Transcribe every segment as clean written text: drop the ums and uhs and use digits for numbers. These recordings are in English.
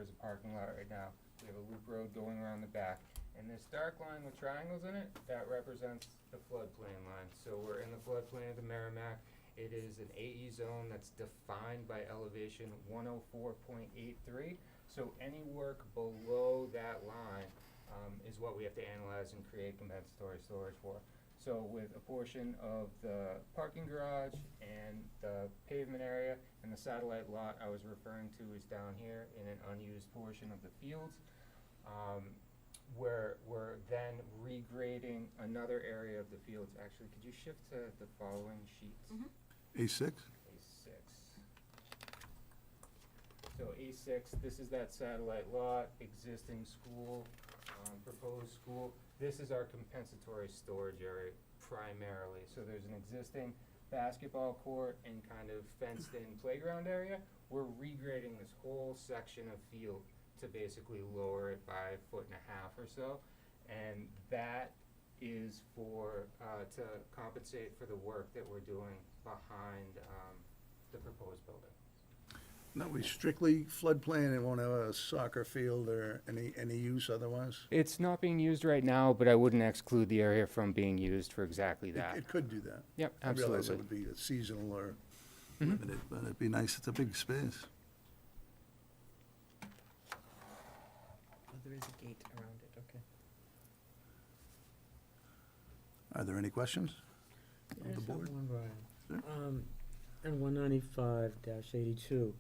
is a parking lot right now. We have a loop road going around the back. And this dark line with triangles in it, that represents the floodplain line. So we're in the floodplain of the Merrimack. It is an AE zone that's defined by elevation 104.83. So any work below that line is what we have to analyze and create compensatory storage for. So with a portion of the parking garage and the pavement area and the satellite lot I was referring to is down here in an unused portion of the fields. We're then regrading another area of the fields. Actually, could you shift to the following sheets? A6? A6. So A6, this is that satellite lot, existing school, proposed school. This is our compensatory storage area primarily. So there's an existing basketball court and kind of fenced-in playground area. We're regrading this whole section of field to basically lower it by 1.5 feet or so. And that is for, to compensate for the work that we're doing behind the proposed building. No, we strictly floodplain and won't have a soccer field or any use otherwise? It's not being used right now, but I wouldn't exclude the area from being used for exactly that. It could do that. Yep, I realize it absolutely. would be seasonal or Mhm. limited, but it'd be nice. It's a big space. Oh, there is a gate around it, okay. Are there any questions I of the just have board? one, Brian. Sure. And 195-82,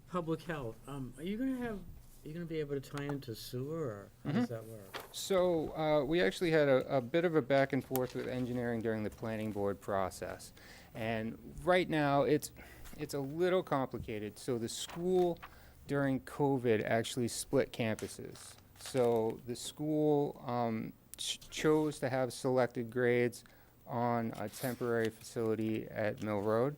public health, are you gonna be able to tie into sewer, or how does that work? So we actually had a bit of a back and forth with engineering during the planning board process. And right now, it's a little complicated. So the school during COVID actually split campuses. So the school chose to have selected grades on a temporary facility at Mill Road.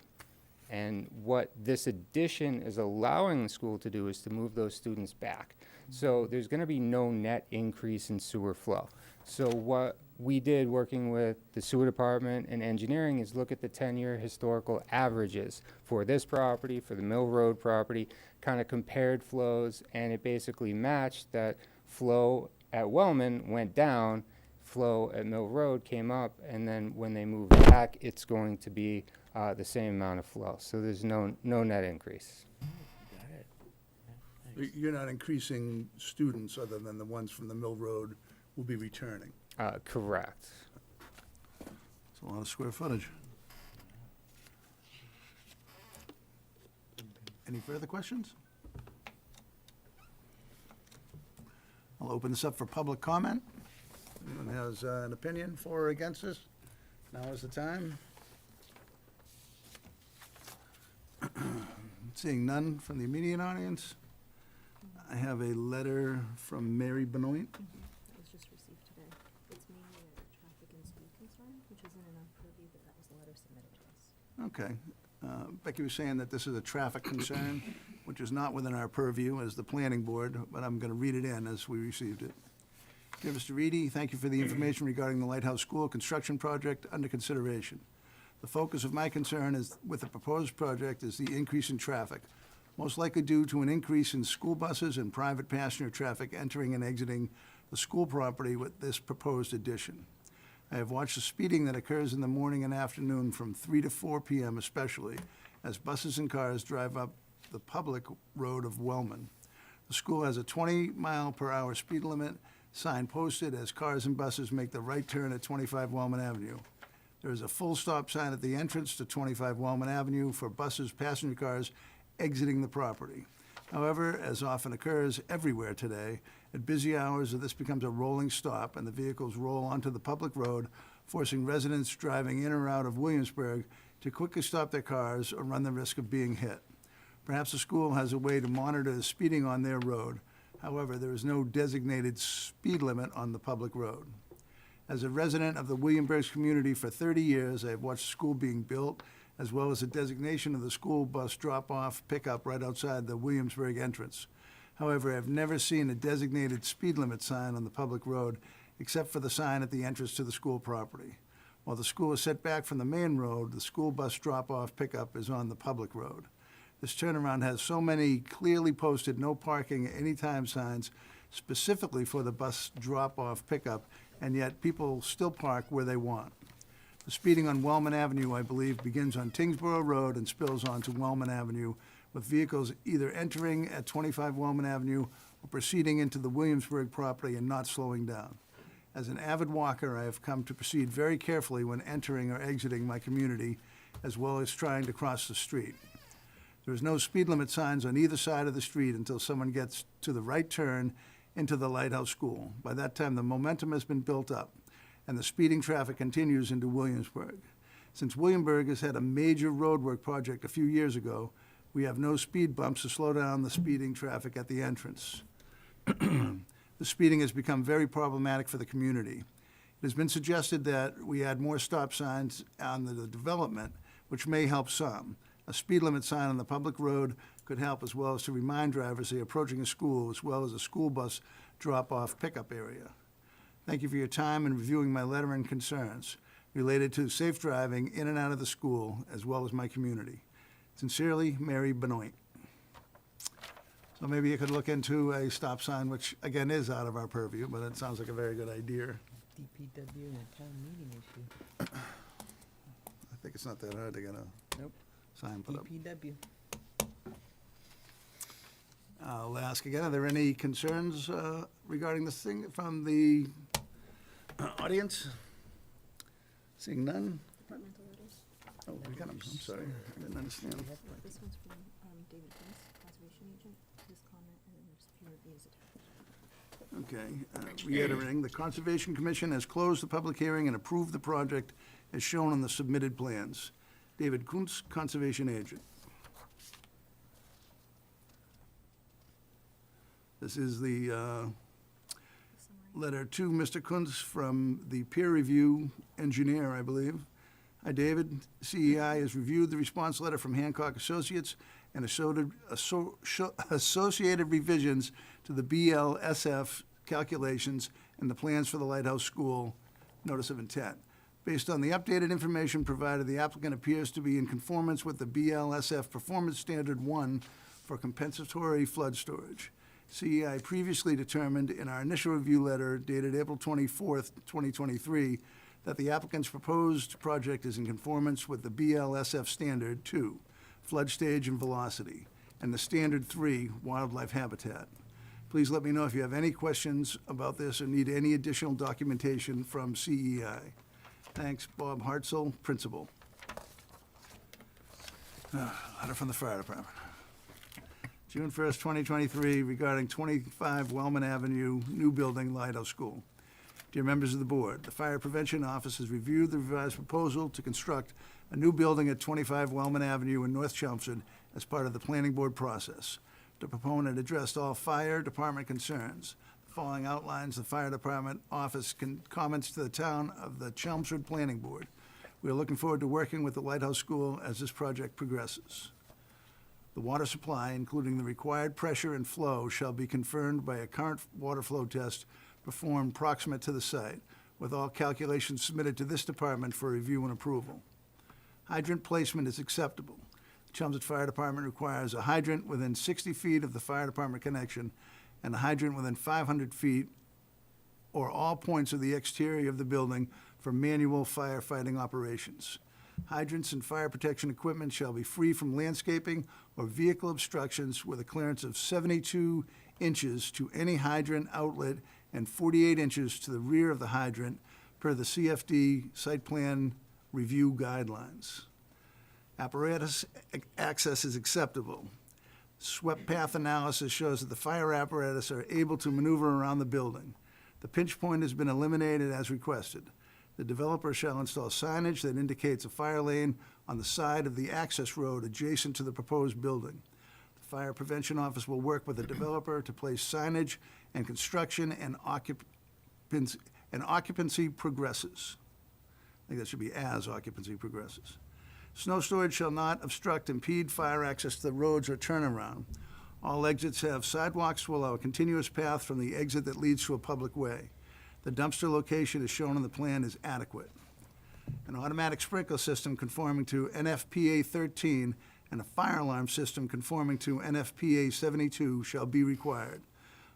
And what this addition is allowing the school to do is to move those students back. So there's gonna be no net increase in sewer flow. So what we did, working with the sewer department and engineering, is look at the 10-year historical averages for this property, for the Mill Road property, kind of compared flows, and it basically matched that flow at Wellman went down, flow at Mill Road came up, and then when they move back, it's going to be the same amount of flow. So there's no net increase. Got it. Yeah, thanks. You're not increasing students other than the ones from the Mill Road will be returning. Correct. It's a lot of square footage. Any further questions? I'll open this up for public comment. Anyone has an opinion for or against this? Now is the time. Seeing none from the immediate audience, I have a letter from Mary Benoit. That was just received today. It's mainly a traffic and speed concern, which isn't in our purview, but that was the letter submitted to us. Okay. Becky was saying that this is a traffic concern, which is not within our purview as the planning board, but I'm going to read it in as we received it. Dear Mr. Reedy, thank you for the information regarding the Lighthouse School construction project under consideration. The focus of my concern is with the proposed project is the increase in traffic, most likely due to an increase in school buses and private passenger traffic entering and exiting the school property with this proposed addition. I have watched the speeding that occurs in the morning and afternoon from 3 to 4 p.m. especially, as buses and cars drive up the public road of Wellman. The school has a 20-mile-per-hour speed limit sign posted as cars and buses make the right turn at 25 Wellman Avenue. There is a full stop sign at the entrance to 25 Wellman Avenue for buses, passenger cars exiting the property. However, as often occurs everywhere today, at busy hours, this becomes a rolling stop and the vehicles roll onto the public road, forcing residents driving in or out of Williamsburg to quickly stop their cars or run the risk of being hit. Perhaps the school has a way to monitor the speeding on their road. However, there is no designated speed limit on the public road. As a resident of the Williamsburg community for 30 years, I have watched the school being built, as well as the designation of the school bus drop-off pickup right outside the Williamsburg entrance. However, I have never seen a designated speed limit sign on the public road, except for the sign at the entrance to the school property. While the school is set back from the main road, the school bus drop-off pickup is on the public road. This turnaround has so many clearly posted no parking at any time signs specifically for the bus drop-off pickup, and yet people still park where they want. The speeding on Wellman Avenue, I believe, begins on Tingsboro Road and spills onto Wellman Avenue, with vehicles either entering at 25 Wellman Avenue or proceeding into the Williamsburg property and not slowing down. As an avid walker, I have come to proceed very carefully when entering or exiting my community, as well as trying to cross the street. There is no speed limit signs on either side of the street until someone gets to the right turn into the Lighthouse School. By that time, the momentum has been built up, and the speeding traffic continues into Williamsburg. Since Williamsburg has had a major roadwork project a few years ago, we have no speed bumps to slow down the speeding traffic at the entrance. The speeding has become very problematic for the community. It has been suggested that we add more stop signs on the development, which may help some. A speed limit sign on the public road could help, as well as to remind drivers they're approaching a school, as well as a school bus drop-off pickup area. Thank you for your time in reviewing my letter and concerns related to safe driving in and out of the school, as well as my community. Sincerely, Mary Benoit. So maybe you could look into a stop sign, which again is out of our purview, but it sounds like a very good idea. DPW and a town meeting issue. I think it's not that hard to get a Nope. sign put up. DPW. I'll ask again, are there any concerns regarding this thing from the audience? Seeing none? Departmental letters. Oh, we got them, I'm sorry, I didn't understand. This one's from David Prince, conservation agent, his comment, and then there's a few reviews attached. Okay, reiterating, the Conservation Commission has closed the public hearing and approved the project as shown on the submitted plans. David Kuntz, Conservation Agent. This is the Summary. letter to Mr. Kuntz from the peer review engineer, I believe. Hi, David. CEI has reviewed the response letter from Hancock Associates and associated revisions to the BLSF calculations and the plans for the Lighthouse School notice of intent. Based on the updated information provided, the applicant appears to be in conformance with the BLSF Performance Standard 1 for compensatory flood storage. CEI previously determined in our initial review letter dated April 24th, 2023, that the applicant's proposed project is in conformance with the BLSF Standard 2, flood stage and velocity, and the Standard 3, wildlife habitat. Please let me know if you have any questions about this or need any additional documentation from CEI. Thanks, Bob Hartzell, Principal. Letter from the Fire Department. June 1st, 2023, regarding 25 Wellman Avenue, new building, Lighthouse School. Dear members of the board, the Fire Prevention Office has reviewed the revised proposal to construct a new building at 25 Wellman Avenue in North Chelmsford as part of the planning board process. The proponent addressed all fire department concerns. The following outlines the Fire Department Office comments to the town of the Chelmsford Planning Board. We are looking forward to working with the Lighthouse School as this project progresses. The water supply, including the required pressure and flow, shall be confirmed by a current water flow test performed proximate to the site, with all calculations submitted to this department for review and approval. Hydrant placement is acceptable. The Chelmsford Fire Department requires a hydrant within 60 feet of the fire department connection and a hydrant within 500 feet or all points of the exterior of the building for manual firefighting operations. Hydrants and fire protection equipment shall be free from landscaping or vehicle obstructions with a clearance of 72 inches to any hydrant outlet and 48 inches to the rear of the hydrant per the CFD site plan review guidelines. Apparatus access is acceptable. Swept path analysis shows that the fire apparatus are able to maneuver around the building. The pinch point has been eliminated as requested. The developer shall install signage that indicates a fire lane on the side of the access road adjacent to the proposed building. The Fire Prevention Office will work with the developer to place signage and construction and occupancy progresses. I think that should be as occupancy progresses. Snow storage shall not obstruct, impede fire access to the roads or turnaround. All exits have sidewalks to allow a continuous path from the exit that leads to a public way. The dumpster location as shown on the plan is adequate. An automatic sprinkler system conforming to NFPA 13 and a fire alarm system conforming to NFPA 72 shall be required.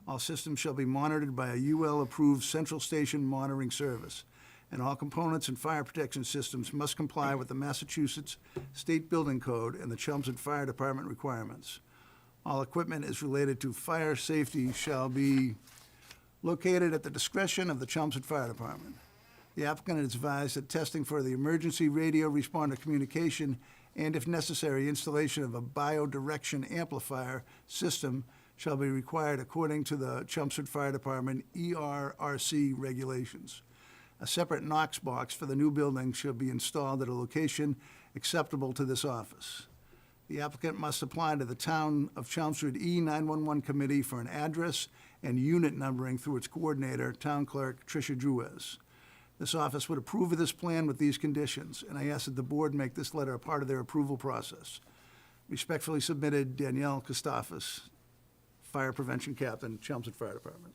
All systems shall be monitored by a UL-approved central station monitoring service, and all components and fire protection systems must comply with the Massachusetts State Building Code and the Chelmsford Fire Department requirements. All equipment is related to fire safety shall be located at the discretion of the Chelmsford Fire Department. The applicant is advised that testing for the emergency radio responder communication and, if necessary, installation of a biodirection amplifier system shall be required according to the Chelmsford Fire Department ERRC regulations. A separate Knox box for the new building shall be installed at a location acceptable to this office. The applicant must apply to the Town of Chelmsford E-911 Committee for an address and unit numbering through its coordinator, Town Clerk Tricia Druez. This office would approve of this plan with these conditions, and I ask that the board make this letter a part of their approval process. Respectfully submitted, Danielle Kostafis, Fire Prevention Captain, Chelmsford Fire Department.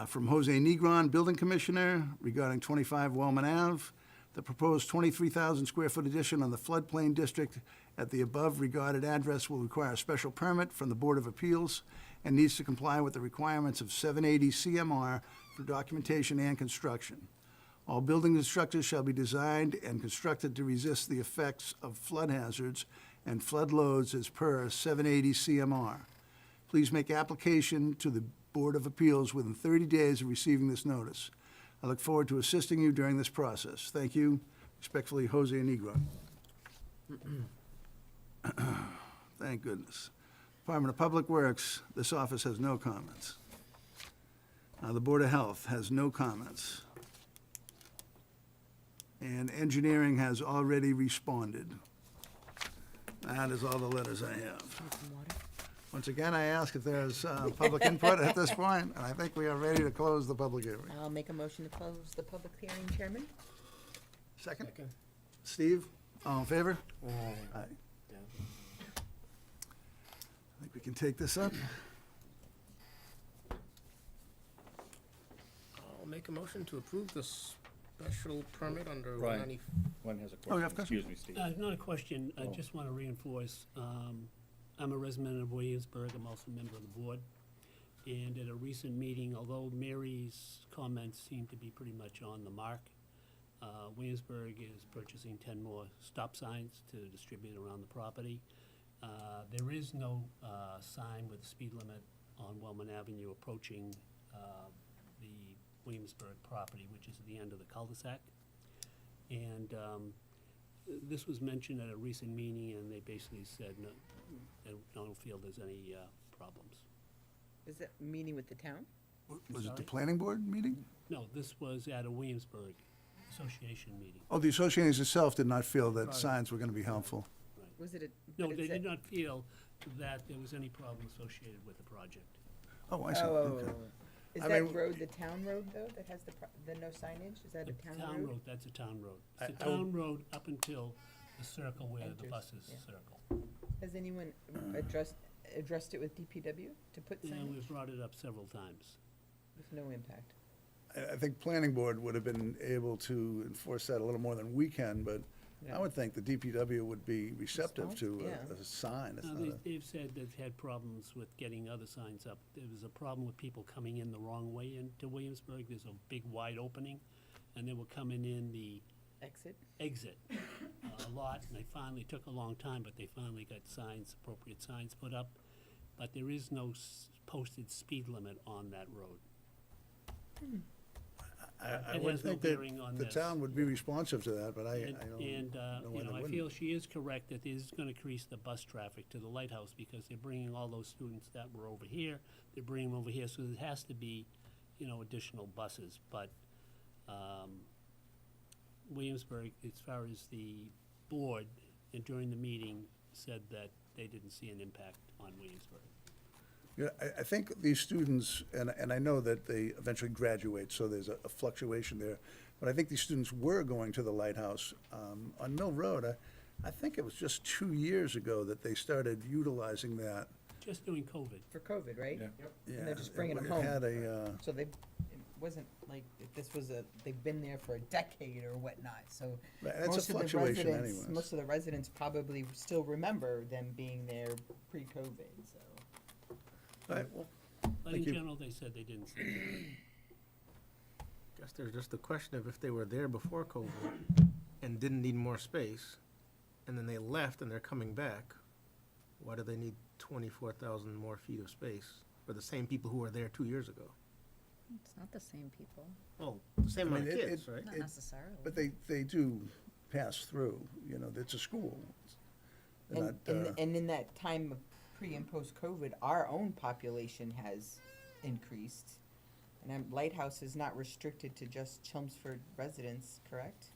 From Jose Negron, Building Commissioner, regarding 25 Wellman Ave. The proposed 23,000 square foot addition on the floodplain district at the above regarded address will require a special permit from the Board of Appeals and needs to comply with the requirements of 780 CMR for documentation and construction. All building structures shall be designed and constructed to resist the effects of flood hazards and flood loads as per 780 CMR. Please make application to the Board of Appeals within 30 days of receiving this notice. I look forward to assisting you during this process. Thank you. Respectfully, Jose Negron. Thank goodness. Department of Public Works, this office has no comments. The Board of Health has no comments. And Engineering has already responded. That is all the letters I have. Once again, I ask if there's public input at this point, and I think we are ready to close the public hearing. I'll make a motion to close the public hearing, Chairman. Second? Steve, all in favor? Aye. Yeah. I think we can take this up. I'll make a motion to approve the special permit under Right. 190. One has a Oh, yeah, question. of course. Excuse me, Steve. Not a question, I Oh. just want to reinforce, I'm a resident of Williamsburg, I'm also a member of the board. And at a recent meeting, although Mary's comments seem to be pretty much on the mark, Williamsburg is purchasing 10 more stop signs to distribute around the property. There is no sign with a speed limit on Wellman Avenue approaching the Williamsburg property, which is at the end of the cul-de-sac. And this was mentioned at a recent meeting, and they basically said, no, they don't feel there's any problems. Is that meeting with the town? Was it the sorry? planning board meeting? No, this was at a Williamsburg Association meeting. Oh, the association itself did not feel that Right. signs were going to be helpful. Was it a? No, but they it's did a- not feel that there was any problem associated with the project. Oh, I see. Oh, Okay. Is I that mean- road the town road, though, that has the no signage? Is that a The town road? That's a town road. I- It's a I would- town road up until the circle where the Enters, buses yeah. circle. Has anyone addressed it with DPW to put Yeah, signage we've brought it up several times. with no impact? I think planning board would have been able to enforce that a little more than we can, but I would think the DPW would be receptive to Yeah. a sign. It's No, not a, they've said they've had problems with getting other signs up. There was a problem with people coming in the wrong way into Williamsburg. There's a big wide opening, and they were coming in the Exit? exit a lot, and they finally, took a long time, but they finally got signs, appropriate signs put up. But there is no posted speed limit on that road. I It would has no think that bearing on the this. town would be responsive to that, but I And, don't and, know why you know, they I wouldn't. feel she is correct that this is gonna increase the bus traffic to the lighthouse, because they're bringing all those students that were over here, they're bringing them over here, so there has to be, you know, additional buses, but, Williamsburg, as far as the board, and during the meeting, said that they didn't see an impact on Williamsburg. Yeah, I think these students, and I know that they eventually graduate, so there's a fluctuation there, but I think these students were going to the lighthouse on Mill Road. I think it was just 2 years ago that they started utilizing that. Just during COVID. For COVID, right? Yeah. Yeah, they're just bringing them it home. had a, So they wasn't like, if this was they've been there for a decade or whatnot, so. Right, that's a most of the fluctuation residents- anyways. Most of the residents probably still remember them being there pre-COVID, so. All right, well, But in Thank you. general, they said they didn't see it. Guess there's just the question of if they were there before COVID and didn't need more space, and then they left and they're coming back, why do they need 24,000 more feet of space for the same people who were there 2 years ago? It's not the same people, Well, the same I amount mean, of it- kids, right? not It- necessarily. but they do pass through, you know, it's a school. They're And, not, and in that time of pre and post-COVID, our own population has increased. And Lighthouse is not restricted to just Chelmsford residents, correct?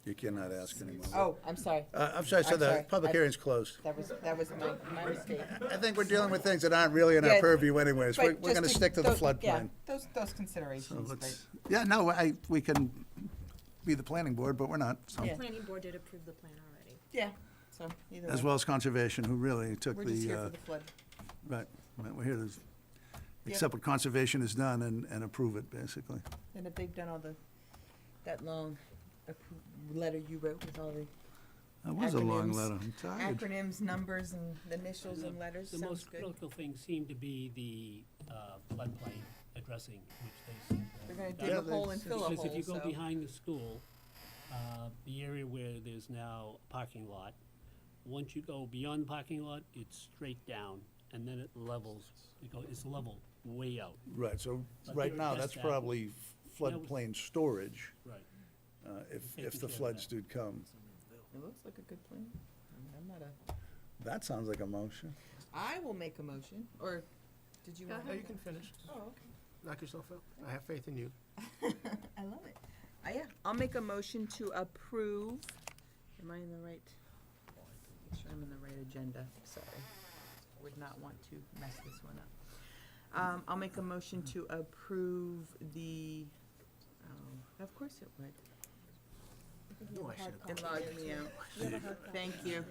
You cannot ask anymore. Oh, I'm sorry. I'm sorry, so I'm the sorry. public hearing's closed. That was my mistake. I think we're dealing with things that aren't really in our Yeah, purview anyways. But We're just gonna stick to the those- yeah, floodplain. those So considerations, but, let's, yeah, no, we can be the planning board, but we're not, so. Yeah. Planning board did approve the plan already. yeah, so either As way. well as conservation, who really took We're just here for the, the flood. right, we're here to accept what conservation has done and approve it, basically. And if they've done all that long letter you wrote with all the That was a long Acronyms. letter, I'm tired. acronyms, numbers, and initials and letters, The sounds most good. critical thing seemed to be the floodplain addressing, which they said. They're gonna that- dig Yeah, a hole and fill a Because if hole, you go so. behind the school, the area where there's now a parking lot, once you go beyond the parking lot, it's straight down, and then it levels, it's level way out. Right, so But right they now, addressed that's that. probably floodplain storage, Right. if Taking the care of floods that. did come. It looks like a good plan. I mean, I'm not a, That sounds like a motion. I will make a motion, or did you Go want? No, you can finish. Oh, okay. Knock yourself out. I have faith in you. I love it. Yeah, I'll make a motion to approve. Am I in the right? Make sure I'm in the right agenda. Sorry. Would not want to mess this one up. I'll make a motion to approve the, of course it would. No, I should have. It logged me out. Thank you.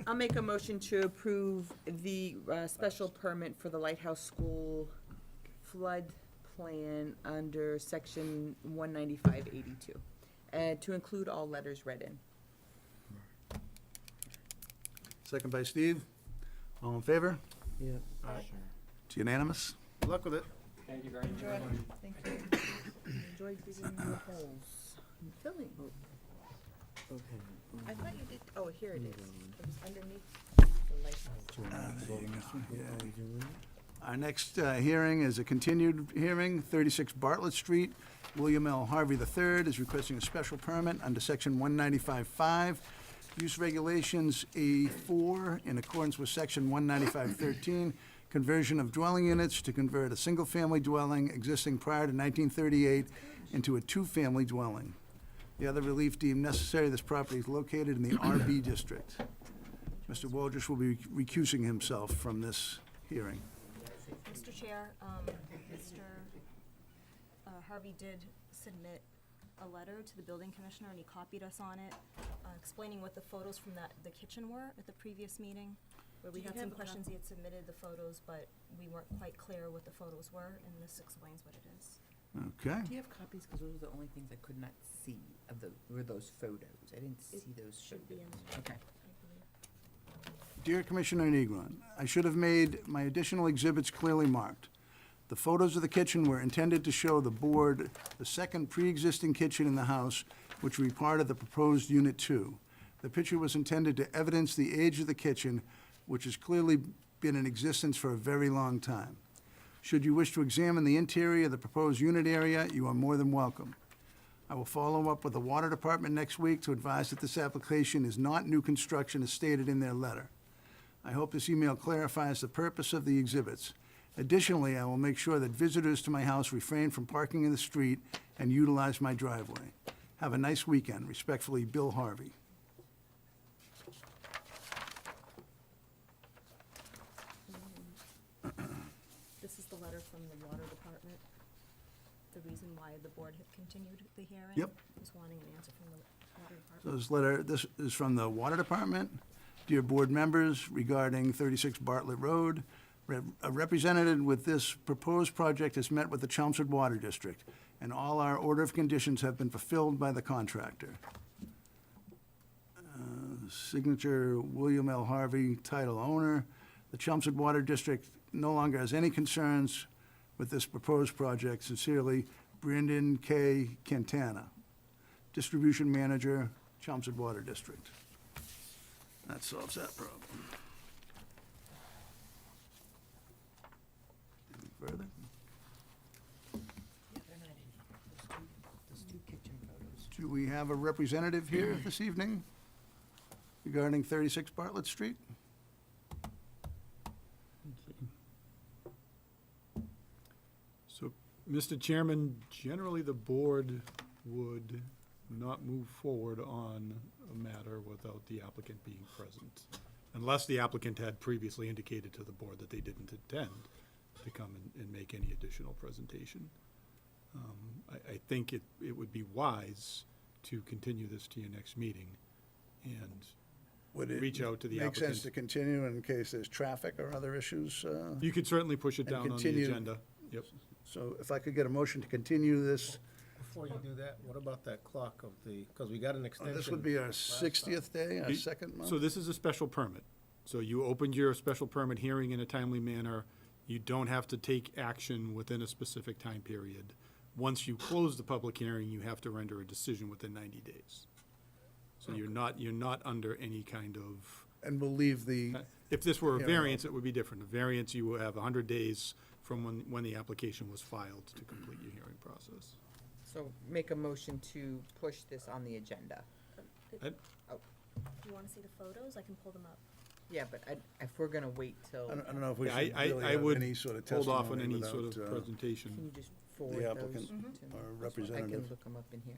I'll make a motion to approve the special permit for the Lighthouse School flood plan under section 19582, to include all letters read in. Second by Steve. All in favor? Yeah. It's unanimous. Good luck with it. Thank you very much. Enjoy, thank you. Enjoy digging your holes and filling. Okay. I thought you did, oh, here it is. It was underneath the Lighthouse. There you go. Yeah. Are we doing it? Our next hearing is a continued hearing, 36 Bartlett Street. William L. Harvey III is requesting a special permit under section 195.5, use regulations A4 in accordance with section 195.13, conversion of dwelling units to convert a single-family dwelling existing prior to 1938 into a two-family dwelling. The other relief deemed necessary, this property is located in the RB district. Mr. Waldrich will be recusing himself from this hearing. Mr. Chair, Mr. Harvey did submit a letter to the building commissioner, and he copied us on it, explaining what the photos from the kitchen were at the previous meeting, where we Do you had have some a questions. He had submitted the photos, but we weren't quite clear what the photos were, and this explains what it is. Okay. Do you have copies? Because those are the only things I could not see of were those photos. I didn't see those Should be photos. in, Okay. I believe. Dear Commissioner Negron, I should have made my additional exhibits clearly marked. The photos of the kitchen were intended to show the board the second pre-existing kitchen in the house, which would be part of the proposed Unit 2. The picture was intended to evidence the age of the kitchen, which has clearly been in existence for a very long time. Should you wish to examine the interior of the proposed unit area, you are more than welcome. I will follow up with the Water Department next week to advise that this application is not new construction as stated in their letter. I hope this email clarifies the purpose of the exhibits. Additionally, I will make sure that visitors to my house refrain from parking in the street and utilize my driveway. Have a nice weekend. Respectfully, Bill Harvey. This is the letter from the water department. The reason why the board had continued the hearing. Yep. Was wanting an answer from the water So department. this is from the Water Department. Dear board members, regarding 36 Bartlett Road, A representative with this proposed project has met with the Chelmsford Water District, and all our order of conditions have been fulfilled by the contractor. Signature, William L. Harvey, title owner. The Chelmsford Water District no longer has any concerns with this proposed project. Sincerely, Brandon K. Quintana, Distribution Manager, Chelmsford Water District. That solves that problem. Any further? There's two kitchen photos. Do we have a representative here this evening regarding 36 Bartlett Street? So, Mr. Chairman, generally the board would not move forward on a matter without the applicant being present, unless the applicant had previously indicated to the board that they didn't intend to come and make any additional presentation. I think it would be wise to continue this to your next meeting and Would it reach out to the make sense applicant. to continue in case there's traffic or other issues? You could certainly push it And down on the continue- agenda. Yep. So if I could get a motion to continue this, Before you do that, what about that clock of the, because we got an extension. this would be our last time. 60th day, our You- second month? So this is a special permit. So you opened your special permit hearing in a timely manner. You don't have to take action within a specific time period. Once you close the public hearing, you have to render a decision within 90 days. So you're not under any kind of, And we'll leave the, if this were a Hearing. variance, it would be different. A variance, you will have 100 days from when the application was filed to complete your hearing process. So make a motion to push this on the agenda. I- You wanna see the photos? I can pull them up. Yeah, but if we're gonna wait till, I don't know if we Yeah, should I really have would any sort of hold testimony off on any sort of without, can presentation. you just forward those applicant to me? or That's fine. I representative. can look them up in here.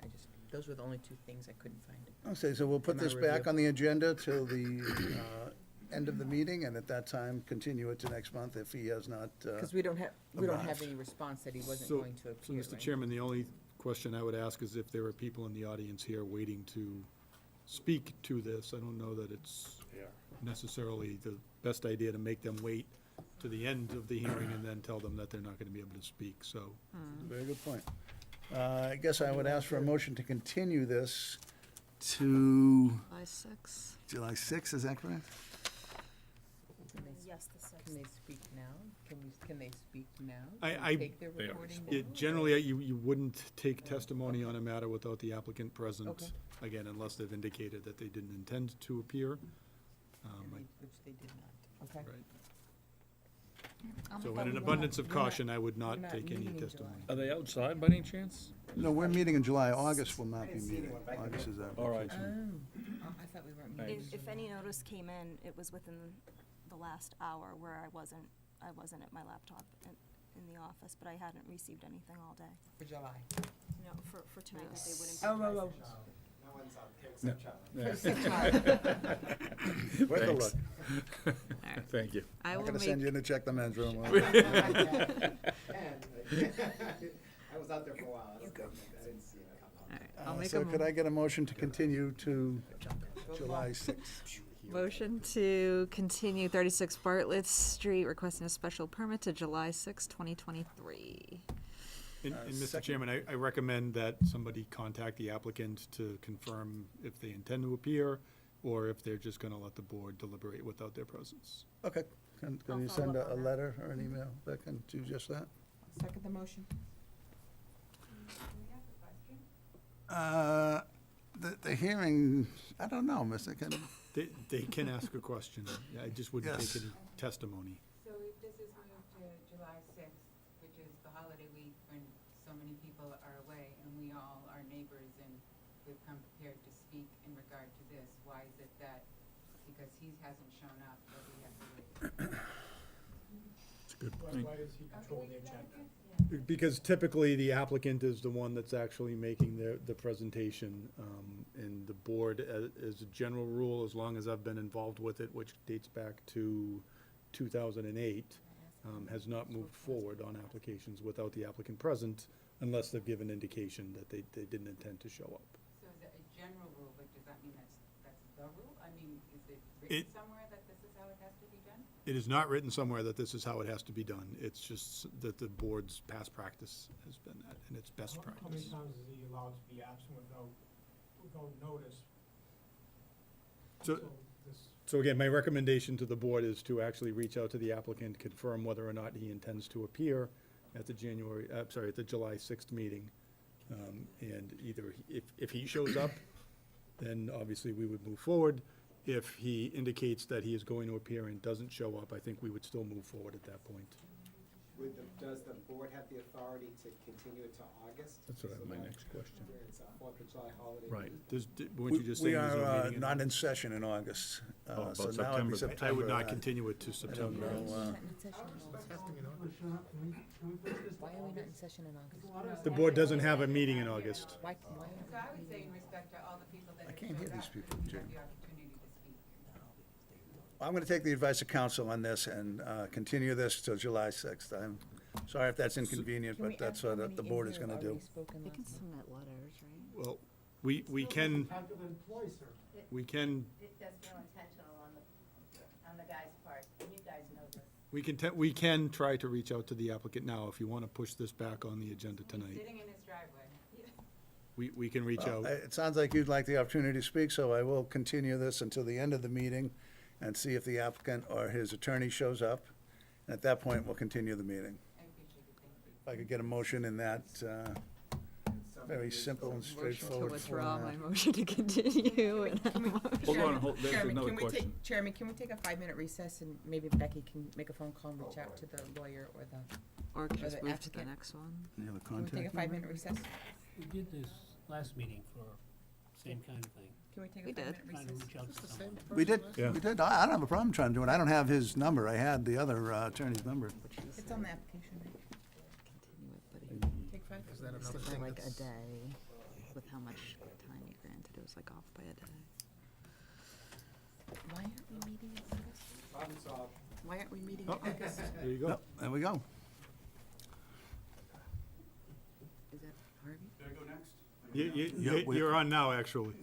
Those were the only two things I couldn't find. Okay, so we'll put In my this back review. on the agenda till the end of the meeting, and at that time, continue it to next month if he has not, Because we don't have arrived. any response that he wasn't So- going to So, appear, Mr. right? Chairman, the only question I would ask is if there are people in the audience here waiting to speak to this. I don't know that it's necessarily the best idea to make them wait to the end of the hearing and then tell them that they're not gonna be able to speak, so. very good point. I guess I would ask for a motion to continue this to July 6th. July 6th, is that correct? Can they, Yes, the sixth. can they speak now? Can they speak now? I- Can I- Take their recording now? Generally, you wouldn't take testimony on a matter without the applicant present. Okay. Again, unless they've indicated that they didn't intend to appear. Which they did not. Okay. Right. I'll So make in an a- abundance of we're not- caution, I would not we're not take any meeting in testimony. Are they outside by any chance? No, we're meeting in July. August will not be meeting. August is our All right. vacation. I thought we weren't Thanks. meeting. If any notice came in, it was within the last hour where I wasn't at my laptop in the office, but I hadn't received anything all day. For July. You know, for tonight, that they wouldn't be Oh, present. Worth a look. Thank you. I I'm will gonna send you make, in to check the men's room. I was out there for a while. I didn't see it come up. all right, I'll make So a could I get a motion to continue to July 6th? motion to continue 36 Bartlett Street, requesting a special permit to July 6, 2023. And Mr. second. Chairman, I recommend that somebody contact the applicant to confirm if they intend to appear or if they're just gonna let the board deliberate without their presence. Okay. Can I'll you follow send up a on that. letter or an email that can do just that? Second the motion. The hearing, I don't know, Mr. Kennedy. They can ask a question. I just wouldn't Yes. take any testimony. So if this is moved to July 6th, which is the holiday week when so many people are away, and we all are neighbors and we've come prepared to speak in regard to this, why is it that, because he hasn't shown up, that we have to wait? It's a good point. Because typically, the applicant is the one that's actually making the presentation, and the board, as a general rule, as long as I've been involved with it, which dates back to 2008, has not moved forward on applications without the applicant present, unless they've given indication that they didn't intend to show up. So is it a general rule, but does that mean that's the rule? I mean, is it written It- somewhere that this is how it has to be done? It is not written somewhere that this is how it has to be done. It's just that the board's past practice has been that, and it's best How many practice. times is he allowed to be absent without notice? So, This, so again, my recommendation to the board is to actually reach out to the applicant, confirm whether or not he intends to appear at the at the July 6th meeting. And either, if he shows up, then obviously we would move forward. If he indicates that he is going to appear and doesn't show up, I think we would still move forward at that point. Does the board have the authority to continue it to August? That's what I- So my that next question. Where it's a Fourth of July holiday. Right. Weren't you just We saying there's no are meeting? not in session in August. Oh, So about now it'd be September. I would September. not continue it to I don't September. know, Why are we not in session in August? The board doesn't have a meeting in August. Why So I would say in respect to all the people that I have can't hear showed these up, people, you Jim. have the opportunity to speak. I'm gonna take the advice of council on this and continue this till July 6th. I'm sorry if that's inconvenient, but that's what the board is gonna do. They can submit letters, right? Well, we can, active employee, sir. we can, It does feel intentional on the guy's part, and you guys know this. we can try to reach out to the applicant now if you want to push this back on the agenda He's tonight. sitting in his driveway. We can reach out. It sounds like you'd like the opportunity to speak, so I will continue this until the end of the meeting and see if the applicant or his attorney shows up. And at that point, we'll continue the meeting. I appreciate it, thank you. If I could get a motion in that very simple and To straightforward withdraw my format. motion to continue and Hold on, there's Chairman, another can we question. take, Chairman, can we take a 5-minute recess and maybe Becky can make a phone call and reach out to the lawyer or the, or just the move to the applicant. next one. Any other can we take a contact number? 5-minute recess? We did this last meeting for same kind of thing, Can we take We a did. 5-minute trying to recess? reach out to someone. We did, Yeah. we did. I don't have a problem trying to do it. I don't have his number. I had the other attorney's number. It's on the application, right? Continue it, but he Take 5. Is that another said thing for like a that's? day with how much time he granted. It was like off by a day. Why aren't we meeting in August? Problem solved. Why aren't we meeting Oh. in August? There you go. Yep, there we go. Is that Harvey? You're on now, actually.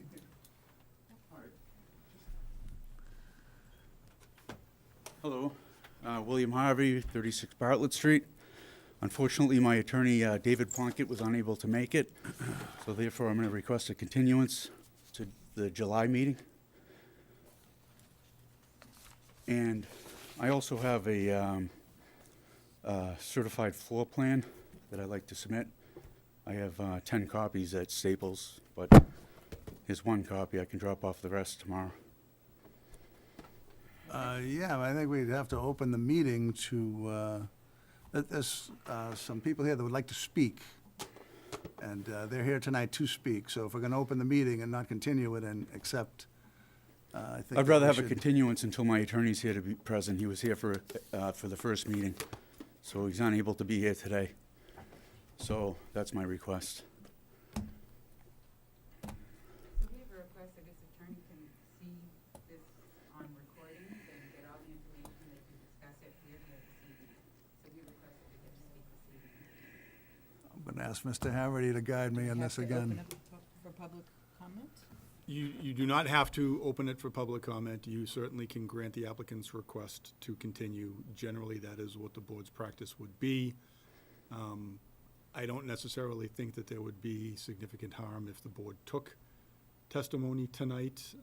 Hello, William Harvey, 36 Bartlett Street. Unfortunately, my attorney, David Plunkett, was unable to make it, so therefore I'm going to request a continuance to the July meeting. And I also have a certified floor plan that I'd like to submit. I have 10 copies at Staples, but here's one copy. I can drop off the rest tomorrow. Yeah, I think we'd have to open the meeting to, there's some people here that would like to speak. And they're here tonight to speak, so if we're gonna open the meeting and not continue it and accept, I think. I'd rather that we have a should- continuance until my attorney's here to be present. He was here for the first meeting, so he's unable to be here today. So that's my request. So we have a request that his attorney can see this on recordings and get all the information, they can discuss it here this evening. So we request that we get to speak this evening. I'm gonna ask Mr. Haverty to guide me on Have this to again. open up for public comment? You do not have to open it for public comment. You certainly can grant the applicant's request to continue. Generally, that is what the board's practice would be. I don't necessarily think that there would be significant harm if the board took testimony tonight.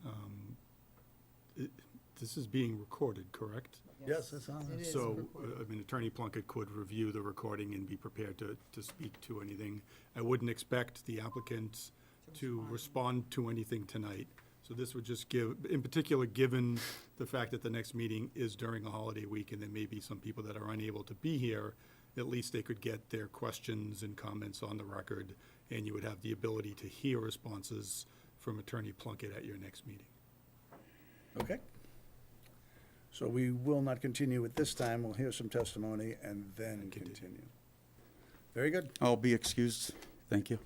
This is being recorded, correct? Yes, it's on. It is So, recorded. I mean, Attorney Plunkett could review the recording and be prepared to speak to anything. I wouldn't expect the applicant to respond to anything tonight. So this would just give, in particular, given the fact that the next meeting is during a holiday week and there may be some people that are unable to be here, at least they could get their questions and comments on the record, and you would have the ability to hear responses from Attorney Plunkett at your next meeting. Okay. So we will not continue at this time. We'll hear some testimony and then continue. Very good. I'll be excused. Thank you.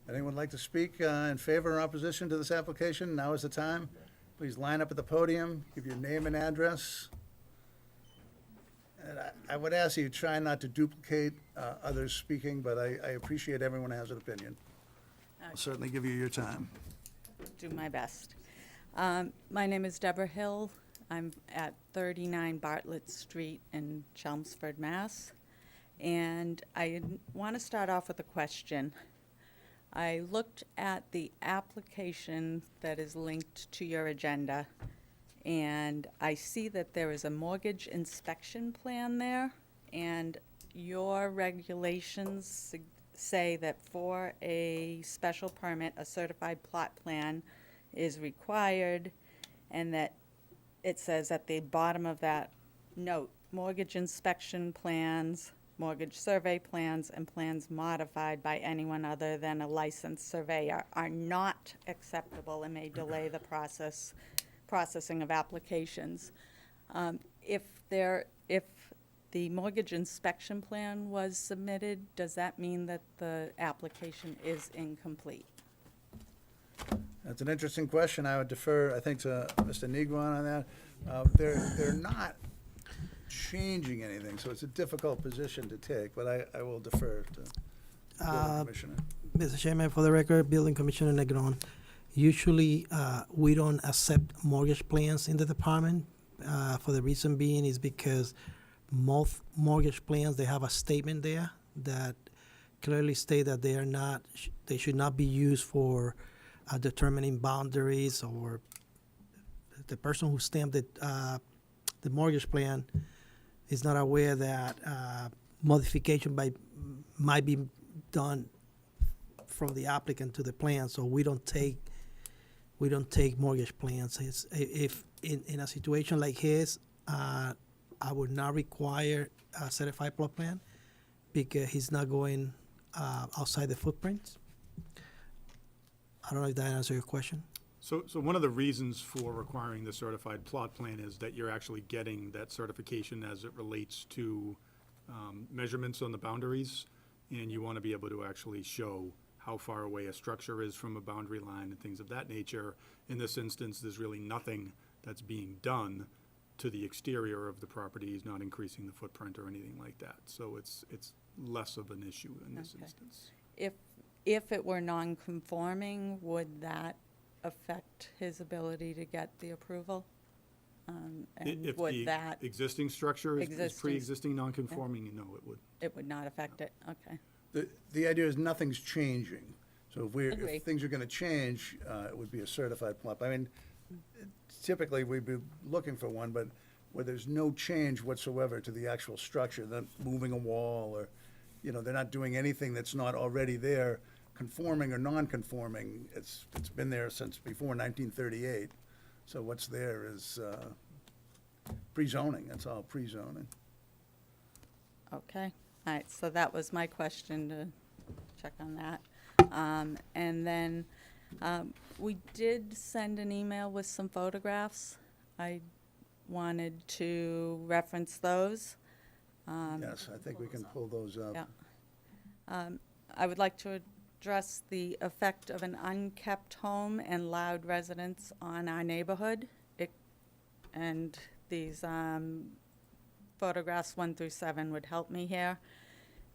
Anyone like to speak in favor or opposition to this application? Now is the time. Please line up at the podium, give your name and address. And I would ask you, try not to duplicate others speaking, but I appreciate everyone has an opinion. I'll certainly give you your time. Do my best. My name is Deborah Hill. I'm at 39 Bartlett Street in Chelmsford, Mass. And I want to start off with a question. I looked at the application that is linked to your agenda, and I see that there is a mortgage inspection plan there, and your regulations say that for a special permit, a certified plot plan is required, and that it says at the bottom of that note, mortgage inspection plans, mortgage survey plans, and plans modified by anyone other than a licensed surveyor are not acceptable and may delay the processing of applications. If the mortgage inspection plan was submitted, does that mean that the application is incomplete? That's an interesting question. I would defer, I think, to Mr. Negron on that. They're not changing anything, so it's a difficult position to take, but I will defer to the building commissioner. Mr. Chairman, for the record, Building Commissioner Negron. Usually, we don't accept mortgage plans in the department. For the reason being is because most mortgage plans, they have a statement there that clearly state that they should not be used for determining boundaries, or the person who stamped the mortgage plan is not aware that modification might be done from the applicant to the plan. So we don't take mortgage plans. If in a situation like his, I would not require a certified plot plan because he's not going outside the footprints. I don't know if that answers your question. So one of the reasons for requiring the certified plot plan is that you're actually getting that certification as it relates to measurements on the boundaries, and you want to be able to actually show how far away a structure is from a boundary line and things of that nature. In this instance, there's really nothing that's being done to the exterior of the property. He's not increasing the footprint or anything like that. So it's less of an issue in this instance. If it were non-conforming, would that affect his ability to get the approval? And If would the that existing structure is Existing- pre-existing non-conforming, no, it would. it would not affect it? Okay. The idea is nothing's changing. So Agree. if things are gonna change, it would be a certified plot. I mean, typically, we'd be looking for one, but where there's no change whatsoever to the actual structure, they're not moving a wall, or, they're not doing anything that's not already there, conforming or non-conforming. It's been there since before 1938. So what's there is pre-zoning. That's all pre-zoning. Okay, all right, so that was my question, to check on that. And then we did send an email with some photographs. I wanted to reference those. Yes, I think we can pull those up. Yeah. I would like to address the effect of an unkept home and loud residents on our neighborhood. And these photographs 1 through 7 would help me here.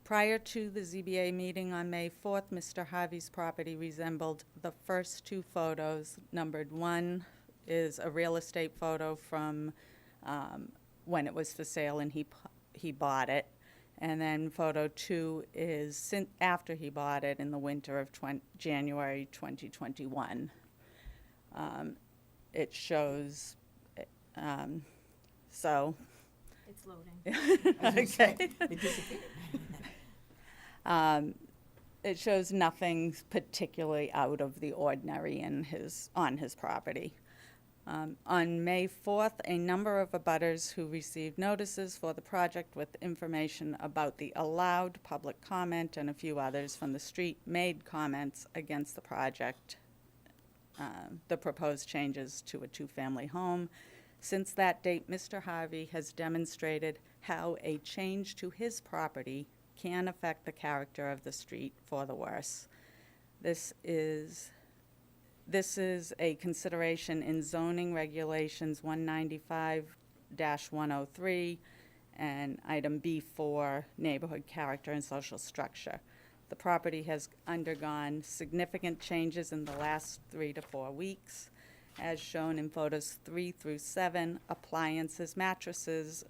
Prior to the ZBA meeting on May 4th, Mr. Harvey's property resembled the first 2 photos. Numbered 1 is a real estate photo from when it was for sale and he bought it. And then photo 2 is after he bought it in the winter of January 2021. It shows, so. It's loading. Okay. It disappeared. It shows nothing particularly out of the ordinary on his property. On May 4th, a number of abutters who received notices for the project with information about the allowed public comment and a few others from the street made comments against the project, the proposed changes to a 2-family home. Since that date, Mr. Harvey has demonstrated how a change to his property can affect the character of the street for the worse. This is a consideration in zoning regulations 195-103 and item B4, neighborhood character and social structure. The property has undergone significant changes in the last 3 to 4 weeks. as shown in photos 3 through 7. Appliances, mattresses,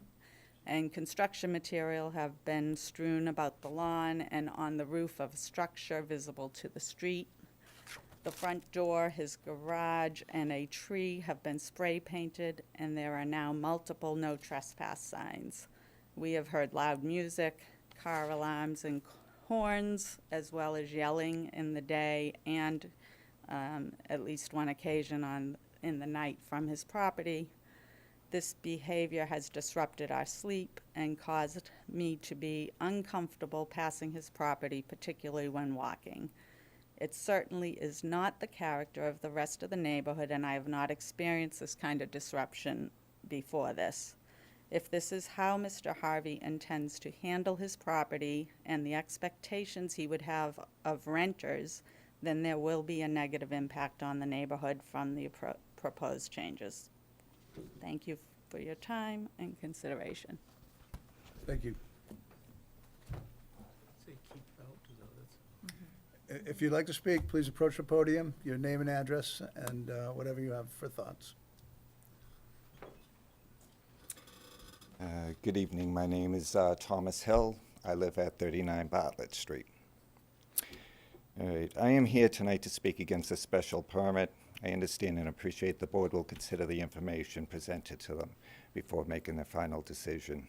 and construction material have been strewn about the lawn and on the roof of a structure visible to the street. The front door, his garage, and a tree have been spray painted, and there are now multiple no trespass signs. We have heard loud music, car alarms, and horns, as well as yelling in the day and at least one occasion in the night from his property. This behavior has disrupted our sleep and caused me to be uncomfortable passing his property, particularly when walking. It certainly is not the character of the rest of the neighborhood, and I have not experienced this kind of disruption before this. If this is how Mr. Harvey intends to handle his property and the expectations he would have of renters, then there will be a negative impact on the neighborhood from the proposed changes. Thank you for your time and consideration. Thank you. Say keep out, is that what it's- If you'd like to speak, please approach the podium, your name and address, and whatever you have for thoughts. Good evening. My name is Thomas Hill. I live at 39 Bartlett Street. All right. I am here tonight to speak against a special permit. I understand and appreciate the board will consider the information presented to them before making their final decision.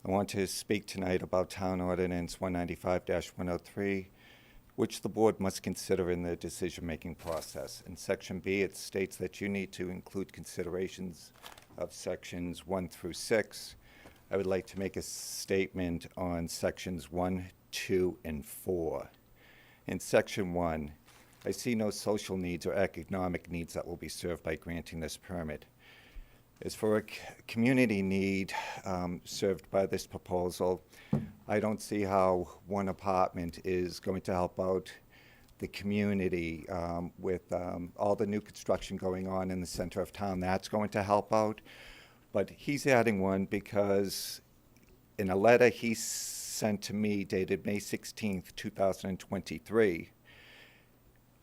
I want to speak tonight about Town Ordinance 195-103, which the board must consider in the decision-making process. In Section B, it states that you need to include considerations of Sections 1 through 6. I would like to make a statement on Sections 1, 2, and 4. In Section 1, I see no social needs or economic needs that will be served by granting this permit. As for a community need served by this proposal, I don't see how one apartment is going to help out the community with all the new construction going on in the center of town. That's going to help out. But he's adding one because in a letter he sent to me dated May 16th, 2023,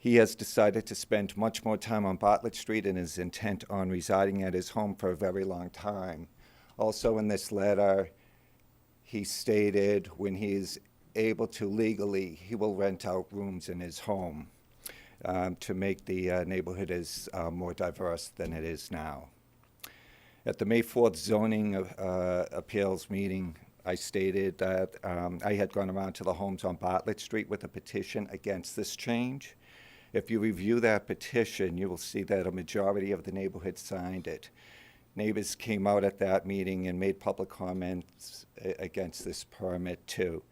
he has decided to spend much more time on Bartlett Street and is intent on residing at his home for a very long time. Also in this letter, he stated when he is able to legally, he will rent out rooms in his home to make the neighborhood as more diverse than it is now. At the May 4th zoning appeals meeting, I stated that I had gone around to the homes on Bartlett Street with a petition against this change. If you review that petition, you will see that a majority of the neighborhood signed it. Neighbors came out at that meeting and made public comments against this permit too.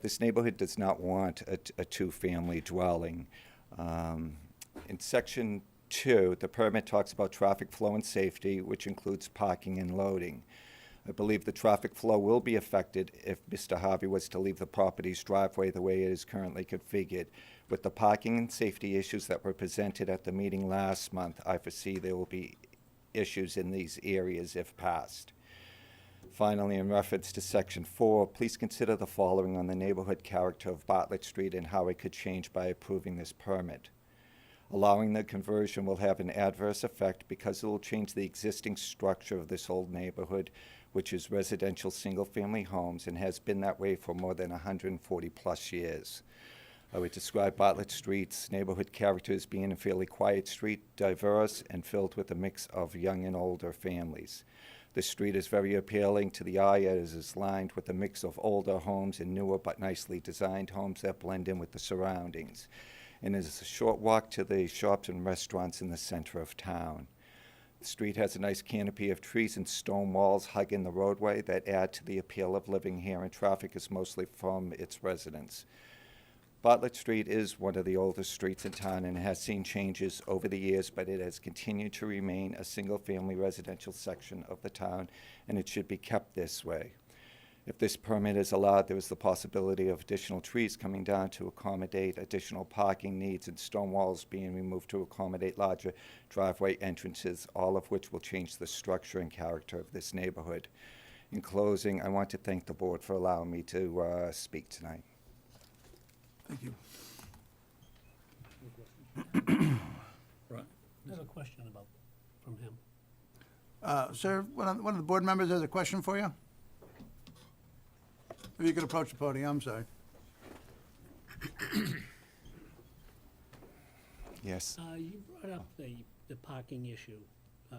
This neighborhood does not want a two-family dwelling. In Section 2, the permit talks about traffic flow and safety, which includes parking and loading. I believe the traffic flow will be affected if Mr. Harvey was to leave the property's driveway the way it is currently configured. With the parking and safety issues that were presented at the meeting last month, I foresee there will be issues in these areas if passed. Finally, in reference to Section 4, please consider the following on the neighborhood character of Bartlett Street and how it could change by approving this permit. Allowing the conversion will have an adverse effect because it will change the existing structure of this old neighborhood, which is residential single-family homes and has been that way for more than 140 plus years. I would describe Bartlett Street's neighborhood character as being a fairly quiet street, diverse, and filled with a mix of young and older families. The street is very appealing to the eye as it is lined with a mix of older homes and newer but nicely designed homes that blend in with the surroundings. And it is a short walk to the shops and restaurants in the center of town. The street has a nice canopy of trees and stone walls hugging the roadway that add to the appeal of living here, and traffic is mostly from its residents. Bartlett Street is one of the oldest streets in town and has seen changes over the years, but it has continued to remain a single-family residential section of the town, and it should be kept this way. If this permit is allowed, there is the possibility of additional trees coming down to accommodate additional parking needs and stone walls being removed to accommodate larger driveway entrances, all of which will change the structure and character of this neighborhood. In closing, I want to thank the board for allowing me to speak tonight. Thank you. Right. I have a question from him. Sir, one of the board members has a question for you. If you could approach the podium, I'm sorry. Yes. You brought up the parking issue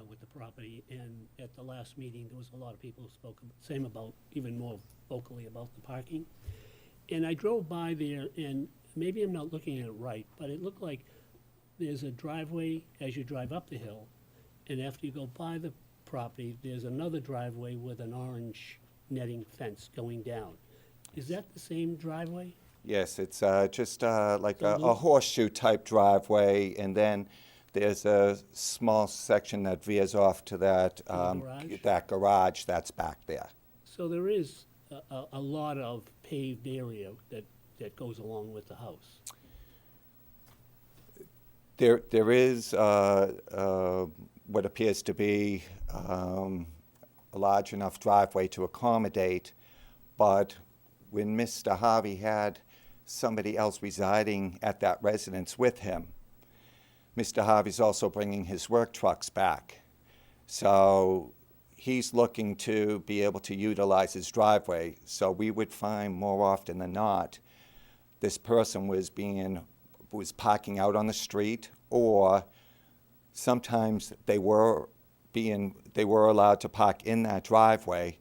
with the property, and at the last meeting, there was a lot of people who spoke even more vocally about the parking. And I drove by there, and maybe I'm not looking at it right, but it looked like there's a driveway as you drive up the hill, and after you go by the property, there's another driveway with an orange netting fence going down. Is that the same driveway? Yes, it's just like The a loop? horseshoe-type driveway, and then there's a small section that veers off to that, garage? that garage that's back there. So there is a lot of paved area that goes along with the house. There is what appears to be a large enough driveway to accommodate, but when Mr. Harvey had somebody else residing at that residence with him, Mr. Harvey's also bringing his work trucks back. So he's looking to be able to utilize his driveway. So we would find more often than not, this person was parking out on the street, or sometimes they were allowed to park in that driveway,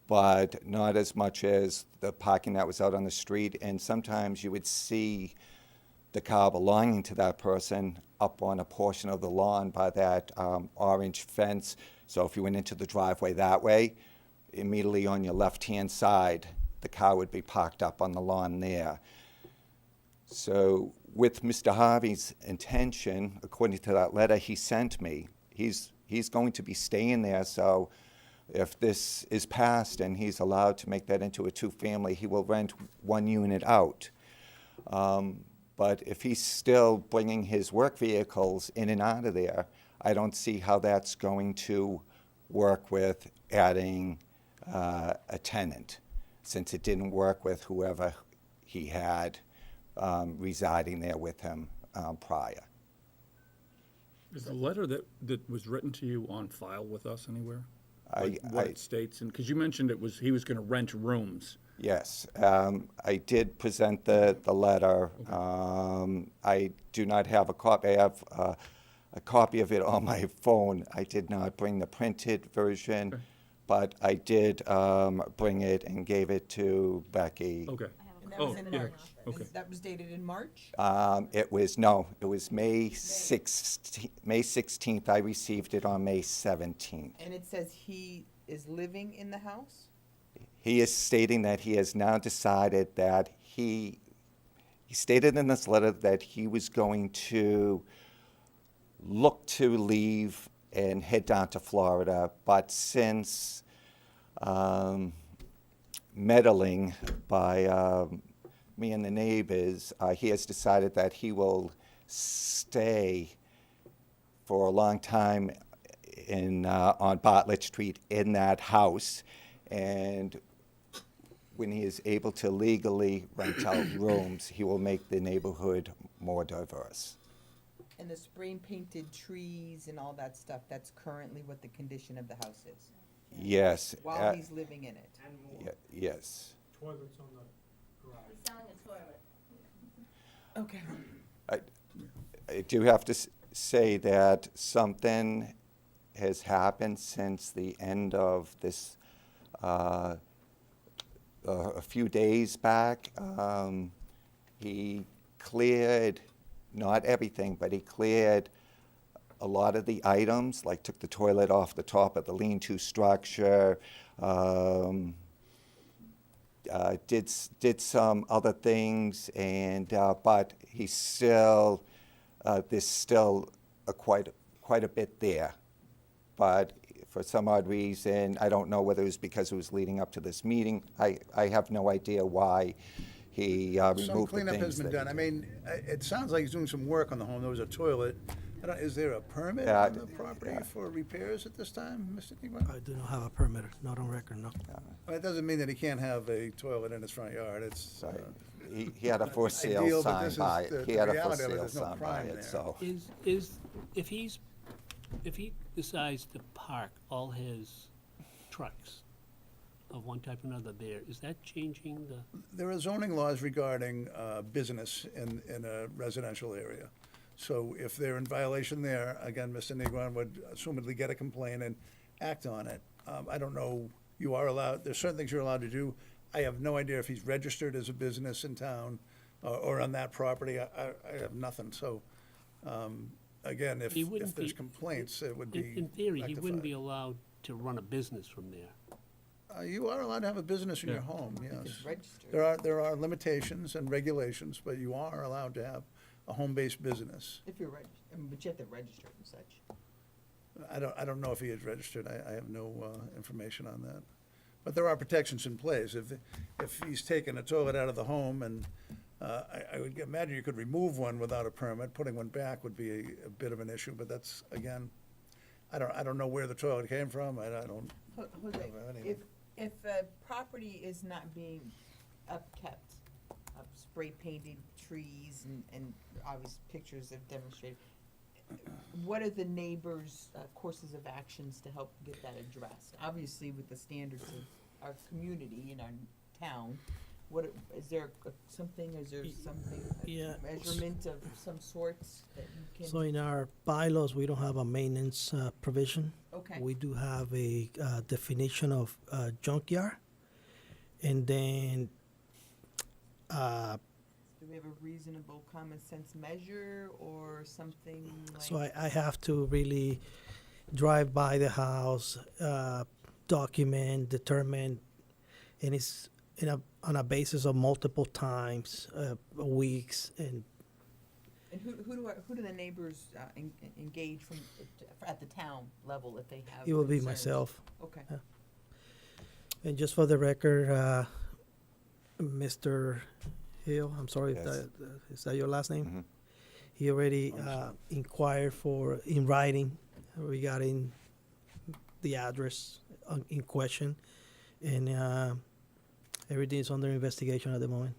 but not as much as the parking that was out on the street. And sometimes you would see the car belonging to that person up on a portion of the lawn by that orange fence. So if you went into the driveway that way, immediately on your left-hand side, the car would be parked up on the lawn there. So with Mr. Harvey's intention, according to that letter he sent me, he's going to be staying there. So if this is passed and he's allowed to make that into a two-family, he will rent one unit out. But if he's still bringing his work vehicles in and out of there, I don't see how that's going to work with adding a tenant, since it didn't work with whoever he had residing there with him prior. Is the letter that was written to you on file with us anywhere? What it states, and because you mentioned he was going to rent rooms. Yes, I did present the letter. I do not have a copy. I have a copy of it on my phone. I did not bring the printed version, but I did bring it and gave it to Becky. Okay. And that was in yeah. March. Okay. That was dated in March? It was May 16th. I received it on May 17th. And it says he is living in the house? He is stating that he has now decided that he stated in this letter that he was going to look to leave and head down to Florida, but since meddling by me and the neighbors, he has decided that he will stay for a long time on Bartlett Street in that house, and when he is able to legally rent out rooms, he will make the neighborhood more diverse. And the spray painted trees and all that stuff, that's currently what the condition of the house is? Yes. While he's living in it? Yes. Toilets on the garage. He's selling a toilet. Okay. I do have to say that something has happened since the end of this, a few days back. He cleared, not everything, but he cleared a lot of the items, like took the toilet off the top of the lean-to structure, did some other things, and but he's still, there's still quite a bit there. But for some odd reason, I don't know whether it was because it was leading up to this meeting. I have no idea why he removed the things. Some cleanup has been that he done. I did. mean, it sounds like he's doing some work on the home. There was a toilet. Is there a permit on the property for repairs at this time, Mr. Negron? I do not have a permit, not on record, no. Well, it doesn't mean that he can't have a toilet in his front yard. It's He had a for sale ideal, but sign this is by the it. He had a for reality of it. sale There's no sign by crime it, there. so. Is if he decides to park all his trucks of one type or another there, is that changing the? There are zoning laws regarding business in a residential area. So if they're in violation there, again, Mr. Negron would assumedly get a complaint and act on it. I don't know, you are allowed, there's certain things you're allowed to do. I have no idea if he's registered as a business in town or on that property. I have nothing, so, again, if He wouldn't there's be- complaints, it would be In theory, he wouldn't rectified. be allowed to run a business from there. You are allowed to have a business in your Yeah. home, yes. It's registered. There are limitations and regulations, but you are allowed to have a home-based business. If you're registered, but you have to register and such. I don't know if he is registered. I have no information on that. But there are protections in place. If he's taken a toilet out of the home, and I would imagine you could remove one without a permit. Putting one back would be a bit of an issue, but that's, again, I don't know where the toilet came from. I don't Jose, have any. if a property is not being upkept, spray painted trees and obvious pictures have demonstrated, what are the neighbors' courses of actions to help get that addressed? Obviously, with the standards of our community in our town, is there something, Yeah. measurement of some sorts that you can? So in our bylaws, we don't have a maintenance provision. Okay. We do have a definition of junkyard. And then, Do we have a reasonable common sense measure or something like? so I have to really drive by the house, document, determine, and it's on a basis of multiple times, weeks, and And who do the neighbors engage from, at the town level if they have? it will be concerns? myself. Okay. Yeah. And just for the record, Mr. Hill, I'm sorry, if Yes. is that your last name? Mhm. He already inquired in writing regarding the address in question, and everything is under investigation at the moment.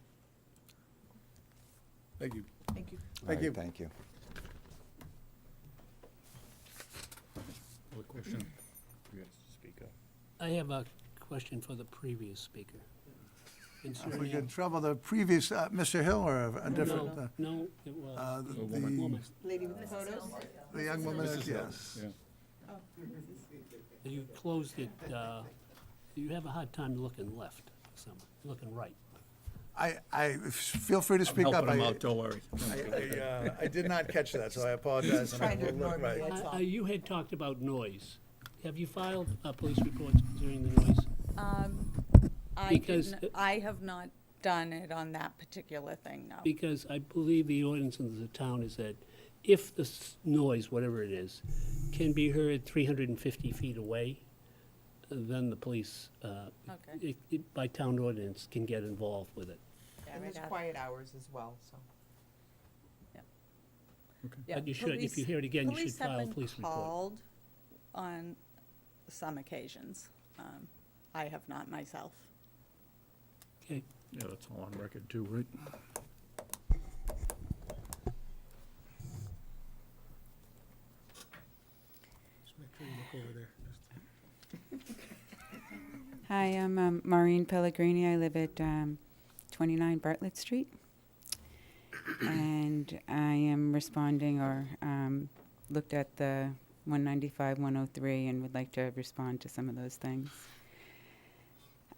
Thank you. Thank you. All Thank right, you. Thank you. Other question? I have a question for the previous speaker. If we concerning- could trouble the previous, Mr. Hill or a different, No, it was. the Lady with the photos? the young woman, Mrs. Hill, yes. yeah. Oh. You closed it, you have a hard time looking left, looking right. I feel free to I'm speak up. helping him out, don't worry. I did not catch that, so I apologize. and I Trying to will look ignore me, right. that's all. You had talked about noise. Have you filed police reports concerning the noise? Because- I have not done it on that particular thing, no. Because I believe the ordinance in the town is that if the noise, whatever it is, can be heard 350 feet away, then the police, Okay. by town ordinance, can get involved with it. Yeah, And right there's out. quiet hours as well, so. Yeah, But you should, if you hear it again, you should file a police Police have report. been called on some occasions. I have not myself. Okay, Yeah, that's all on record too, right? Just make sure you look over there. Hi, I'm Maureen Pellegrini. I live at 29 Bartlett Street. And I am responding or looked at the 195, 103 and would like to respond to some of those things.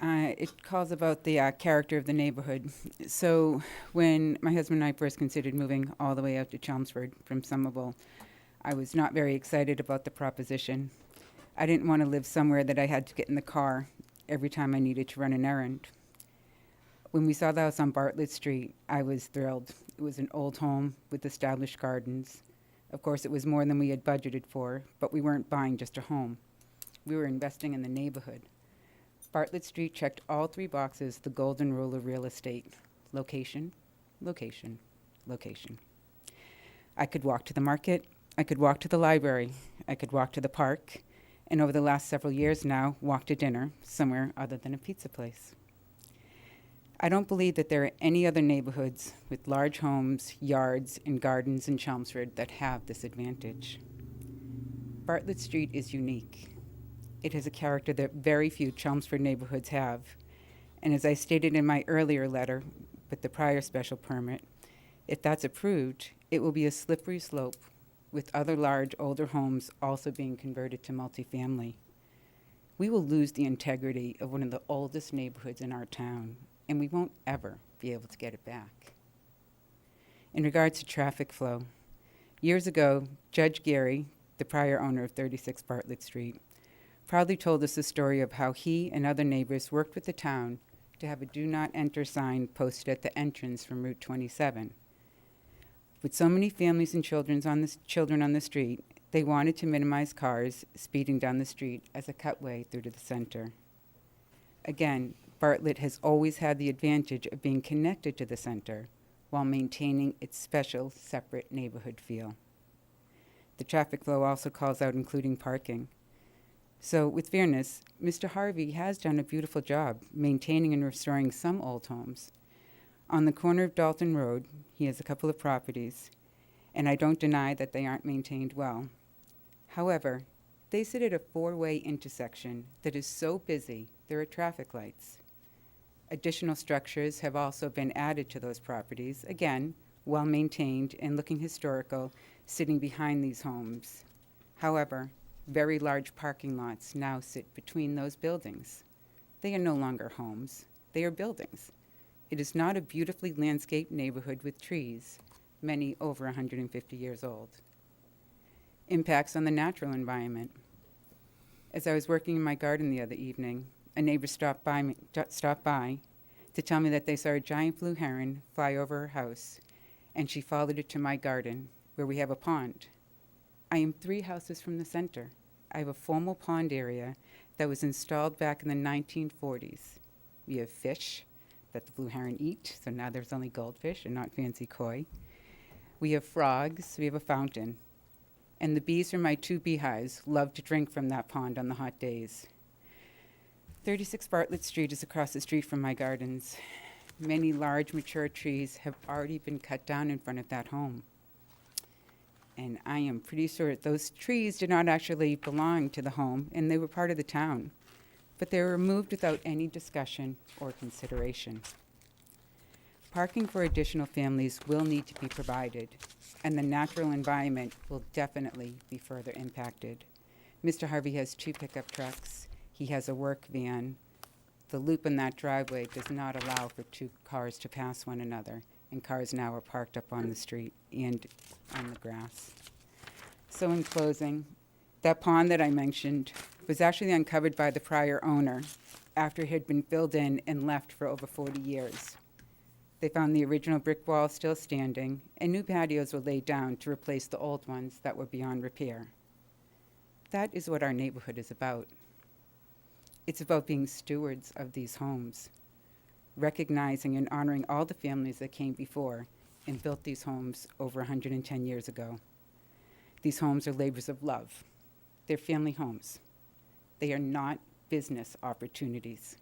It calls about the character of the neighborhood. So when my husband and I first considered moving all the way out to Chelmsford from Somerville, I was not very excited about the proposition. I didn't want to live somewhere that I had to get in the car every time I needed to run an errand. When we saw the house on Bartlett Street, I was thrilled. It was an old home with established gardens. Of course, it was more than we had budgeted for, but we weren't buying just a home. We were investing in the neighborhood. Bartlett Street checked all three boxes, the golden rule of real estate. Location, location, location. I could walk to the market, I could walk to the library, I could walk to the park, and over the last several years now, walk to dinner somewhere other than a pizza place. I don't believe that there are any other neighborhoods with large homes, yards, and gardens in Chelmsford that have this advantage. Bartlett Street is unique. It has a character that very few Chelmsford neighborhoods have, and as I stated in my earlier letter with the prior special permit, if that's approved, it will be a slippery slope with other large older homes also being converted to multifamily. We will lose the integrity of one of the oldest neighborhoods in our town, and we won't ever be able to get it back. In regards to traffic flow, years ago, Judge Gary, the prior owner of 36 Bartlett Street, proudly told us the story of how he and other neighbors worked with the town to have a do not enter sign posted at the entrance from Route 27. With so many families and children on the street, they wanted to minimize cars speeding down the street as a cutway through to the center. Again, Bartlett has always had the advantage of being connected to the center while maintaining its special, separate neighborhood feel. The traffic flow also calls out including parking. So, with fairness, Mr. Harvey has done a beautiful job maintaining and restoring some old homes. On the corner of Dalton Road, he has a couple of properties, and I don't deny that they aren't maintained well. However, they sit at a four-way intersection that is so busy there are traffic lights. Additional structures have also been added to those properties, again, well-maintained and looking historical, sitting behind these homes. However, very large parking lots now sit between those buildings. They are no longer homes, they are buildings. It is not a beautifully landscaped neighborhood with trees, many over 150 years old. Impacts on the natural environment. As I was working in my garden the other evening, a neighbor stopped by to tell me that they saw a giant blue heron fly over her house, and she followed it to my garden, where we have a pond. I am 3 houses from the center. I have a formal pond area that was installed back in the 1940s. We have fish that the blue heron eat, so now there's only goldfish and not fancy koi. We have frogs, we have a fountain, and the bees from my 2 beehives love to drink from that pond on the hot days. 36 Bartlett Street is across the street from my gardens. Many large mature trees have already been cut down in front of that home. And I am pretty sure those trees did not actually belong to the home, and they were part of the town. But they were removed without any discussion or consideration. Parking for additional families will need to be provided, and the natural environment will definitely be further impacted. Mr. Harvey has 2 pickup trucks. He has a work van. The loop in that driveway does not allow for 2 cars to pass one another, and cars now are parked up on the street and on the grass. So in closing, that pond that I mentioned was actually uncovered by the prior owner after it had been filled in and left for over 40 years. They found the original brick wall still standing, and new patios were laid down to replace the old ones that were beyond repair. That is what our neighborhood is about. It's about being stewards of these homes, recognizing and honoring all the families that came before and built these homes over 110 years ago. These homes are labors of love. They're family homes. They are not business opportunities.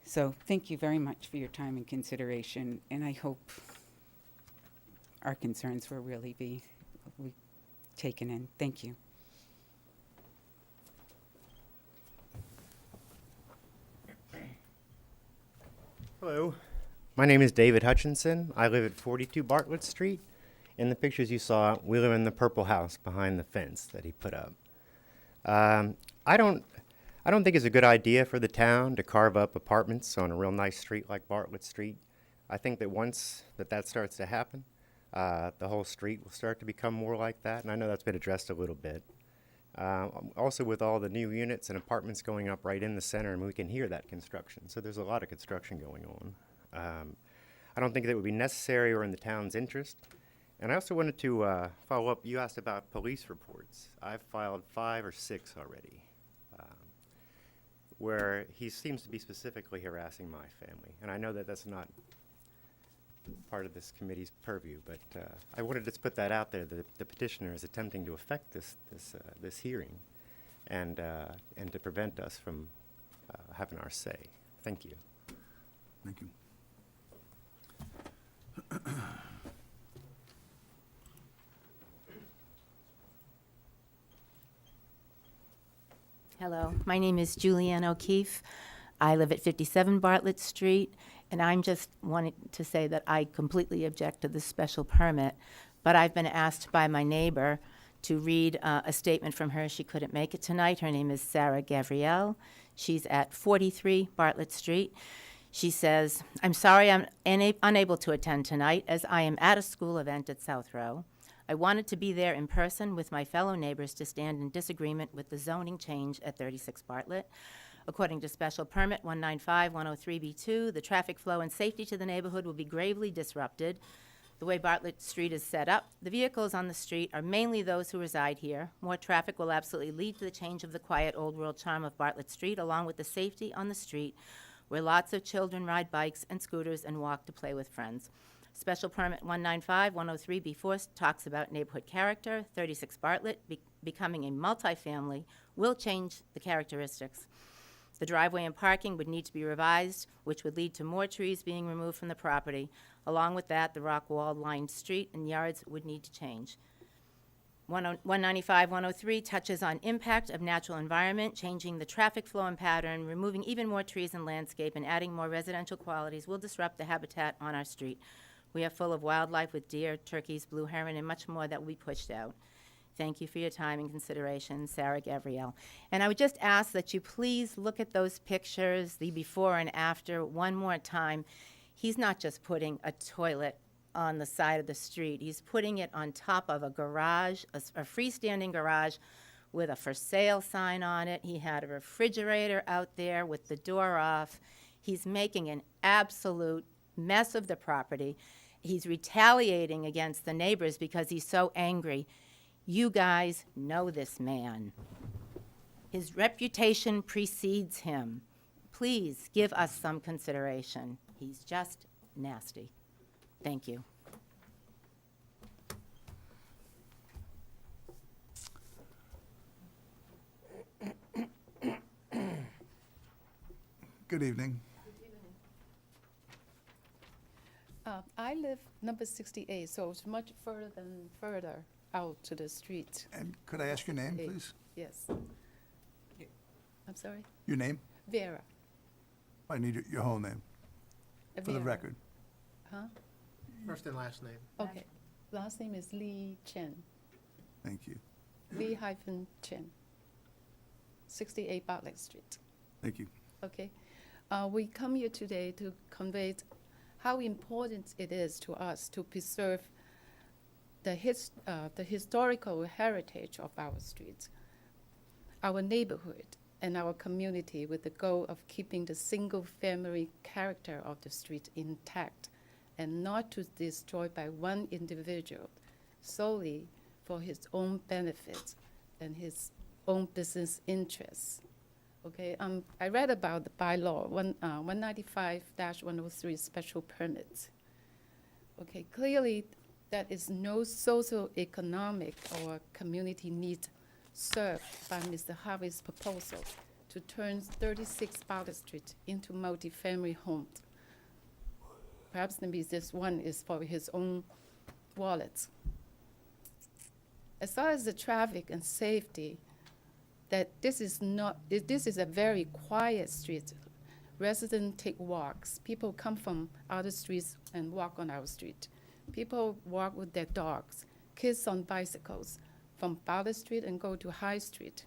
So thank you very much for your time and consideration, and I hope our concerns will really be taken in. Thank you. Hello, my name is David Hutchinson. I live at 42 Bartlett Street. In the pictures you saw, we live in the purple house behind the fence that he put up. I don't think it's a good idea for the town to carve up apartments on a real nice street like Bartlett Street. I think that once that starts to happen, the whole street will start to become more like that, and I know that's been addressed a little bit. Also with all the new units and apartments going up right in the center, and we can hear that construction, so there's a lot of construction going on. I don't think that would be necessary or in the town's interest. And I also wanted to follow up, you asked about police reports. I've filed 5 or 6 already, where he seems to be specifically harassing my family. And I know that that's not part of this committee's purview, but I wanted to put that out there, that the petitioner is attempting to affect this hearing and to prevent us from having our say. Thank you. Thank you. Hello, my name is Julianne O'Keefe. I live at 57 Bartlett Street, and I'm just wanting to say that I completely object to this special permit, but I've been asked by my neighbor to read a statement from her. She couldn't make it tonight. Her name is Sarah Gavriel. She's at 43 Bartlett Street. She says, "I'm sorry I'm unable to attend tonight as I am at a school event at South Row. I wanted to be there in person with my fellow neighbors to stand in disagreement with the zoning change at 36 Bartlett. According to Special Permit 195-103B2, the traffic flow and safety to the neighborhood will be gravely disrupted. The way Bartlett Street is set up, the vehicles on the street are mainly those who reside here. More traffic will absolutely lead to the change of the quiet old world charm of Bartlett Street, along with the safety on the street, where lots of children ride bikes and scooters and walk to play with friends. Special Permit 195-103B4 talks about neighborhood character. 36 Bartlett becoming a multifamily will change the characteristics. The driveway and parking would need to be revised, which would lead to more trees being removed from the property. Along with that, the rock wall lined street and yards would need to change. 195-103 touches on impact of natural environment, changing the traffic flow and pattern, removing even more trees and landscape, and adding more residential qualities will disrupt the habitat on our street. We are full of wildlife with deer, turkeys, blue heron, and much more that will be pushed out. Thank you for your time and consideration, Sarah Gavriel." And I would just ask that you please look at those pictures, the before and after, one more time. He's not just putting a toilet on the side of the street. He's putting it on top of a garage, a freestanding garage with a for sale sign on it. He had a refrigerator out there with the door off. He's making an absolute mess of the property. He's retaliating against the neighbors because he's so angry. You guys know this man. His reputation precedes him. Please give us some consideration. He's just nasty. Thank you. Good evening. I live number 68, so it's much further out to the street. And could I ask your name, please? Yes. I'm sorry? Your name? Vera. I need your whole name for the Vera. record. Huh? First and last name. Okay. Last name is Lee Chen. Thank you. Lee-Chen. 68 Bartlett Street. Thank you. Okay. We come here today to convey how important it is to us to preserve the historical heritage of our streets, our neighborhood, and our community, with the goal of keeping the single-family character of the street intact and not to destroyed by one individual solely for his own benefit and his own business interests. Okay, I read about the bylaw 195-103 special permit. Okay, clearly that is no socio-economic or community need served by Mr. Harvey's proposal to turn 36 Bartlett Street into multifamily homes. Perhaps maybe this one is for his own wallet. As far as the traffic and safety, that this is a very quiet street. Residents take walks. People come from other streets and walk on our street. People walk with their dogs. Kids on bicycles from Bartlett Street and go to High Street.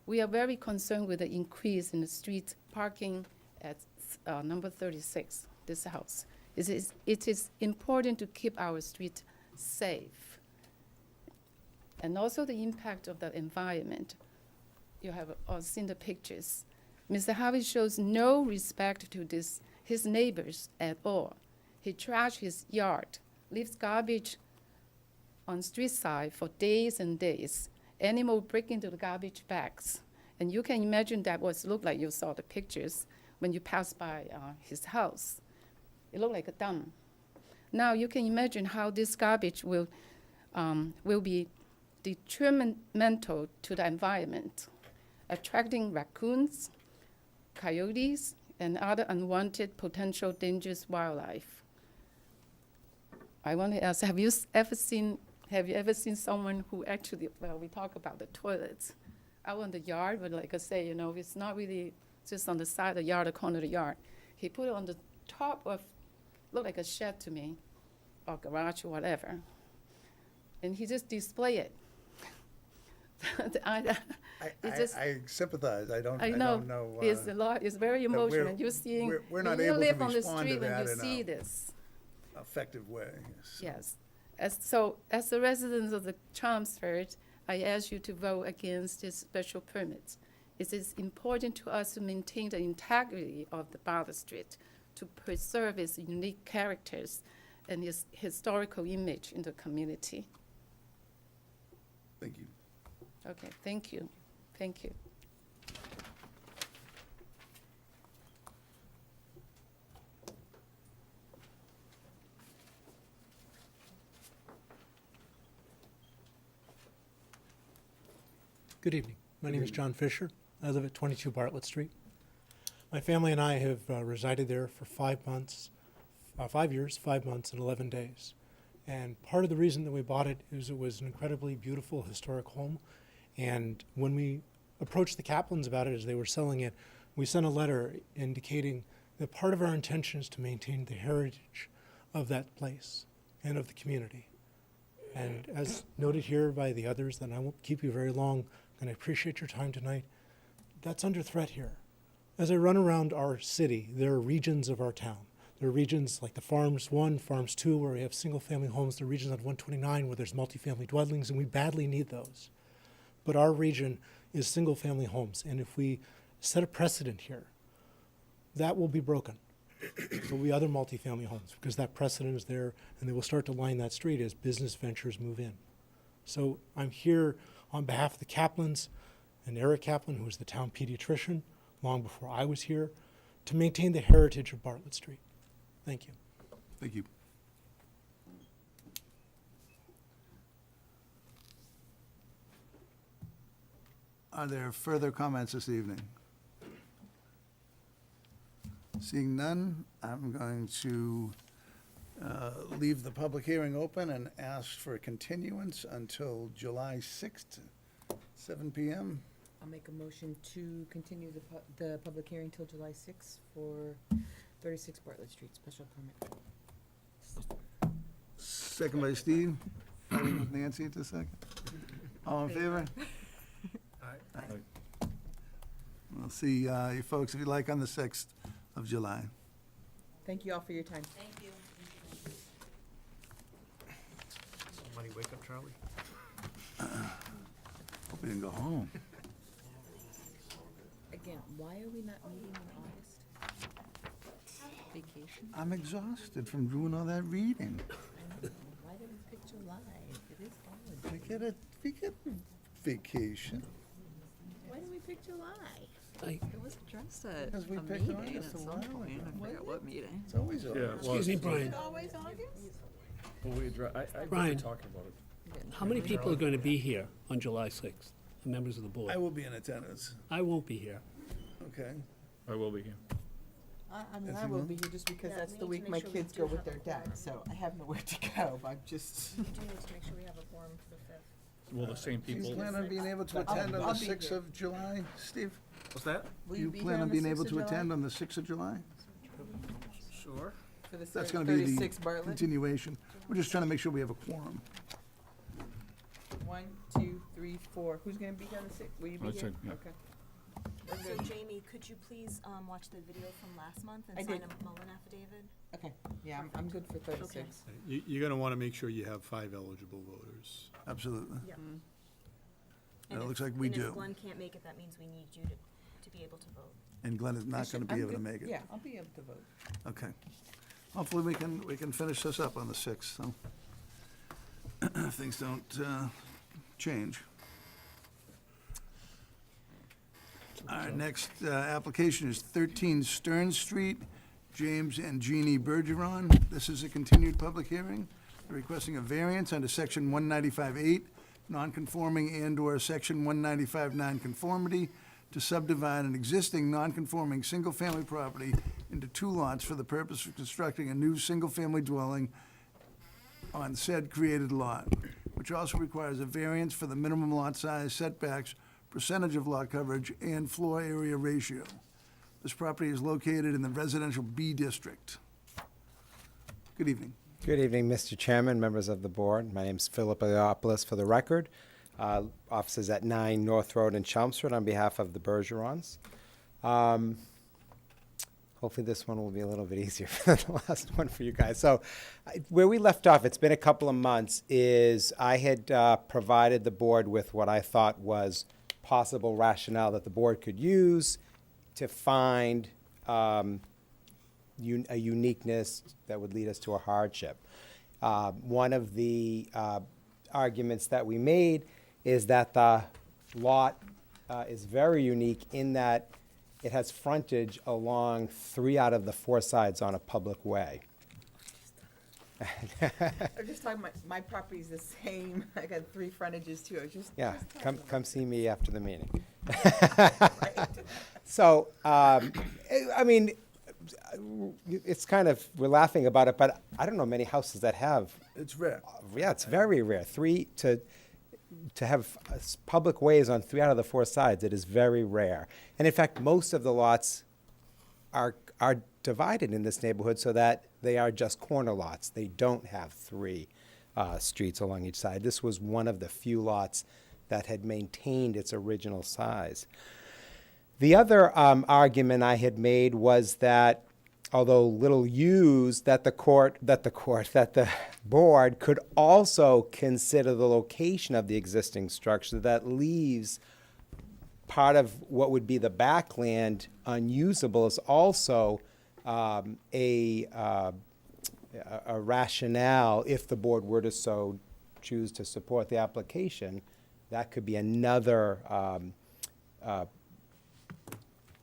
We are very concerned with the increase in the street parking at number 36, this house. It is important to keep our street safe. And also the impact of the environment. You have all seen the pictures. Mr. Harvey shows no respect to his neighbors at all. He trashes his yard, leaves garbage on street side for days and days. Animal break into the garbage bags. And you can imagine that what it looked like. You saw the pictures when you passed by his house. It looked like a dump. Now you can imagine how this garbage will be detrimental to the environment, attracting raccoons, coyotes, and other unwanted potential dangerous wildlife. I want to ask, have you ever seen someone who actually, well, we talk about the toilets out in the yard, but like I say, you know, it's not really just on the side of the yard, the corner of the yard. He put it on the top of, looked like a shed to me, or garage or whatever. And he just display it. I sympathize. I don't know. It's a lot. It's very emotional. And you're seeing. We're not you able live to on the respond to street when that you in see a this. effective way. So. Yes. As the residents of the Chelmsford, I ask you to vote against this special permit. It is important to us to maintain the integrity of the Bartlett Street, to preserve its unique characters and its historical image in the community. Thank you. Okay, thank you. Thank you. Good evening. My name is John Fisher. I live at 22 Bartlett Street. My family and I have resided there for 5 months, 5 years, 5 months, and 11 days. And part of the reason that we bought it is it was an incredibly beautiful historic home. And when we approached the Kaplans about it as they were selling it, we sent a letter indicating that part of our intention is to maintain the heritage of that place and of the community. And as noted here by the others, that I won't keep you very long, and I appreciate your time tonight, that's under threat here. As I run around our city, there are regions of our town. There are regions like the Farms 1, Farms 2, where we have single-family homes. There are regions on 129 where there's multifamily dwellings, and we badly need those. But our region is single-family homes, and if we set a precedent here, that will be broken. There will be other multifamily homes, because that precedent is there, and they will start to line that street as business ventures move in. So I'm here on behalf of the Kaplans and Eric Kaplan, who was the town pediatrician long before I was here, to maintain the heritage of Bartlett Street. Thank you. Thank you. Are there further comments this evening? Seeing none, I'm going to leave the public hearing open and ask for a continuance until July 6th, 7 p.m. I'll make a motion to continue the public hearing till July 6th for 36 Bartlett Street, special permit. Second by Steve. Starting with Nancy at the second. All in favor? Aye. We'll see you folks, if you like, on the 6th of July. Thank you all for your time. Thank you. Somebody wake up Charlie. Hope we didn't go home. Again, why are we not meeting in August? Vacation? I'm exhausted from doing all that reading. Why did we pick July? It is hard. We get vacation. Why did we pick July? It was addressed at Because we a picked meeting August at a some while point. ago. I forget what meeting. It's always over. Excuse me, Brian. Always August? Well, I've Brian. been talking about it. How many people are going to be here on July 6th, the members of the board? I will be in attendance. I won't be here. Okay. I will be here. I mean, If I you will will. be here just because Yeah, that's we the need to week make my sure we kids do go with have a their dad, quorum. so I have nowhere to go. I'm just. We do need to make sure we have a quorum for the 5th. Will the same Do people? you plan on being able to I'll- attend on I'll the be 6th here. of July, Steve? What's that? Will Do you be plan here on the being 6th able of to July? attend on the 6th of July? Sure. For the That's going to be the 36 Bartlett? continuation. We're just trying to make sure we have a quorum. 1, 2, 3, 4. Who's gonna be here on the 6th? Will you be That's here? it, yeah. Okay. So Jamie, could you please watch the video from last month and I sign did. a Mullen affidavit? Okay, yeah, I'm good for 36. You're going to want to make sure you have 5 eligible voters. Absolutely. Yeah. And And it if- looks like we And do. if Glenn can't make it, that means we need you to be able to vote. And Glenn is not going to be able to make it. Yeah, I'll be able to vote. Okay. Hopefully, we can finish this up on the 6th, so things don't change. Our next application is 13 Stern Street, James and Jeannie Bergeron. This is a continued public hearing. They're requesting a variance under Section 195-8, nonconforming and/or Section 195 nonconformity to subdivide an existing non-conforming single-family property into 2 lots for the purpose of constructing a new single-family dwelling on said created lot, which also requires a variance for the minimum lot size, setbacks, percentage of lot coverage, and floor area ratio. This property is located in the residential B district. Good evening. Good evening, Mr. Chairman, members of the board. My name is Philip Leopoulos for the record. Offices at 9 North Road in Chelmsford on behalf of the Bergerons. Hopefully this one will be a little bit easier than the last one for you guys. So where we left off, it's been a couple of months, is I had provided the board with what I thought was possible rationale that the board could use to find a uniqueness that would lead us to a hardship. One of the arguments that we made is that the lot is very unique in that it has frontage along 3 out of the 4 sides on a public way. I'm just talking, my property's the same. I got 3 frontages too. I was just. Yeah, just come see me after the meeting. So, I mean, it's kind of, we're laughing about it, but I don't know many houses that have. It's rare. Yeah, it's very rare. To have public ways on 3 out of the 4 sides, it is very rare. And in fact, most of the lots are divided in this neighborhood so that they are just corner lots. They don't have 3 streets along each side. This was one of the few lots that had maintained its original size. The other argument I had made was that, although little used, that the board could also consider the location of the existing structure that leaves part of what would be the backland unusable is also a rationale if the board were to so choose to support the application. That could be another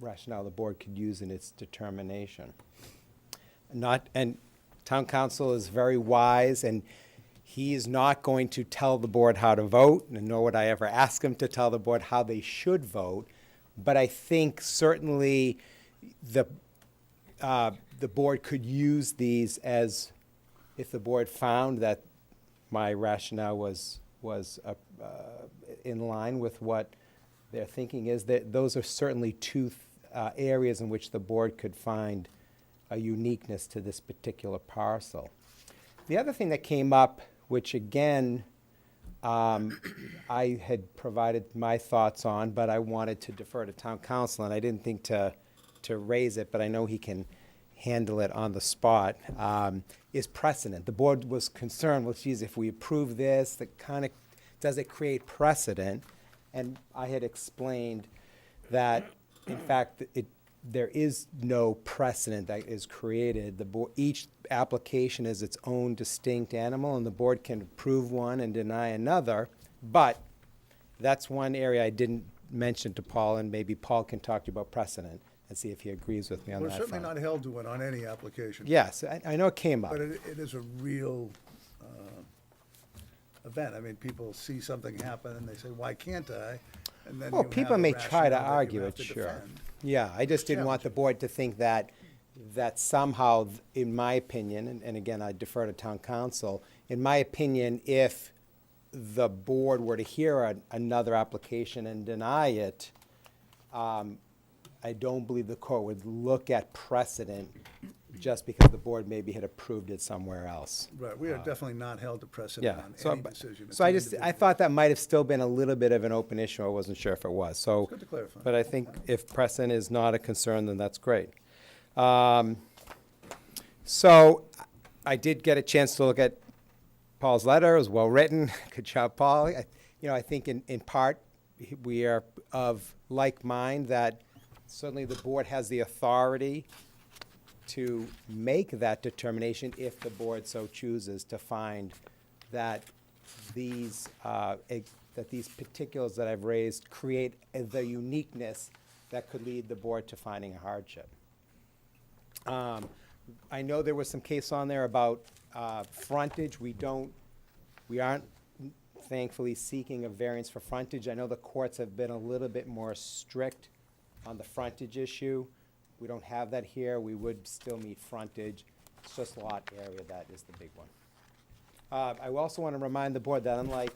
rationale the board could use in its determination. And town council is very wise, and he is not going to tell the board how to vote, and nor would I ever ask him to tell the board how they should vote. But I think certainly the board could use these as, if the board found that my rationale was in line with what their thinking is, that those are certainly 2 areas in which the board could find a uniqueness to this particular parcel. The other thing that came up, which again, I had provided my thoughts on, but I wanted to defer to town council, and I didn't think to raise it, but I know he can handle it on the spot, is precedent. The board was concerned, well, geez, if we approve this, does it create precedent? And I had explained that, in fact, there is no precedent that is created. Each application is its own distinct animal, and the board can approve one and deny another. But that's one area I didn't mention to Paul, and maybe Paul can talk to you about precedent and see if he agrees with me on We're that certainly front. not held to it on any application. Yes, I know it came up. But it is a real event. I mean, people see something happen and they say, why can't I? And then Well, you have people a may try to rationale that you argue have it, to sure. defend. Yeah, I just didn't want the board to think that somehow, in my opinion, and again, I defer to town council, in my opinion, if the board were to hear another application and deny it, I don't believe the court would look at precedent just because the board maybe had approved it somewhere else. Right, we are definitely not held to precedent Yeah, on any decision. It's so an I individual. thought that might have still been a little bit of an open issue. I wasn't sure if it was, so. It's good to clarify. But I think if precedent is not a concern, then that's great. So I did get a chance to look at Paul's letter. It was well-written. Good job, Paul. I think in part, we are of like mind that certainly the board has the authority to make that determination if the board so chooses to find that these particulars that I've raised create the uniqueness that could lead the board to finding a hardship. I know there was some case on there about frontage. We aren't thankfully seeking a variance for frontage. I know the courts have been a little bit more strict on the frontage issue. We don't have that here. We would still meet frontage. It's just lot area that is the big one. I also want to remind the board that unlike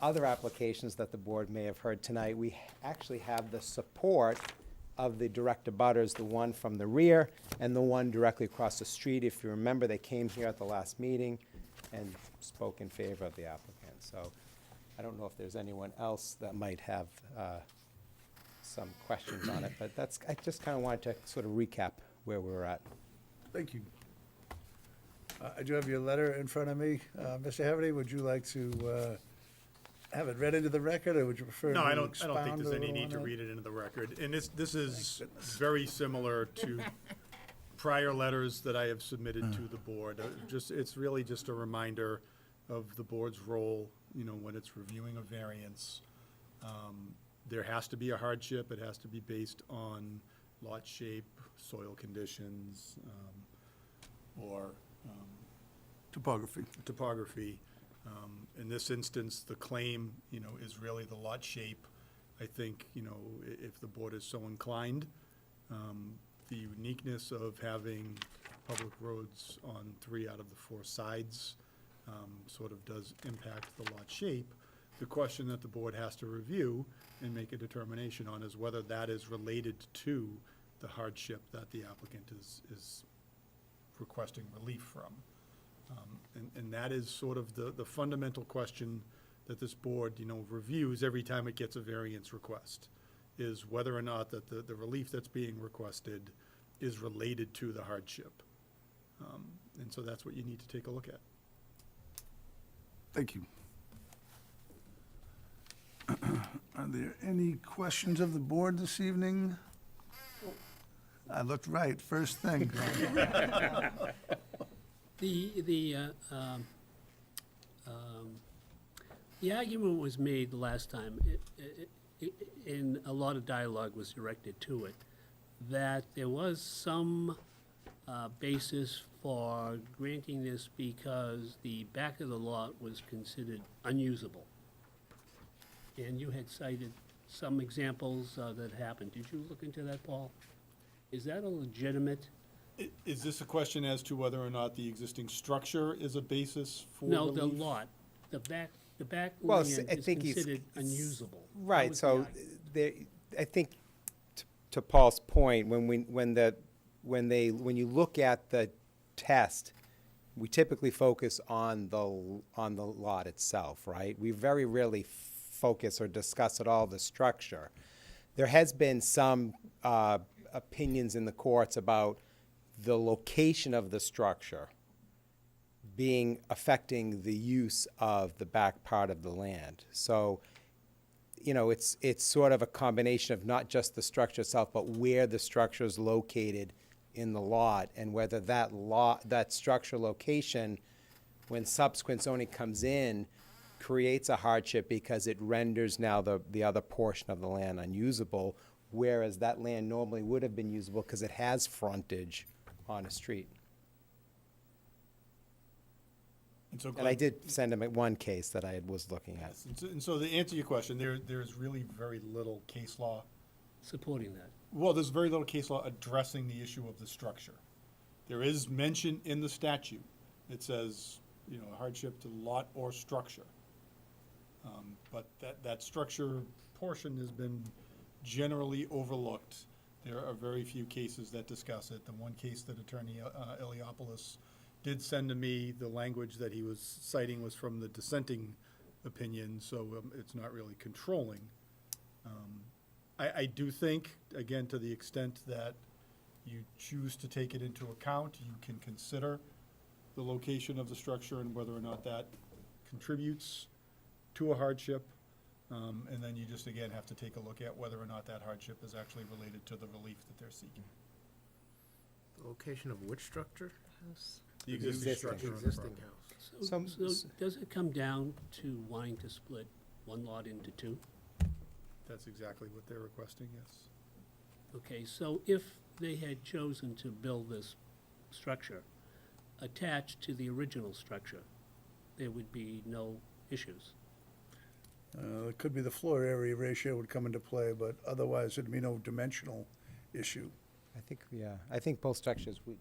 other applications that the board may have heard tonight, we actually have the support of the direct abutters, the one from the rear and the one directly across the street. If you remember, they came here at the last meeting and spoke in favor of the applicant. So I don't know if there's anyone else that might have some questions on it, but I just kind of wanted to sort of recap where we were at. Thank you. I do have your letter in front of me. Mr. Haverty, would you like to have it read into the record, or would you prefer No, me I to don't think expound there's a any little need to on it? read it into the record. And this is very similar to prior letters that I have submitted to the board. It's really just a reminder of the board's role, when it's reviewing a variance. There has to be a hardship. It has to be based on lot shape, soil conditions, or Topography. topography. In this instance, the claim, is really the lot shape. I think, if the board is so inclined, the uniqueness of having public roads on 3 out of the 4 sides sort of does impact the lot shape. The question that the board has to review and make a determination on is whether that is related to the hardship that the applicant is requesting relief from. And that is sort of the fundamental question that this board, reviews every time it gets a variance request, is whether or not that the relief that's being requested is related to the hardship. And so that's what you need to take a look at. Thank you. Are there any questions of the board this evening? I looked right, first thing. The argument was made last time, and a lot of dialogue was directed to it, that there was some basis for granting this because the back of the lot was considered unusable. And you had cited some examples that happened. Did you look into that, Paul? Is that a legitimate? Is this a question as to whether or not the existing structure is a basis for No, relief? the lot, the back Well, land I is think he's- considered unusable. That Right, was the so argument. I think to Paul's point, when you look at the test, we typically focus on the lot itself, right? We very rarely focus or discuss at all the structure. There has been some opinions in the courts about the location of the structure affecting the use of the back part of the land. So, it's sort of a combination of not just the structure itself, but where the structure is located in the lot, and whether that structure location, when subsequent zoning comes in, creates a hardship because it renders now the other portion of the land unusable, whereas that land normally would have been usable because it has frontage on a street. And I did send him one case that I was looking at. And so to answer your question, there's really very little case law. Supporting that. Well, there's very little case law addressing the issue of the structure. There is mention in the statute. It says, a hardship to lot or structure. But that structure portion has been generally overlooked. There are very few cases that discuss it. The one case that Attorney Eliopoulos did send to me, the language that he was citing was from the dissenting opinion, so it's not really controlling. I do think, again, to the extent that you choose to take it into account, you can consider the location of the structure and whether or not that contributes to a hardship. And then you just, again, have to take a look at whether or not that hardship is actually related to the relief that they're seeking. The location of which structure? The existing structure. The on the existing property. house. So does it come down to wanting to split one lot into 2? That's exactly what they're requesting, yes. Okay, so if they had chosen to build this structure attached to the original structure, there would be no issues. it could be the floor area ratio would come into play, but otherwise there'd be no dimensional issue. I think both structures would,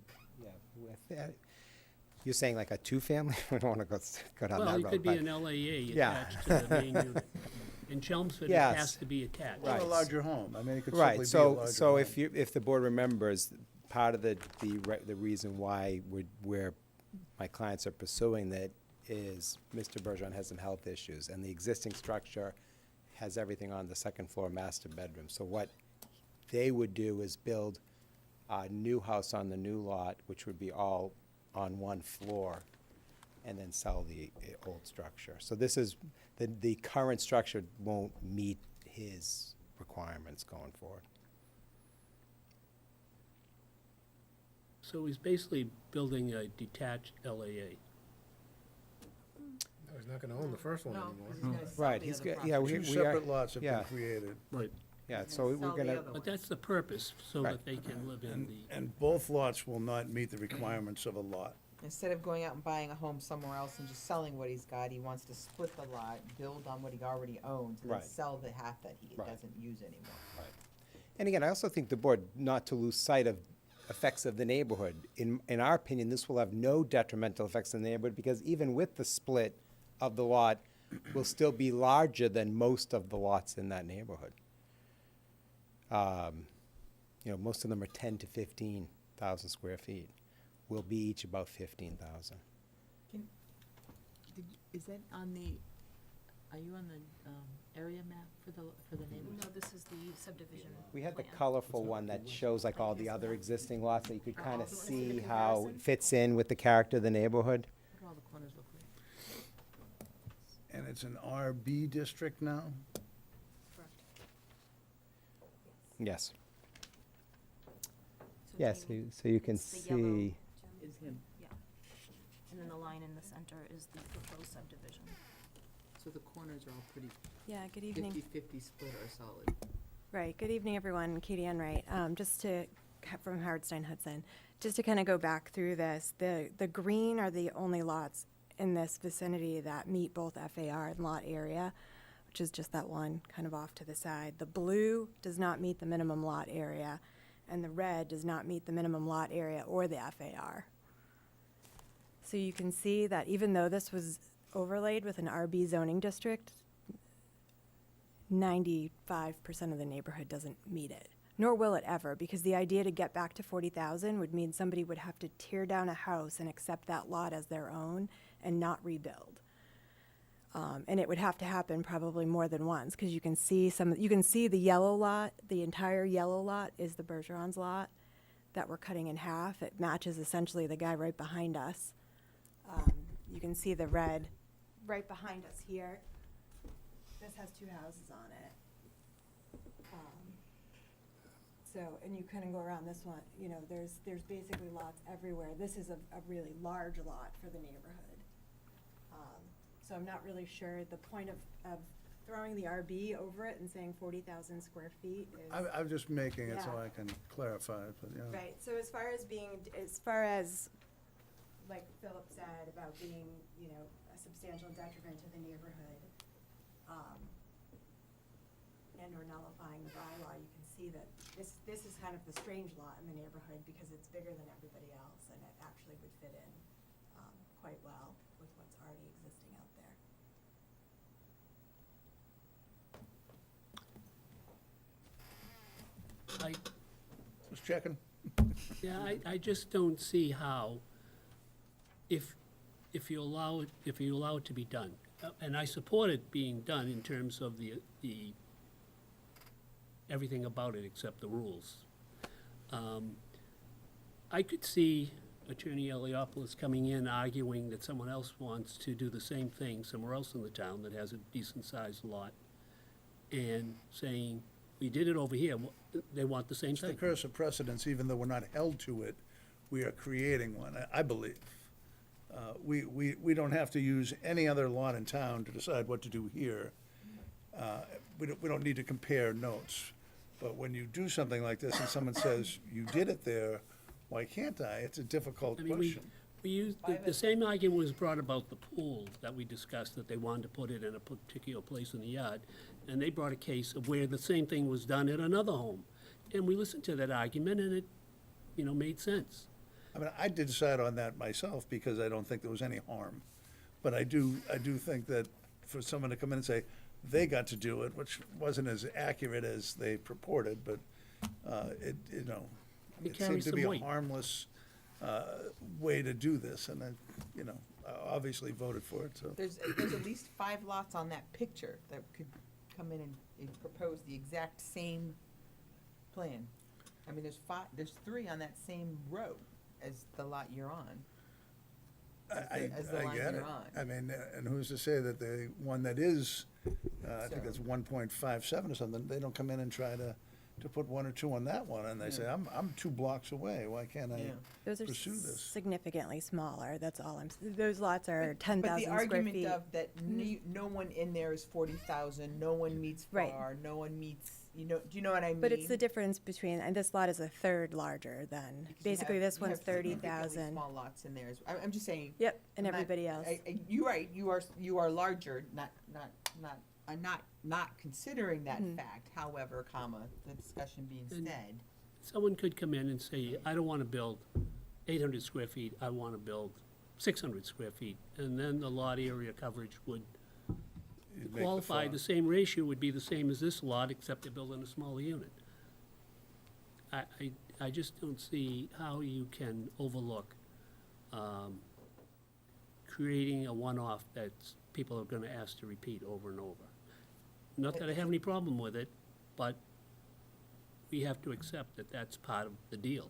you're saying like a two-family? We don't want to go down that road. Well, it could be but- an LAA Yeah. attached to the main unit. In Chelmsford, it Yes. has to be attached. Or a larger home, I mean, it could simply Right, be a so, larger so home. if the board remembers, part of the reason why my clients are pursuing that is Mr. Bergeron has some health issues, and the existing structure has everything on the second floor master bedroom. So what they would do is build a new house on the new lot, which would be all on one floor, and then sell the old structure. So this is, the current structure won't meet his requirements going forward. So he's basically building a detached LAA. No, he's not gonna own the first one anymore. Right, he's got, yeah, Two separate lots have been created. Right. Yeah, so we're gonna, But that's the purpose, so Right. that they can live in the. And both lots will not meet the requirements of a lot. Instead of going out and buying a home somewhere else and just selling what he's got, he wants to split the lot, build on what he already owns, and then Right. sell the half that he Right. doesn't use anymore. and again, I also think the board, not to lose sight of effects of the neighborhood. In our opinion, this will have no detrimental effects on the neighborhood, because even with the split of the lot, will still be larger than most of the lots in that neighborhood. Most of them are 10 to 15,000 square feet. Will be each about 15,000. Is that on the, are you on the area map for the neighborhood? No, this is the subdivision. We had the plan. colorful one that shows like all the other existing lots, that you could kind of the see comparison? how it fits in with the character of the neighborhood. What do all the corners look like? And it's an RB district now? Correct. Yes. So Yes, Jamie, so you can it's the yellow, see, Jim? Is him. Yeah. And then the line in the center is the proposed subdivision. So the corners are all pretty Yeah, good evening. 50-50 split or solid. Right, good evening, everyone. Katie Ann Wright, from Howard Stein Hudson. Just to kind of go back through this, the green are the only lots in this vicinity that meet both FAR and lot area, which is just that one kind of off to the side. The blue does not meet the minimum lot area, and the red does not meet the minimum lot area or the FAR. So you can see that even though this was overlaid with an RB zoning district, 95% of the neighborhood doesn't meet it, nor will it ever, because the idea to get back to 40,000 would mean somebody would have to tear down a house and accept that lot as their own and not rebuild. And it would have to happen probably more than once, because you can see the yellow lot, the entire yellow lot is the Bergeron's lot that we're cutting in half. It matches essentially the guy right behind us. You can see the red right behind us here. This has two houses on it. And you kind of go around this one, there's basically lots everywhere. This is a really large lot for the neighborhood. So I'm not really sure the point of throwing the RB over it and saying 40,000 square feet is. I'm just making it so Yeah. I can clarify it, but yeah. Right, so as far as, like Philip said, about being, a substantial detriment to the neighborhood, and or nullifying the bylaw, you can see that this is kind of the strange lot in the neighborhood, because it's bigger than everybody else, and it actually would fit in, quite well with what's already existing out there. Just checking. Yeah, I just don't see how, if you allow it to be done, and I support it being done in terms of the everything about it except the rules. I could see Attorney Eliopoulos coming in arguing that someone else wants to do the same thing somewhere else in the town that has a decent-sized lot, and saying, we did it over here, they want the same It's the thing. curse of precedence, even though we're not held to it, we are creating one, I believe. We don't have to use any other lot in town to decide what to do here. We don't need to compare notes. But when you do something like this and someone says, you did it there, why can't I? It's a difficult I mean, question. We used, the same argument was brought about the pool that we discussed, that they wanted to put it in a particular place in the yard. And they brought a case of where the same thing was done at another home. And we listened to that argument, and it, made sense. I mean, I did decide on that myself because I don't think there was any harm. But I do think that for someone to come in and say they got to do it, which wasn't as accurate as they purported, but it seemed carries to some be a weight. harmless way to do this, and I obviously voted for it, so. There's at least 5 lots on that picture that could come in and propose the exact same plan. I mean, there's 3 on that same row as the lot you're on. As the I line get you're it. on. I mean, and who's to say that the one that is, I think it's 1.57 or something, they don't come in and try to put 1 or 2 on that one, and they say, I'm 2 blocks away, why can't I Those are pursue this? significantly smaller, that's all those lots are But 10,000 the square argument feet. of that no one in there is 40,000, no one meets Right. FAR, no one meets, do you know what I mean? But it's the difference between, and this lot is a third larger than, Because you basically have- this you one's have significantly 30,000. Small lots in there. I'm just saying. Yep, and I'm not- everybody else. You're right, you are larger, I'm not considering that Mhm. fact, however, the discussion being And- said. Someone could come in and say, I don't want to build 800 square feet, I want to build 600 square feet. And then the lot area coverage would You'd make qualify, FAR. the same ratio would be the same as this lot, except they're building a smaller unit. I just don't see how you can overlook creating a one-off that people are gonna ask to repeat over and over. Not that I have any problem with it, but we have to accept that that's part of the deal.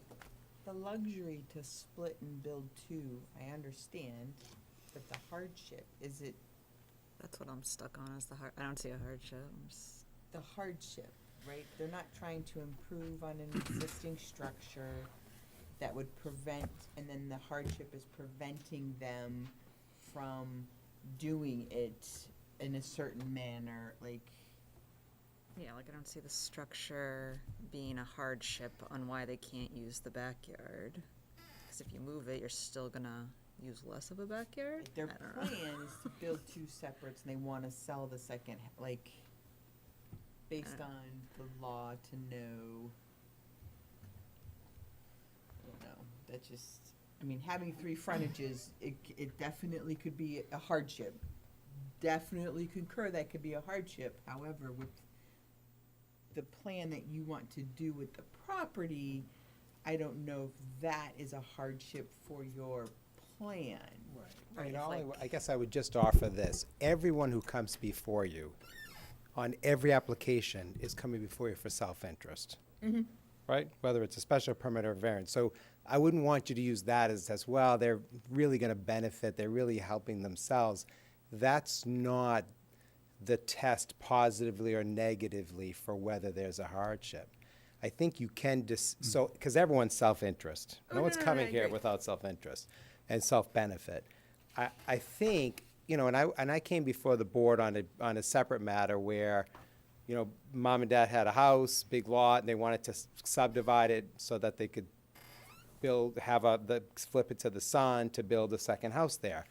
The luxury to split and build 2, I understand, but the hardship, is it That's what I'm stuck on, is I don't see a hardship. the hardship, right? They're not trying to improve on an existing structure that would prevent, and then the hardship is preventing them from doing it in a certain manner, like. Yeah, like I don't see the structure being a hardship on why they can't use the backyard. Because if you move it, you're still gonna use less of a backyard? Their I don't know. plan is to build 2 separates, and they wanna sell the second, based on the law to know. I don't know, that just, having 3 frontages, it definitely could be a hardship. Definitely concur that could be a hardship, however, with the plan that you want to do with the property, I don't know if that is a hardship for your plan. I mean, Right, I guess I would just offer this. Everyone who comes before you on every application is coming before you for self-interest. Mhm. Right? Whether it's a special permit or a variance. So I wouldn't want you to use that as well. They're really going to benefit. They're really helping themselves. That's not the test positively or negatively for whether there's a hardship. I think you can because everyone's self-interest. No one's coming here without self-interest and self-benefit. I think, and I came before the board on a separate matter where, mom and dad had a house, big lot, and they wanted to subdivide it so that they could flip it to the son to build a second house there.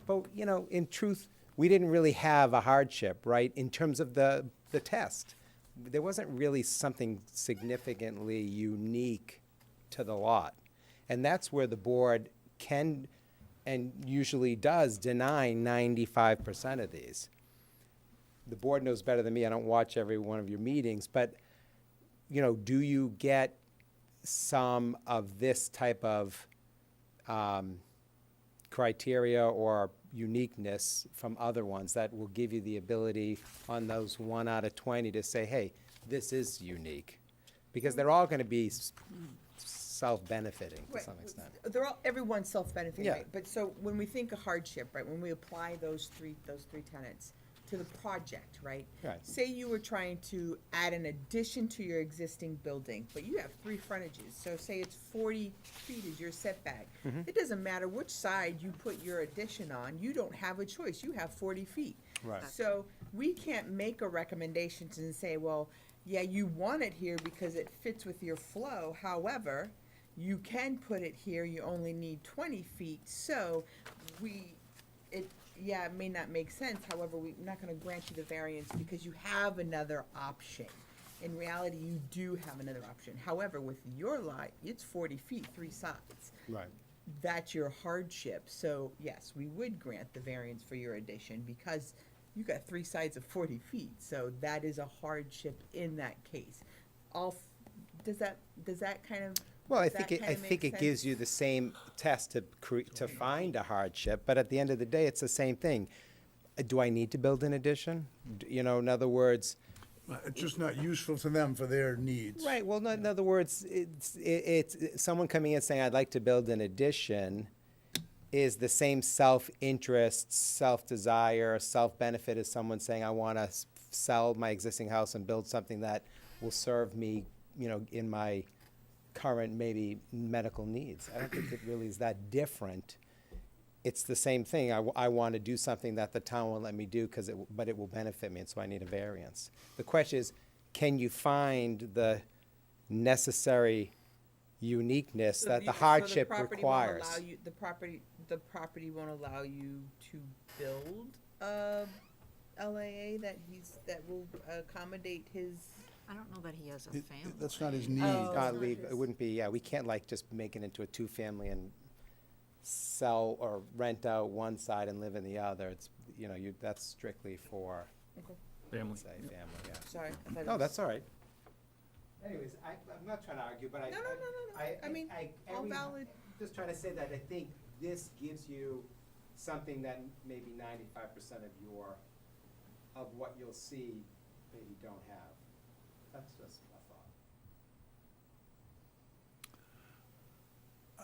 But, in truth, we didn't really have a hardship, right, in terms of the test. There wasn't really something significantly unique to the lot. And that's where the board can and usually does deny 95% of these. The board knows better than me. I don't watch every one of your meetings, but, do you get some of this type of criteria or uniqueness from other ones that will give you the ability on those 1 out of 20 to say, hey, this is unique? Because they're all going to be self-benefiting to some extent. Everyone's self-benefiting, Yeah. right? But so when we think of hardship, right, when we apply those three tenets to the project, right? Right. Say you were trying to add an addition to your existing building, but you have 3 frontages, so say it's 40 feet is your setback. Mhm. It doesn't matter which side you put your addition on, you don't have a choice, you have 40 feet. Right. So we can't make a recommendation and say, well, yeah, you want it here because it fits with your flow, however, you can put it here, you only need 20 feet, so it may not make sense, however, we're not gonna grant you the variance because you have another option. In reality, you do have another option. However, with your lot, it's 40 feet, 3 sides. Right. That's your hardship, so yes, we would grant the variance for your addition because you got 3 sides of 40 feet, so that is a hardship in that case. Does that kind of? Well, I does that think kinda make it sense? gives you the same test to find a hardship, but at the end of the day, it's the same thing. Do I need to build an addition? You know, in other words. It's just not useful to them for their needs. Right, well, in other words, it's someone coming in saying, I'd like to build an addition, is the same self-interest, self-desire, self-benefit as someone saying, I want to sell my existing house and build something that will serve me, you know, in my current maybe medical needs. I don't think it really is that different. It's the same thing. I want to do something that the town won't let me do but it will benefit me, and so I need a variance. The question is, can you find the necessary uniqueness So that you- the so hardship property won't requires? allow you- the property won't allow you to build a LAA that will accommodate his. I don't know that he has a It- family. That's not his need. Not leave, it wouldn't be, we can't like just make it into a two-family and sell or rent out one side and live in the other. It's, you know, that's strictly for, Okay. Family. say, family, yeah. Sorry. I thought it No, was- that's all right. Anyways, I'm not trying to argue, but No. I mean, all valid. Just trying to say that I think this gives you something that maybe 95% of what you'll see maybe don't have. That's just a thought.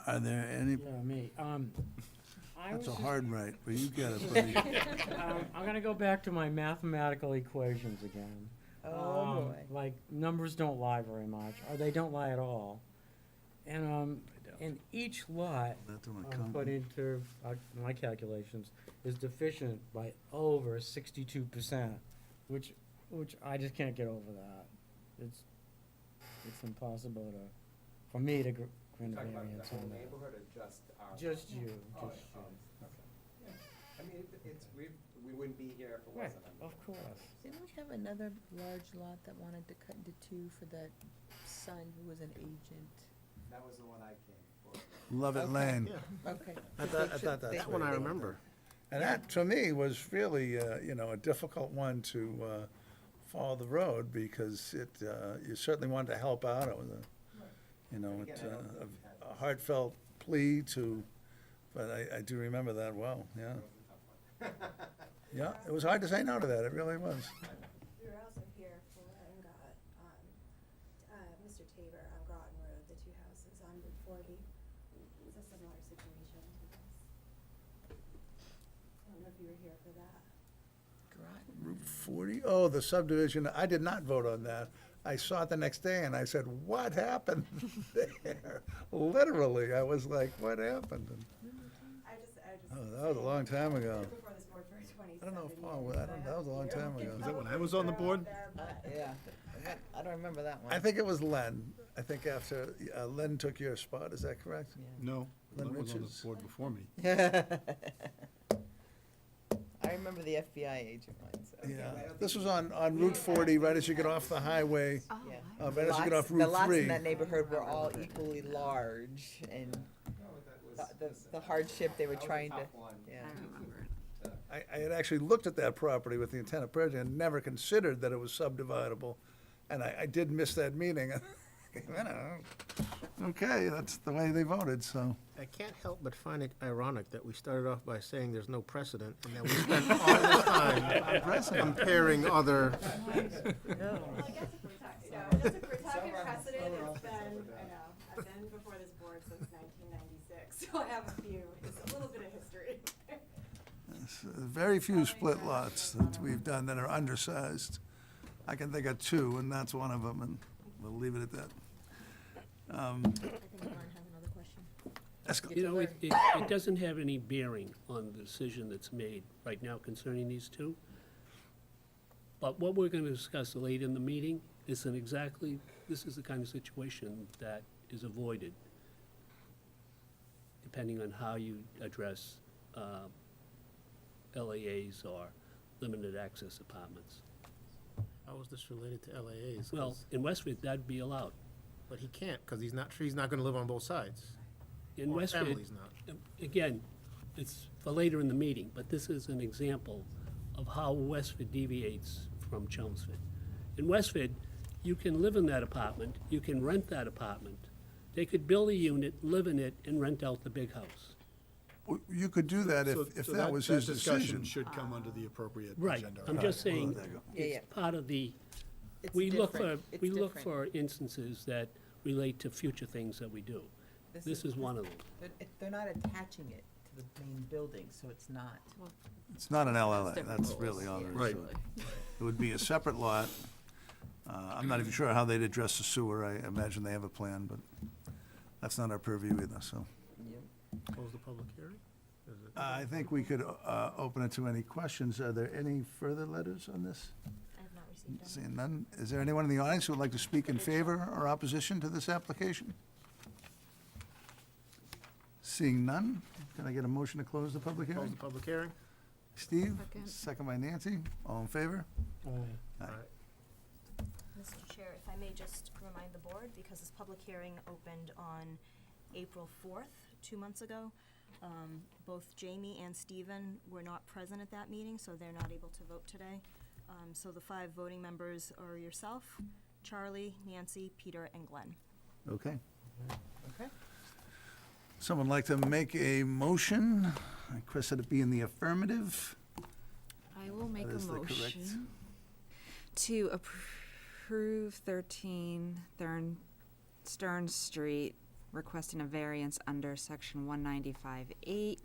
Are there any, Yeah, me. that's a hard right, but you get it, buddy. I'm gonna go back to my mathematical equations again. Oh, boy. Like, numbers don't lie very much, or they don't lie at all. And each lot, That's on a put comment. into my calculations, is deficient by over 62%, which I just can't get over that. It's impossible for me to grant a variance on that. neighborhood or just our? Just you, Oh, just you. okay. Yeah. I mean, we wouldn't be here if it Right, wasn't. of course. Didn't we have another large lot that wanted to cut into 2 for that son who was an agent? That was the one I came for. Lovett Lane. Okay. I thought that's one I remember. And that, to me, was really, a difficult one to follow the road because you certainly wanted to help out. It was a heartfelt plea but I do remember that well, yeah. Yeah, it was hard to say no to that, it really was. We were also here for Mr. Tabor on Groton Road, the 2 houses on Route 40. It's a similar situation to this. I don't know if you were here for that. Route 40, oh, the subdivision, I did not vote on that. I saw it the next day and I said, what happened there? Literally, I was like, what happened? And, oh, that was a long time ago. Before this board for 27 I don't know if Paul, years, that was a long time ago. Is that when I was on the board? Yeah, I don't remember that one. I think it was Len. I think after, Len took your spot, is that correct? No, Len Len was on Richards? the board before me. I remember the FBI agent one, so. Yeah, this was on Route 40, right as you get off the highway, Yeah. right as you get off The Route lots 3. in that neighborhood were all equally large, and the hardship they were trying to, yeah. I had actually looked at that property with the intent of purchasing and never considered that it was subdividable. And I did miss that meeting. Okay, that's the way they voted, so. I can't help but find it ironic that we started off by saying there's no precedent, and that we spent all this time comparing other. Well, I guess if we're talking, just if we're talking precedent, it's been, I've been before this board since 1996, so I have a few, it's a little bit of history. Very few split lots that we've done that are undersized. I can think of 2, and that's one of them, and we'll leave it at that. I think Lauren has another question. You know, it doesn't have any bearing on the decision that's made right now concerning these 2. But what we're going to discuss late in the meeting this is the kind of situation that is avoided depending on how you address LAAs or limited access apartments. How is this related to LAAs? Well, in Westford, that'd be allowed. But he can't, because he's not gonna live on both sides. In Or Westford, family's not. again, it's for later in the meeting, but this is an example of how Westford deviates from Chelmsford. In Westford, you can live in that apartment, you can rent that apartment. They could build a unit, live in it, and rent out the big house. Well, you could do that So- if so that was his discussion decision. should come under the appropriate Right, agenda. I'm just saying, there you go. Yeah, it's part of the, It's we look for, different. It's we look different. for instances that relate to future things that we do. This is one of them. They're not attaching it to the main building, so it's not. It's not an LLA, different that's rules, really all yeah. there is Right. to it. It would be a separate lot. I'm not even sure how they'd address the sewer. I imagine they have a plan, but that's not our purview either, so. Close the public hearing? Is it- I think we could open it to any questions. Are there any further letters on this? I have not received any. Seeing none, is there anyone in the audience who would like to speak in favor or opposition to this application? Seeing none, can I get a motion to close the public Close hearing? the public hearing? Steve? Second. Second by Nancy. All in favor? All right. Mr. Chair, if I may just remind the board, because this public hearing opened on April 4th, 2 months ago. Both Jamie and Stephen were not present at that meeting, so they're not able to vote today. So the 5 voting members are yourself, Charlie, Nancy, Peter, and Glenn. Okay. Okay. Someone like to make a motion? I request that it be in the affirmative. I will make That a is the correct- motion to approve 13 Stern Street, requesting a variance under section 195-8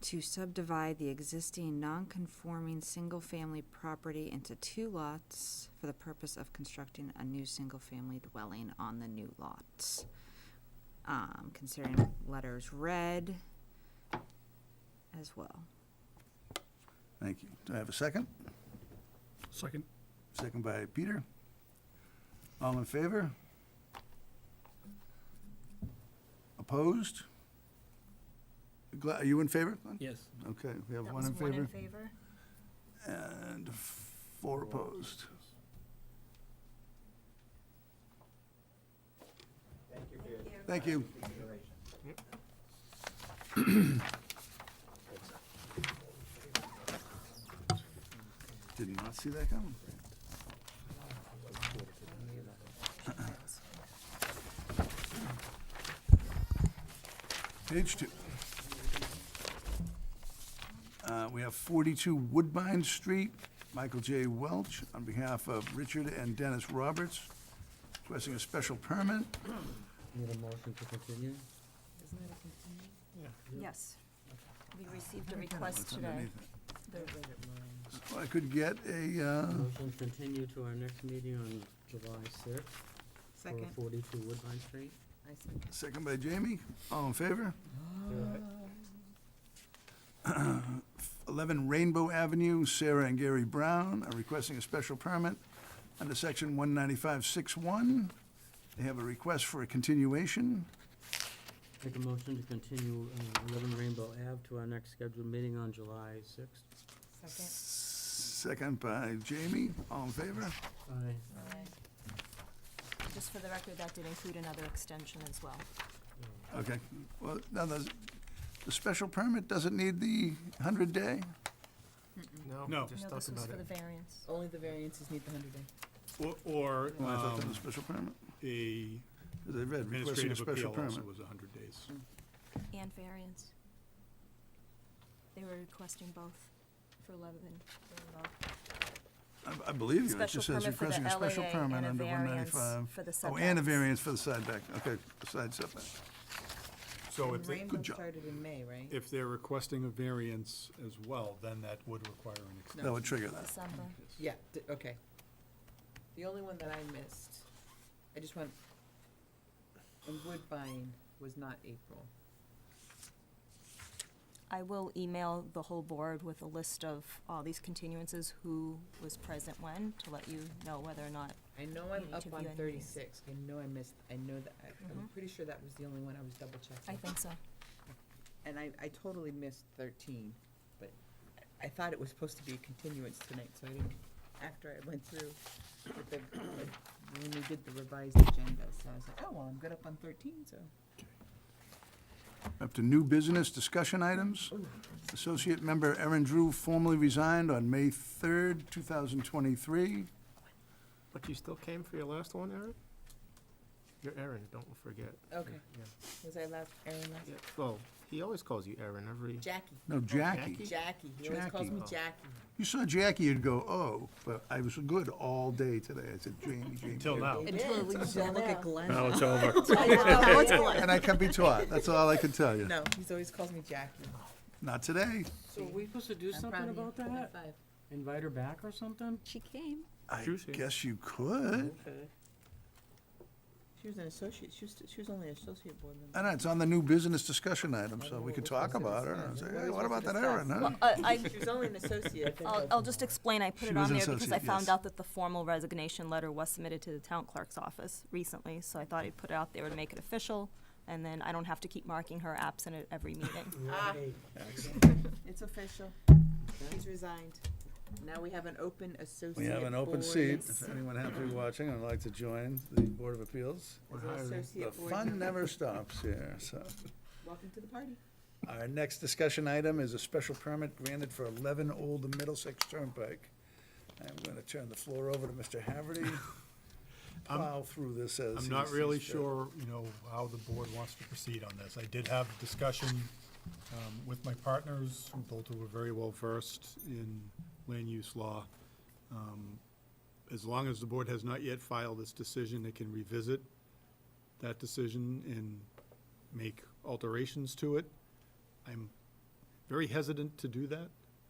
to subdivide the existing non-conforming single-family property into 2 lots for the purpose of constructing a new single-family dwelling on the new lots. Considering letters red as well. Thank you. Do I have a second? Second. Second by Peter. All in favor? Opposed? Are you in favor, Glenn? Yes. Okay, we have That one was in 1 in favor favor. and 4 opposed. Thank you. Did not see that coming. Page 2. We have 42 Woodbine Street, Michael J. Welch, on behalf of Richard and Dennis Roberts, requesting a special permit. Need a motion to continue? Isn't that a continue? Yes. We received a request What's today. underneath The- If I could get a, Motion to continue to our next meeting on July 6th. Second. For 42 Woodbine Street. I second. second by Jamie, all in favor? 11 Rainbow Avenue, Sarah and Gary Brown are requesting a special permit under section 195-61. They have a request for a continuation. Make a motion to continue 11 Rainbow Ave to our next scheduled meeting on July 6th. Second. Second by Jamie, all in favor? Aye. Just for the record, that did include another extension as well. Okay, well, now, the special permit doesn't need the 100-day? No, No. just No, talk this was about for the it. variance. Only the variances need the 100-day. Or, Oh, I thought that was a special permit. a Because I read requesting a administrative special appeal also permit. was 100 days. And variance. They were requesting both for 11 Rainbow. I believe you, it Special just says permit for the requesting a special LAA permit and a under variance 195. for the Oh, and a setbacks. variance for the side back, okay, the side setback. So And if they, Rainbow job. started in May, right? if they're requesting a variance as well, then that would require an extension. That would trigger that. December. Yeah, okay. The only one that I missed, I just went, and Woodbine was not April. I will email the whole board with a list of all these continuances, who was present when, to let you know whether or not. I know I'm need up to on view any of these. 36. I know I missed, I know that, I'm Mhm. pretty sure that was the only one I was double checking. I think so. and I totally missed 13, but I thought it was supposed to be a continuance tonight, so I didn't, after I went through with the, when we did the revised agenda, so I was like, oh, well, I'm good up on 13, so. Up to new business discussion items. Associate Member Erin Drew formally resigned on May 3rd, 2023. But you still came for your last one, Aaron? You're Aaron, don't forget. Okay. Yeah. Was I last, Aaron last? Yeah. Well, he always calls you Aaron every. Jackie. No, Jackie. Jackie. He always calls me Jackie. Jackie. You saw Jackie, you'd go, oh, but I was good all day today. I said, Jamie. Until now. Until you don't look at Glenn. Now it's over. Now it's Glenn. And I can be taught. That's all I can tell you. No, he's always calls me Jackie. Not today. So are we supposed to do I'm something proud of you. about that? Invite her back or something? She came. I Juicy. guess you could. Okay. She was an associate, she was only an associate board member. I know, it's on the new business discussion item, so we could talk about her. and say, hey, what about that Erin, huh? She was only an associate. I'll just explain, I put She it was on an there because I associate, found yes. out that the formal resignation letter was submitted to the town clerk's office recently, so I thought I'd put it out there to make it official, and then I don't have to keep marking her absent at every meeting. Ah, it's official. He's resigned. Now we have an open associate We have an open board. seat. If anyone happens to be watching and would like to join the Board of Appeals. As an The associate board fun member. never stops here, so. Welcome to the party. Our next discussion item is a special permit granted for 11 Old Middlesex Turnpike. I'm going to turn the floor over to Mr. Haverty. Plow through this as I'm not he really sees fit. sure, how the board wants to proceed on this. I did have discussion with my partners, both who were very well versed in land use law. As long as the board has not yet filed its decision, it can revisit that decision and make alterations to it. I'm very hesitant to do that.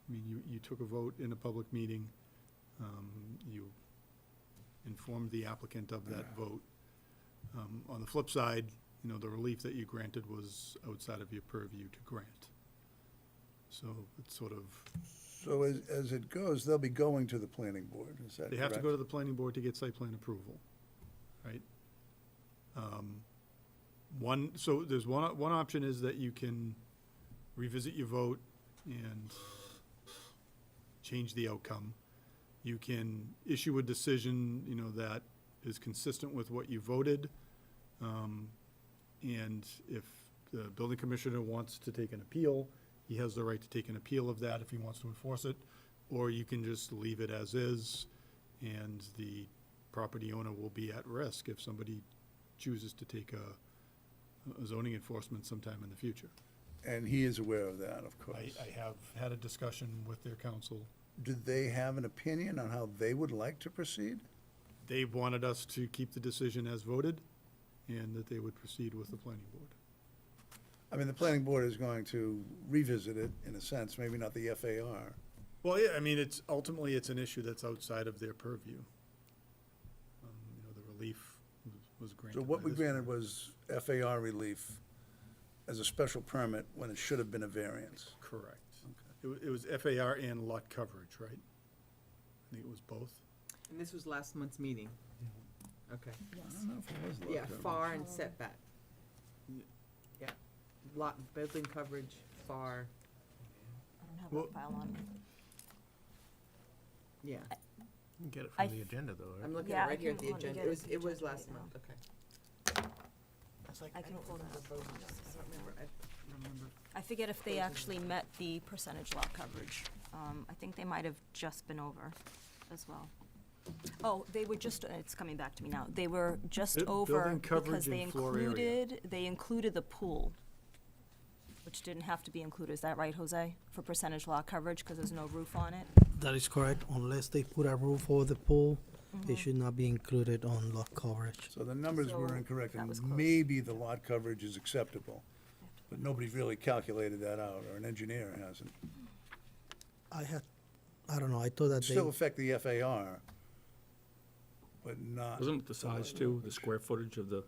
I mean, you took a vote in a public meeting. You informed the applicant of that vote. On the flip side, the relief that you granted was outside of your purview to grant. So it's sort of, So as it goes, they'll be going to the planning board, is that correct? they have to go to the planning board to get site plan approval, right? So there's one option is that you can revisit your vote and change the outcome. You can issue a decision, that is consistent with what you voted. And if the building commissioner wants to take an appeal, he has the right to take an appeal of that if he wants to enforce it. Or you can just leave it as is, and the property owner will be at risk if somebody chooses to take a zoning enforcement sometime in the future. And he is aware of that, of course. I have had a discussion with their counsel. Do they have an opinion on how they would like to proceed? They wanted us to keep the decision as voted, and that they would proceed with the planning board. I mean, the planning board is going to revisit it, in a sense, maybe not the FAR. Well, yeah, I mean, ultimately, it's an issue that's outside of their purview. The relief was granted. So what by we this granted board. was FAR relief as a special permit when it should have been a variance. Correct. It was FAR and lot coverage, right? I think it was both. And this was last month's meeting. Okay. I don't know if it was lot Yeah, coverage. FAR and setback. Yeah, lot, building coverage, FAR, I don't have Well- that file on me. yeah. You can get it I from the agenda, though, right? I'm looking Yeah, at I right here at can- the let me agenda. get It it was, to the it was agenda last right month, now. okay. I can pull that up. I don't remember. I forget if they actually met the percentage lot coverage. I think they might have just been over as well. Oh, they were just, it's coming back to me now. They were just over Building because coverage they and floor area. included the pool, which didn't have to be included. Is that right, Jose? For percentage lot coverage, because there's no roof on it? That is correct. Unless they put a roof over the pool, Mm-hmm. it should not be included on lot coverage. So the numbers were So incorrect, that and was close. maybe the lot coverage is acceptable, but nobody's really calculated that out, or an engineer hasn't. I don't know, I thought that they, Still affect the FAR, but not. Wasn't it the size too, the square footage of the,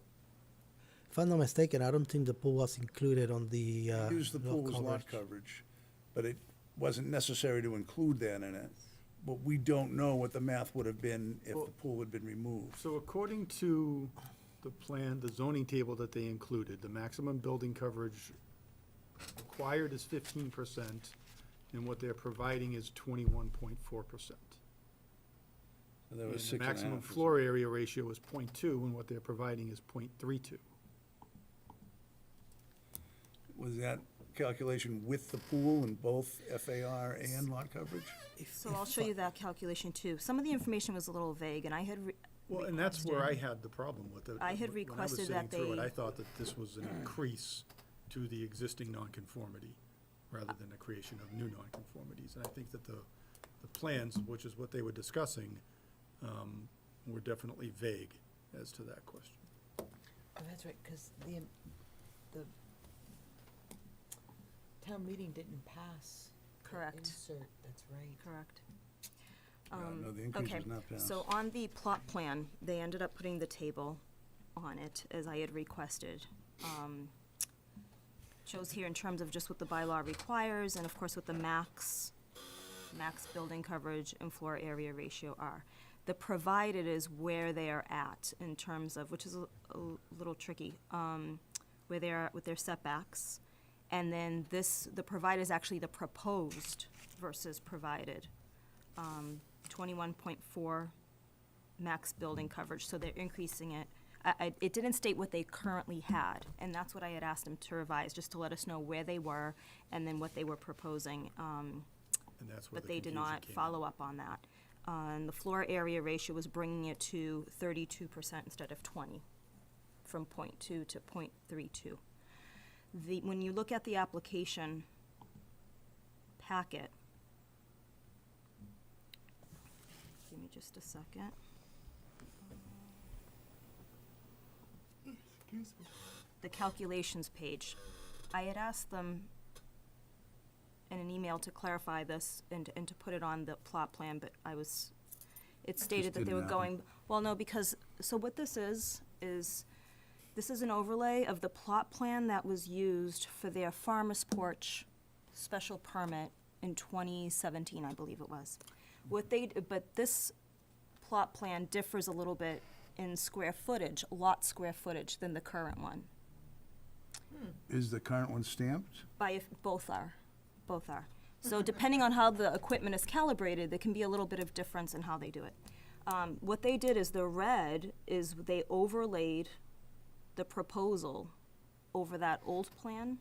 if I'm not mistaken, I don't think the pool was included on the, Use the pool as lot coverage, but it wasn't necessary to include that in it. But we don't know what the math would have been if the pool had been removed. So according to the plan, the zoning table that they included, the maximum building coverage required is 15%, and what they're providing is 21.4%. There was The maximum floor area ratio is 0.2, and what they're providing is 0.32. Was that calculation with the pool in both FAR and lot coverage? So I'll show you that calculation too. Some of the information was a little vague, and I had Well, and that's where I had the problem with it. I had When requested I was that sitting through it, they- I thought that this was an increase to the existing nonconformity rather than a creation of new nonconformities. And I think that the plans, which is what they were discussing, were definitely vague as to that question. Oh, that's right, because the town meeting didn't pass. the Correct. Insert, that's right. Correct. No, the increase Okay, was not passed. so on the plot plan, they ended up putting the table on it, as I had requested. Shows here in terms of just what the bylaw requires, and of course what the max building coverage and floor area ratio are. The provided is where they are at in terms of, which is a little tricky, where they are at with their setbacks. And then the provided is actually the proposed versus provided. 21.4 max building coverage, so they're increasing it. It didn't state what they currently had, and that's what I had asked them to revise, just to let us know where they were and then what they were proposing. And that's where But the they did confusion not came in. follow up on that. And the floor area ratio was bringing it to 32% instead of 20, from 0.2 to 0.32. When you look at the application packet, give me just a second. The calculations page, I had asked them in an email to clarify this and to put it on the plot plan, but it stated that they were didn't happen. going, well, no, because, so what this is this is an overlay of the plot plan that was used for their farmer's porch special permit in 2017, I believe it was. But this plot plan differs a little bit in square footage, lot square footage, than the current one. Is the current one stamped? Both are. So depending on how the equipment is calibrated, there can be a little bit of difference in how they do it. What they did is the red is they overlaid the proposal over that old plan.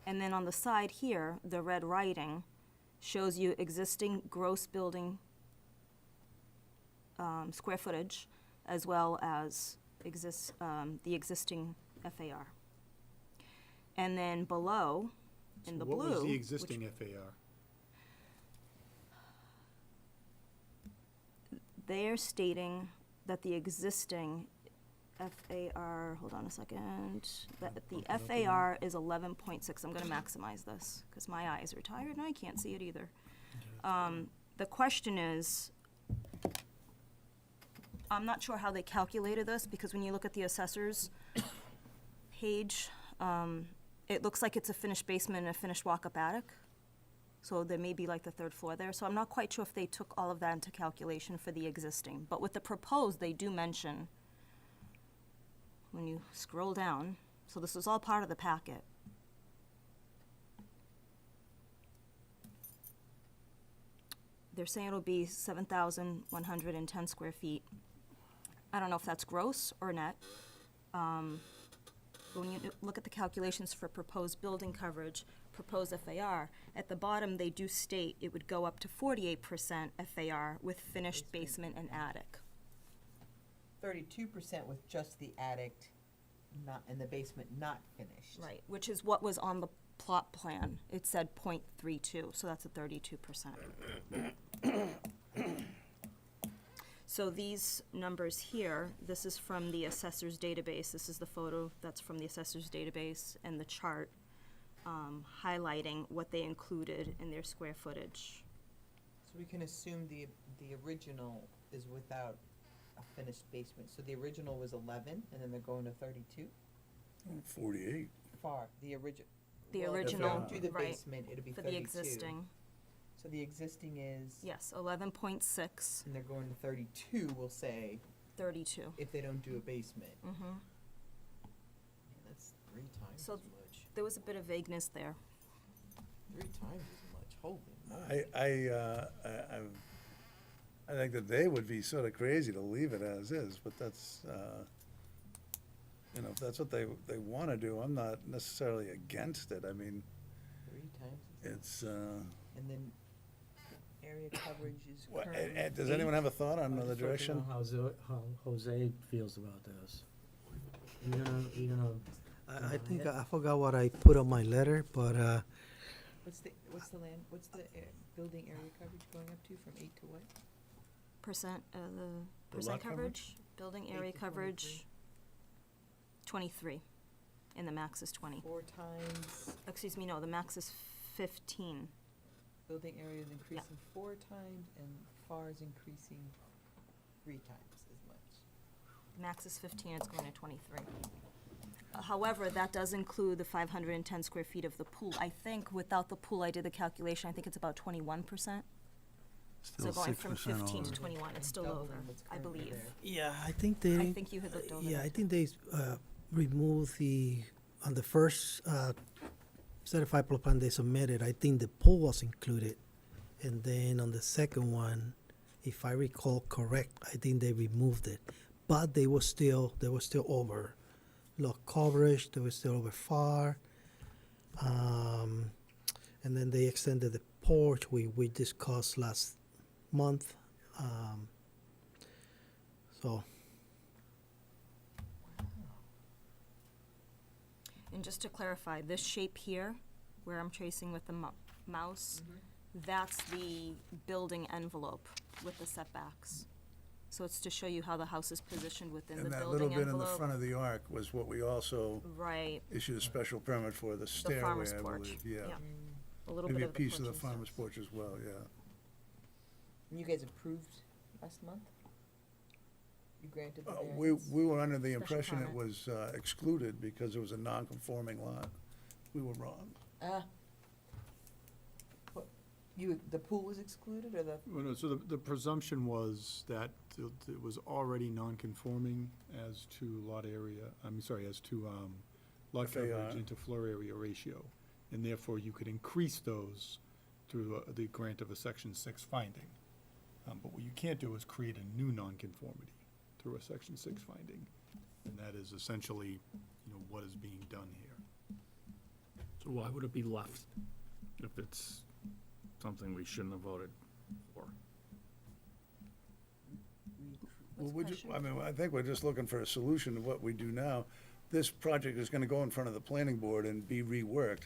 And then on the side here, the red writing shows you existing gross building square footage, as well as the existing FAR. And then below, in the blue. What was the which- existing FAR? They're stating that the existing FAR, hold on a second, that the FAR is 11.6. I'm gonna maximize this, because my eyes are tired and I can't see it either. The question is, I'm not sure how they calculated this, because when you look at the assessor's page, it looks like it's a finished basement and a finished walk-up attic. So there may be like the third floor there. So I'm not quite sure if they took all of that into calculation for the existing. But with the proposed, they do mention, when you scroll down, so this is all part of the packet. They're saying it'll be 7,110 square feet. I don't know if that's gross or net. But when you look at the calculations for proposed building coverage, proposed FAR, at the bottom, they do state it would go up to 48% FAR with finished basement and attic. 32% with just the attic, not, and the basement not finished. Right, which is what was on the plot plan. It said 0.32, so that's a 32%. So these numbers here, this is from the assessor's database. This is the photo that's from the assessor's database, and the chart highlighting what they included in their square footage. So we can assume the original is without a finished basement. So the original was 11, and then they're going to 32? 48. Far, the original. The Well, original, if they don't do the right, basement, it'll be for 32. the existing. So the existing is? Yes, 11.6. And they're going to 32, we'll say. 32. If they don't do a basement. Mm-hmm. That's 3 times So as much. There was a bit of vagueness there. 3 times as much, holy moly. I think that they would be sort of crazy to leave it as is, but that's, if that's what they want to do, I'm not necessarily against it. I mean, 3 times. it's, And then area coverage is What, currently does anyone 8. have a thought on I'd another just like to direction? know how Jose feels about this. You gonna I think I forgot what I put on my letter, but What's the building area coverage going up to from 8 to what? Percent, the The percent lot coverage, building 8 area to coverage, 23, and the max is 20. 4 times, Excuse me, no, the max is 15. building area is increasing 4 times, and FAR is increasing 3 times as much. The max is 15, it's going to 23. However, that does include the 510 square feet of the pool. I think without the pool, I did the calculation, I think it's about 21%. So Still going from 6% 15 to over. 21, it's still Double over, than what's I currently believe. there. yeah, I think they. I think you had looked over Yeah, that. I think they removed on the first certified plot plan they submitted. I think the pool was included, and then on the second one, if I recall correct, I think they removed it, but they were still over lot coverage. They were still over FAR, and then they extended the porch we discussed last month. So. And just to clarify, this shape here, where I'm tracing with the mouse, that's the building envelope with the setbacks. So it's to show you how the house is positioned within the And that building little bit in the envelope. front of the arc was what we also Right, issued a special permit for, the the stairway, farmer's I porch. believe, yeah. A little Maybe bit a of the piece of the porch and farmer's stuff. porch as well, yeah. And you guys approved last month? You granted the We variance? were under the Special impression it permit. was excluded because it was a non-conforming lot. We were wrong. What, the pool was excluded, or the? Well, no, so the presumption was that it was already non-conforming as to lot area, as to lot FAR. coverage into floor area ratio. And therefore, you could increase those through the grant of a section 6 finding. But what you can't do is create a new nonconformity through a section 6 finding. And that is essentially, what is being done here. So why would it be left if it's something we shouldn't have voted for? Well, I think we're just looking for a solution to what we do now. This project is gonna go in front of the planning board and be reworked.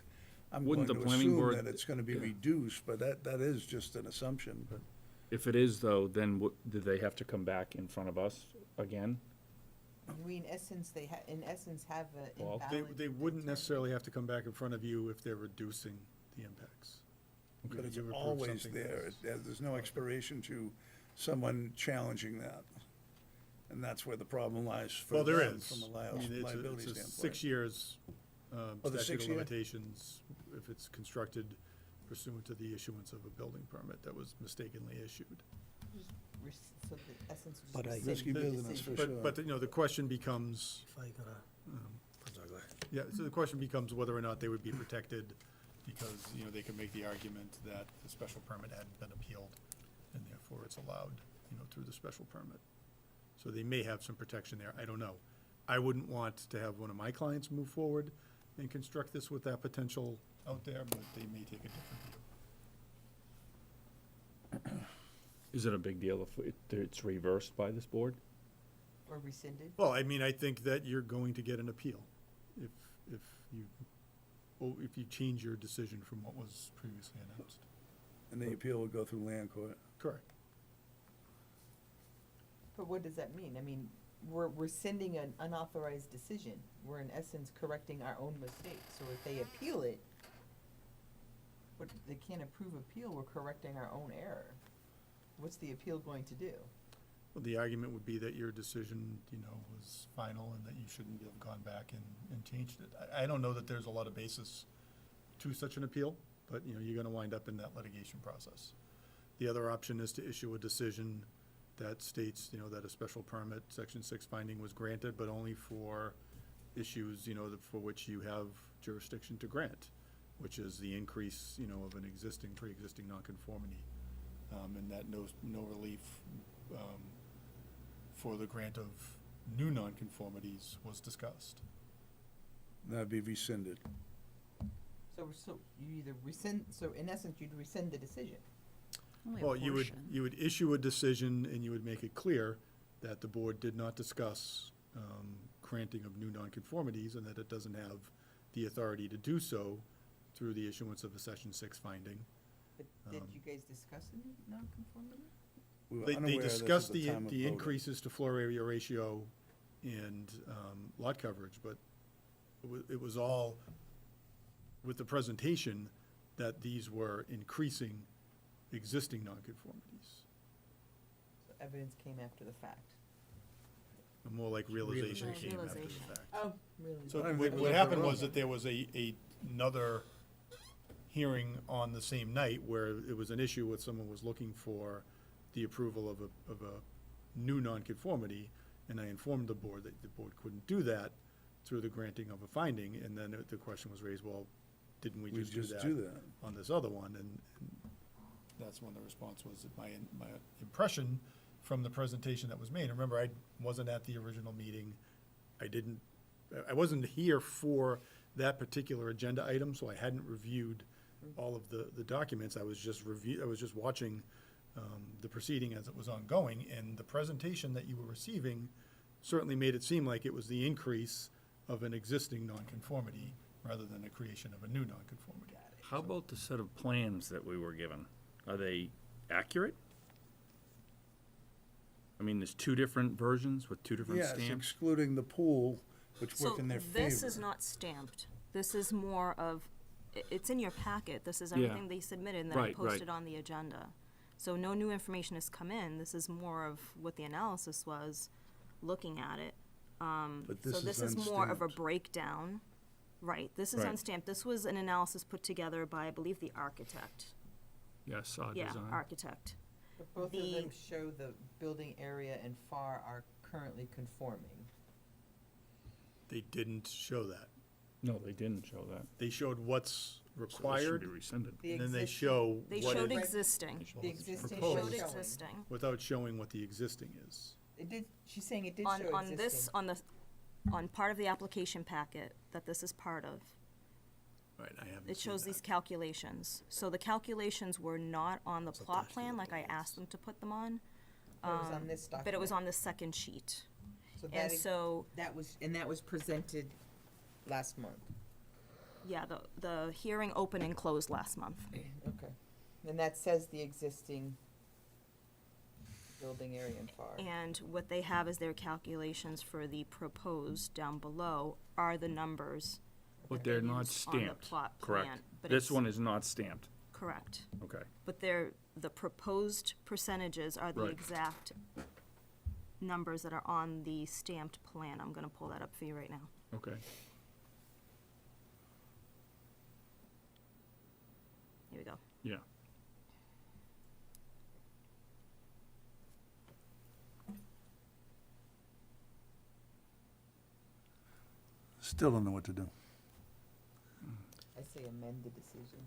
I'm going Wouldn't the to planning assume board- that it's gonna be yeah. reduced, but that is just an assumption, but. If it is though, then do they have to come back in front of us again? We, in essence, have a Well, invalid. They wouldn't necessarily have to come back in front of you if they're reducing the impacts. But it's You approve always something there. else. There's no expiration to someone challenging that. And that's where the problem lies for Well, there them is. from a I mean, liability it's a standpoint. 6 years Oh, the statute 6 of year? limitations if it's constructed pursuant to the issuance of a building permit that was mistakenly issued. So the essence was But I- rescind Risky the business, decision. for sure. But, the question becomes, If I gotta, so the question becomes whether or not they would be protected because, they can make the argument that the special permit hadn't been appealed and therefore it's allowed, through the special permit. So they may have some protection there, I don't know. I wouldn't want to have one of my clients move forward and construct this with that potential out there, but they may take a different view. Is it a big deal if it's reversed by this board? Or rescinded? Well, I mean, I think that you're going to get an appeal if you change your decision from what was previously announced. And the appeal would go through land court. Correct. But what does that mean? I mean, we're sending an unauthorized decision. We're in essence correcting our own mistake. So if they appeal it, but they can't approve appeal, we're correcting our own error. What's the appeal going to do? Well, the argument would be that your decision, was final and that you shouldn't have gone back and changed it. I don't know that there's a lot of basis to such an appeal, but, you're gonna wind up in that litigation process. The other option is to issue a decision that states, that a special permit, section 6 finding was granted, but only for issues, for which you have jurisdiction to grant, which is the increase, you know, of an existing, pre-existing nonconformity. And that no relief for the grant of new nonconformities was discussed. That'd be rescinded. So you either rescind, so in essence, you'd rescind the decision. Well, you would issue a decision and you would make it clear that the board did not discuss granting of new nonconformities and that it doesn't have the authority to do so through the issuance of a Section 6 finding. But did you guys discuss the nonconformity? We were They unaware of this at discussed the time of the voting. increases to floor area ratio and lot coverage, but it was all with the presentation that these were increasing existing nonconformities. So evidence came after the fact. More like realization Realization. came after the Realization. fact. Oh, really? So I think what we what left happened the was room. that there was another hearing on the same night where it was an issue with someone was looking for the approval of a new nonconformity, and I informed the board that the board couldn't do that through the granting of a finding, and then the question was raised, well, didn't we just do that on this other one? And that's when the response was that my impression from the presentation that was made, and remember, I wasn't at the original meeting. I wasn't here for that particular agenda item, so I hadn't reviewed all of the documents. I was just watching the proceeding as it was ongoing, and the presentation that you were receiving certainly made it seem like it was the increase of an existing nonconformity rather than the creation of a new nonconformity. How about the set of plans that we were given? Are they accurate? I mean, there's two different versions with two different Yes, stamps? excluding the pool, which So worked in their favor. this is not stamped. This is more of, it's in your packet. This is Yeah. everything they submitted and then I Right, right. posted on the agenda. So no new information has come in. This is more of what the analysis was, looking at it. But So this is more of a breakdown. Right, this is Right. unstamped. This was an analysis put together by, I believe, the architect. Yes, Yeah, design. architect. But both of The- them show the building area and FAR are currently conforming. They didn't show that. No, they didn't show that. They showed what's So this should required, be rescinded. The and then they existing- show They what showed is existing. The existing proposed. is Showed showing. existing. without showing what the existing is. It did, she's saying it did show existing. On this, on part of the application packet that this is part of, Right, I haven't it seen shows that. these calculations. So the calculations were not on the plot plan like I asked them to put them on. It was on this document. But it was on the second sheet. So And that, so, that was presented last month. yeah, the hearing opened and closed last month. Okay. And that says the existing building area and FAR. And what they have as their calculations for the proposed down below are the numbers. But that they they're not used on the stamped, plot correct? plan, but This it's- one is not stamped, Correct. okay. But the proposed percentages are the Right. exact numbers that are on the stamped plan. I'm gonna pull that up for you right now. Okay. Here we go. Yeah. Still don't know what to do. I say amend the decision.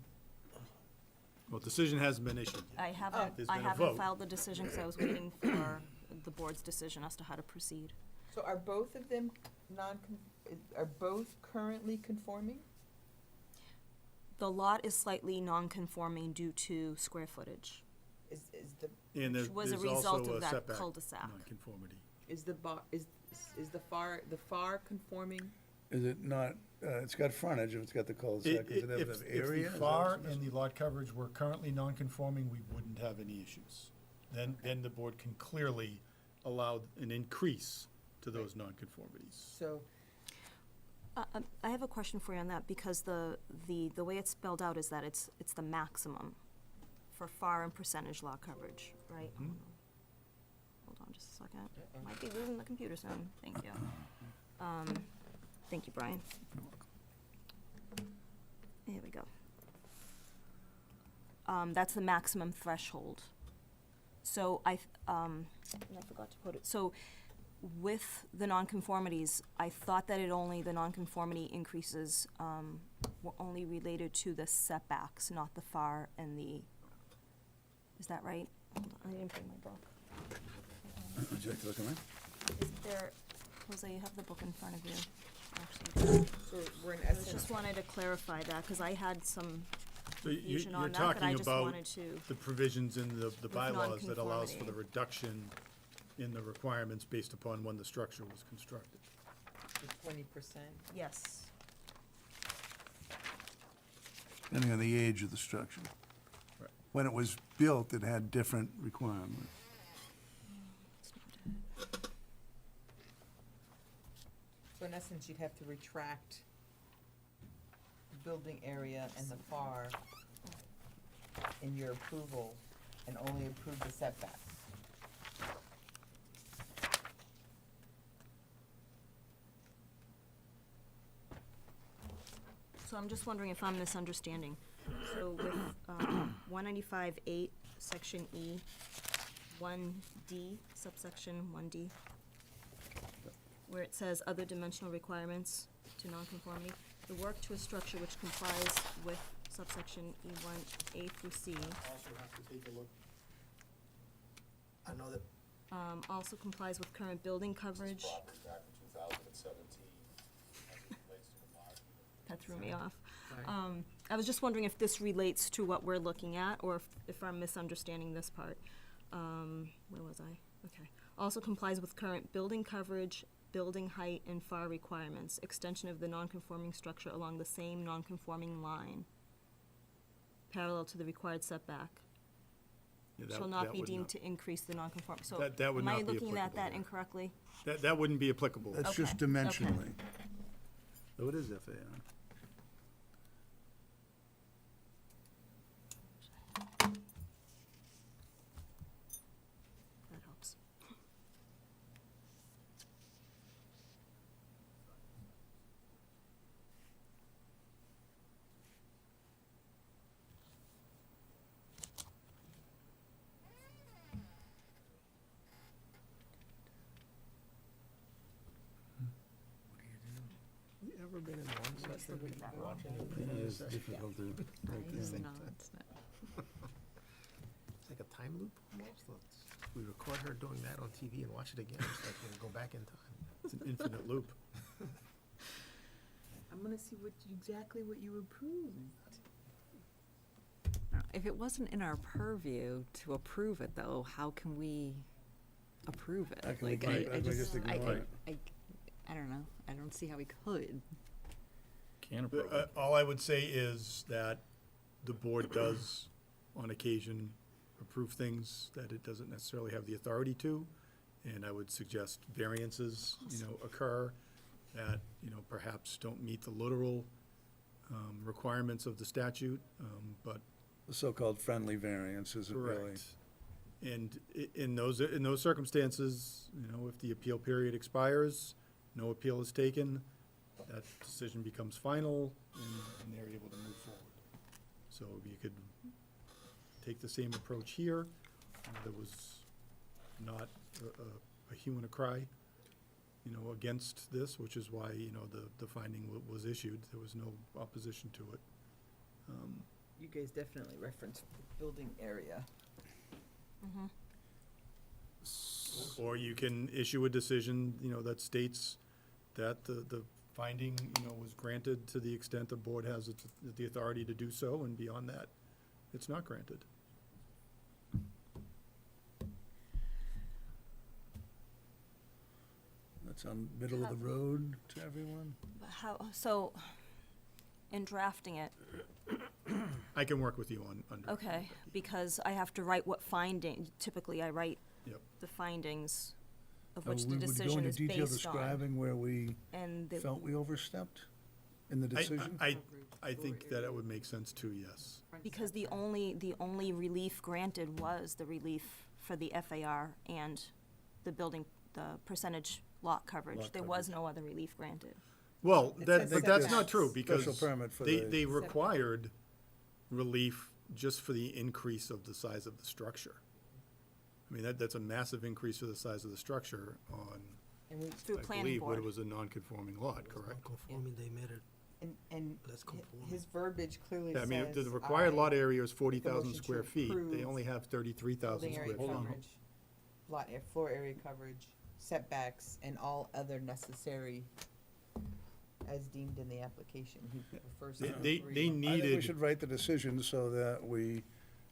Well, decision hasn't been issued yet. I haven't, There's I been a haven't vote. filed the decision because I was waiting for the board's decision as to how to proceed. So are both of them are both currently conforming? The lot is slightly non-conforming due to square footage, Is the, And which was a there's result also of a that setback cul-de-sac. nonconformity. is the FAR conforming? Is it not, it's got frontage if it's got the cul-de-sac, does it have enough area? If the FAR and the lot coverage were currently non-conforming, we wouldn't have any issues. Then the board can clearly allow an increase to those non-conformities. So, I have a question for you on that, because the way it's spelled out is that it's the maximum for FAR and percentage lot coverage, right? Hold on just a second. Might be losing the computer soon. Thank you. Thank you, Brian. Here we go. That's the maximum threshold. So I forgot to put it, so with the nonconformities, I thought that the nonconformity increases, were only related to the setbacks, not the FAR and the, is that right? Hold on, I didn't bring my book. Would you like to look at mine? Is there, Jose, you have the book in front of you. Actually, So we're in I essence. just wanted to clarify that, because I had some So confusion you're on that, but I talking just about wanted to. the provisions in the bylaws that allows for the nonconformity. reduction in the requirements based upon when the structure was constructed. 20%. Yes. Depending on the age of the structure. Right. When it was built, it had different requirements. So in essence, you'd have to retract the building area and the FAR in your approval and only approve the setback. So I'm just wondering if I'm misunderstanding. So with 195.8, section E, 1D, subsection 1D, where it says other dimensional requirements to nonconformity, the work to a structure which complies with subsection E1, A through C, Also have to take a look. I know that also complies with current building coverage. back in 2017, as it relates to the market. That threw me off. I was just wondering if this relates to what we're looking at, or if I'm misunderstanding this part. Where was I? Okay. Also complies with current building coverage, building height, and FAR requirements. Extension of the non-conforming structure along the same non-conforming line, parallel to the required setback. Yeah, that- Shall not that be would deemed to increase the non-conforming. So That would am I not be looking at applicable that here. incorrectly? That wouldn't be applicable. That's Okay, just okay. dimensionally. So it is FAR. That helps. You ever been in one session watching it? It's difficult to break It's down. not, it's not. It's like a time loop almost. We record her doing that on TV and watch it again. It's like we go back in time. It's an infinite loop. I'm gonna see exactly what you approved. If it wasn't in our purview to approve it, though, how can we approve it? How can we Like, keep- how can we just ignore it? I don't know. I don't see how we could. Can't approve it. All I would say is that the board does, on occasion, approve things that it doesn't necessarily have the authority to. And I would suggest variances, occur that, perhaps don't meet the literal requirements of the statute, but. The so-called friendly variance isn't really. Correct. And in those circumstances, if the appeal period expires, no appeal is taken, that decision becomes final, and they're able to move forward. So you could take the same approach here. There was not a hue and a cry, against this, which is why, the finding was issued. There was no opposition to it. You guys definitely referenced building area. Or you can issue a decision, that states that the finding, was granted to the extent the board has the authority to do so, and beyond that, it's not granted. That's on middle of the road to everyone? But how, so, in drafting it, I can work with you on. okay, because I have to write what finding, typically I write Yep. the findings of So which the we would go decision into is detail based on. describing where we And the, felt we overstepped in the decision? I think that it would make sense too, yes. because the only relief granted was the relief for the FAR and the building, the percentage lot coverage. Lot There was no other relief granted. Well, It but says that's not setbacks. true, because Special permit for they, the- they required relief just for the increase of the size of the structure. I mean, that's a massive increase for the size of the structure on, And we, Through I planning believe, what board. was a non-conforming lot, correct? Conforming, they made it And Let's conform. his verbiage clearly Yeah, I says. mean, the required lot area is 40,000 motion to square feet. They approve only have 33,000 Building square area feet. coverage, floor area coverage, setbacks, and all other necessary as deemed in the application. He prefers. to They read. I think we needed, should write the decision so that we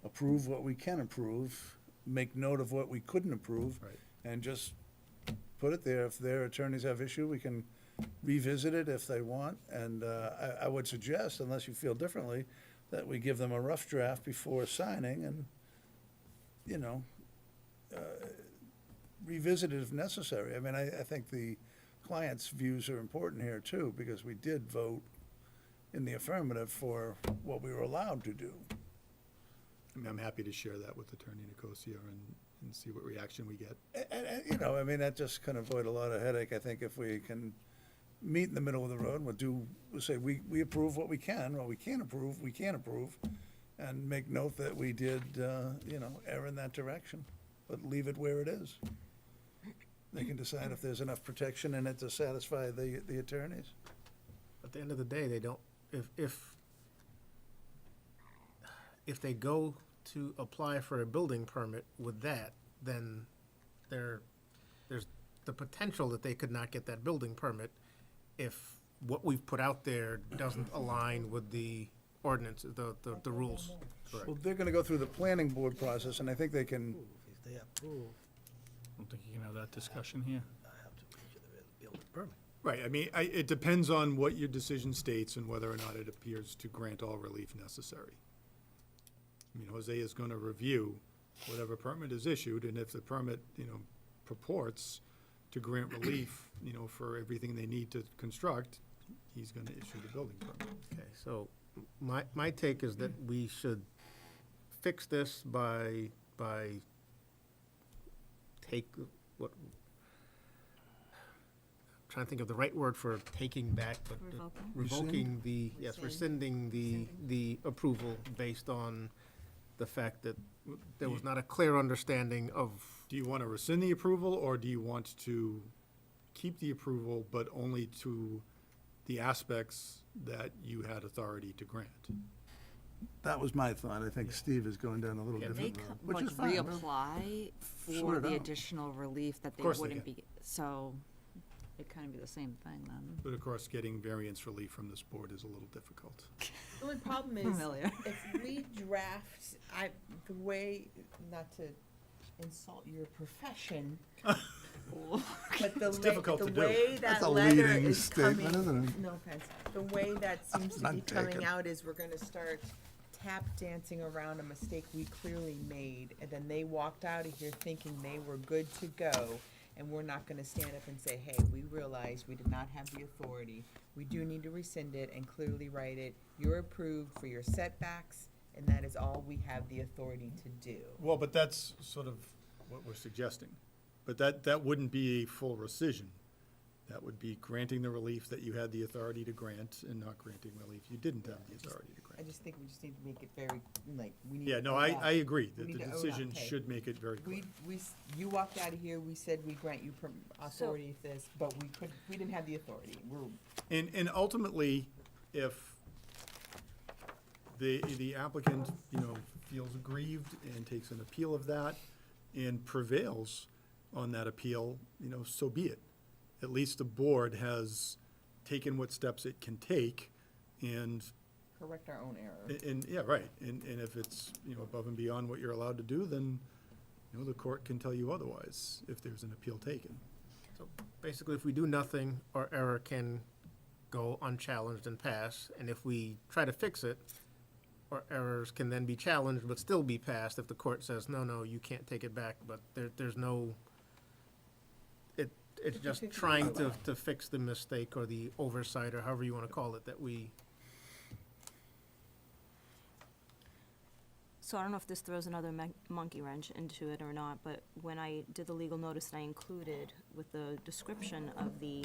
approve what we can approve, make note of what we couldn't approve, Right. and just put it there. If their attorneys have issue, we can revisit it if they want. And I would suggest, unless you feel differently, that we give them a rough draft before signing and, you know, revisit it if necessary. I mean, I think the client's views are important here too, because we did vote in the affirmative for what we were allowed to do. I mean, I'm happy to share that with Attorney Nicosia and see what reaction we get. And, you know, I mean, that just can avoid a lot of headache, I think, if we can meet in the middle of the road, we'll say, we approve what we can, what we can't approve, we can't approve, and make note that we did, you know, err in that direction, but leave it where it is. They can decide if there's enough protection in it to satisfy the attorneys. At the end of the day, they don't, if they go to apply for a building permit with that, then there's the potential that they could not get that building permit if what we've put out there doesn't align with the ordinances, the rules. Well, they're gonna go through the planning board process, and I think they can, If they approve, I don't think you can have that discussion here. I have to issue the building permit. Right, I mean, it depends on what your decision states and whether or not it appears to grant all relief necessary. I mean, Jose is gonna review whatever permit is issued, and if the permit, you know, purports to grant relief, you know, for everything they need to construct, he's gonna issue the building permit. Okay, so my take is that we should fix this by take what, I'm trying to think of the right word for taking back, but revoking the, yes, rescinding the approval based on the fact that there was not a clear understanding of. Do you want to rescind the approval, or do you want to keep the approval, but only to the aspects that you had authority to grant? that was my thought. I think Steve is going down a little Yeah, They different road, could, which like, is fine. reapply Sort for it the out. additional relief that they course they wouldn't can. be, so it'd kind of be the same thing then. But of course, getting variance relief from this board is a little difficult. The only problem is, Familiar. if we draft, the way, not to insult your profession, but It's difficult to do. way That's that a letter leading is statement, coming, isn't it? no offense, the way that seems to be None coming taken. out is we're gonna start tap dancing around a mistake we clearly made, and then they walked out of here thinking they were good to go, and we're not gonna stand up and say, hey, we realize we did not have the authority. We do need to rescind it and clearly write it. You're approved for your setbacks, and that is all we have the authority to do. Well, but that's sort of what we're suggesting. But that wouldn't be a full rescission. That would be granting the relief that you had the authority to grant and not granting relief you didn't have the authority to I grant. just think we just need to make it very, like, we need. Yeah, to no, own I up. agree We that need the to own up. decision Hey, should make it very clear. You walked out of here, we said we grant you authority for this, but we didn't have the authority. And ultimately, if the applicant, you know, feels aggrieved and takes an appeal of that and prevails on that appeal, you know, so be it. At least the board has taken what steps it can take, and Correct our own error. and yeah, right, and if it's, you know, above and beyond what you're allowed to do, then, you know, the court can tell you otherwise if there's an appeal taken. So basically, if we do nothing, our error can go unchallenged and pass, and if we try to fix it, our errors can then be challenged but still be passed if the court says, no, you can't take it back, but there's no, it's just trying to fix the mistake or the oversight, or however you want to call it, that we. So I don't know if this throws another monkey wrench into it or not, but when I did the legal notice, I included with the description of the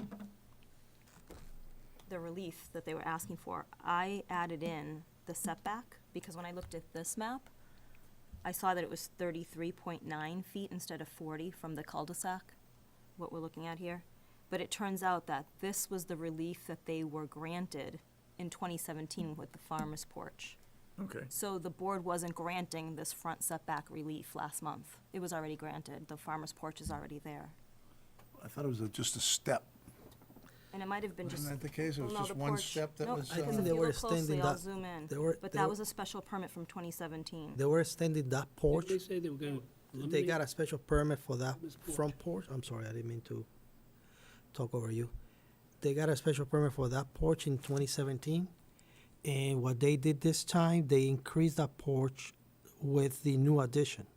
relief that they were asking for, I added in the setback, because when I looked at this map, I saw that it was 33.9 feet instead of 40 from the cul-de-sac, what we're looking at here. But it turns out that this was the relief that they were granted in 2017 with the farmer's porch. Okay. So the board wasn't granting this front setback relief last month. It was already granted. The farmer's porch is already there. I thought it was just a step. And it might have been just. Wasn't that the case? It was well, no, just the one porch- step that no, was, because I think if they you were look closely, extending I'll that- zoom in. But they that were- was a special permit from 2017. They were extending that porch. Did they say they were gonna They eliminate? got a special permit for that This porch. front porch. I'm sorry, I didn't mean to talk over you. They got a special permit for that porch in 2017. And what they did this time, they increased that porch with the new addition.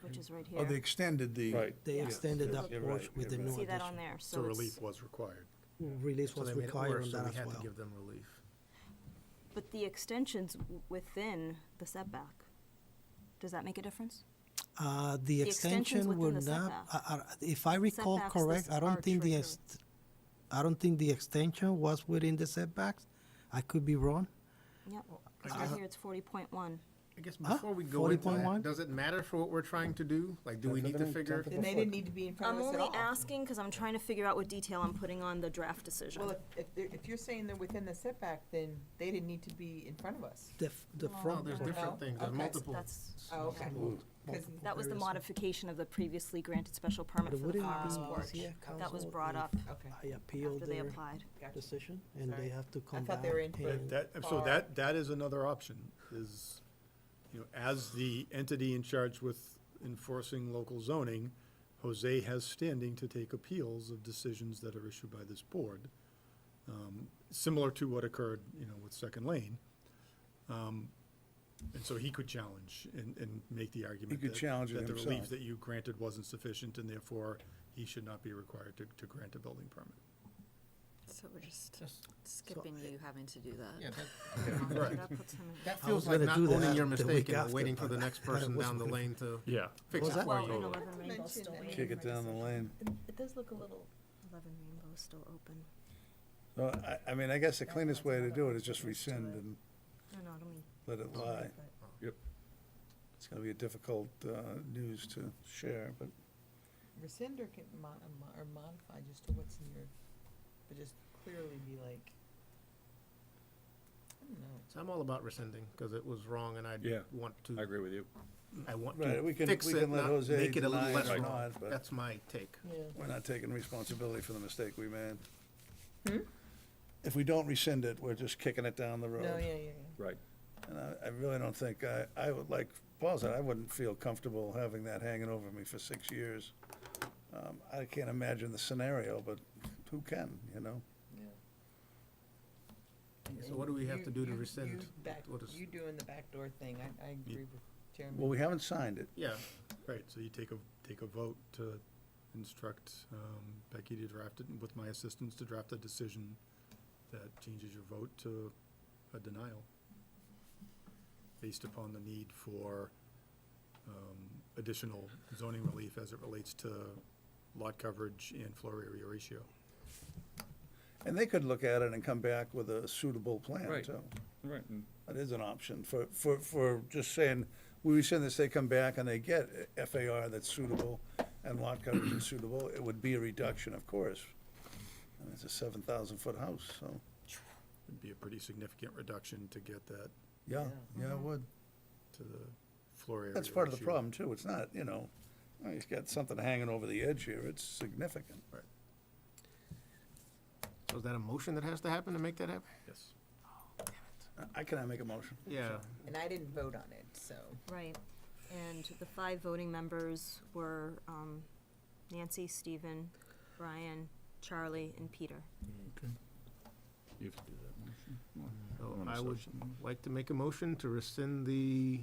Which is right Oh, they here. extended the. Right. They Yeah. extended Yes, that you're porch right, with the you're new See that addition. on there, So so it's. relief was required. Release So was they made it required worse, on so that we as had to well. give them relief. But the extension's within the setback. Does that make a difference? The The extension's extension within would the not, setback. if I recall Setbacks, correct, this I don't arch think right here. I don't think the extension was within the setbacks. I could be wrong. Yep, I right guess- here, it's 40.1. I guess Huh? before we go into 40.1? that, does it matter for what we're trying to do? Like, do we need to figure? Then they didn't need to be in front I'm of us at only all. asking because I'm trying to figure out what detail I'm putting on the draft decision. Well, if you're saying they're within the setback, then they didn't need to be in front of us. The No, front. there's No? different things, there's Okay. multiple. That's, Oh, okay. Because that was the areas. modification of the previously granted special permit But for the wouldn't it farmer's be porch. easier, That was council, brought if up Okay. I appealed after they their applied. Gotcha. decision, and Sorry. they have to come thought back. they were in for- and- So that is another option, is, you know, as the entity in charge with enforcing local zoning, Jose has standing to take appeals of decisions that are issued by this board, similar to what occurred, you know, with Second Lane. And so he could challenge and make the argument could that challenge it that the relief himself. that you granted wasn't sufficient, and therefore he should not be required to grant a building permit. So we're just skipping you having to do that. Yeah, Right. That puts him in- That I feels was like gonna not do that owning your the mistake week and after, waiting for the but next I person was down the wondering. lane to Yeah. fix Was it that- for Well, you. and 11 Rainbow's still mentioned waiting. Kick it down the lane. It does look a little, 11 Rainbow's still open. No, I mean, I guess the cleanest way to do it is just rescind and No, I don't mean. let it lie. Yep. It's gonna be a difficult, news to share, but Rescind or can or modify just to what's in your, but just clearly be like, I don't know. So I'm all about rescinding, because it was wrong and I Yeah, want I to, agree with you. I want Right, to we can- fix we it, can let not Jose make it a little deny less it or wrong. not, but- That's my take. Yeah. we're not taking responsibility for the mistake we made. Hmm? If we don't rescind it, we're just kicking it down the road. No, yeah. Right. And I really don't think, I would, like Paul said, I wouldn't feel comfortable having that hanging over me for 6 years. I can't imagine the scenario, but who can, you know? So what do we have to do to rescind? What is- You doing the backdoor thing, I agree with Chairman. Well, we haven't signed it. Yeah, Right, so you take a vote to instruct Becky to draft it, and with my assistance to draft a decision that changes your vote to a denial, based upon the need for additional zoning relief as it relates to lot coverage and floor area ratio. And they could look at it and come back with a suitable plan, Right. too. Right. And That is an option for just saying, we rescind this, they come back and they get FAR that's suitable and lot coverage is suitable, it would be a reduction, of course. And it's a 7,000-foot house, so, It'd be a pretty significant reduction to get that yeah, it would. to the floor area That's part of the ratio. problem, too. It's not, he's got something hanging over the edge here. It's significant. so is that a motion that has to happen to make that happen? Yes. Can I make a motion? Yeah, And I didn't vote on it, so. Right, and the 5 voting members were Nancy, Stephen, Brian, Charlie, and Peter. you have to do that motion. so wanna I say would something? like to make a motion to rescind the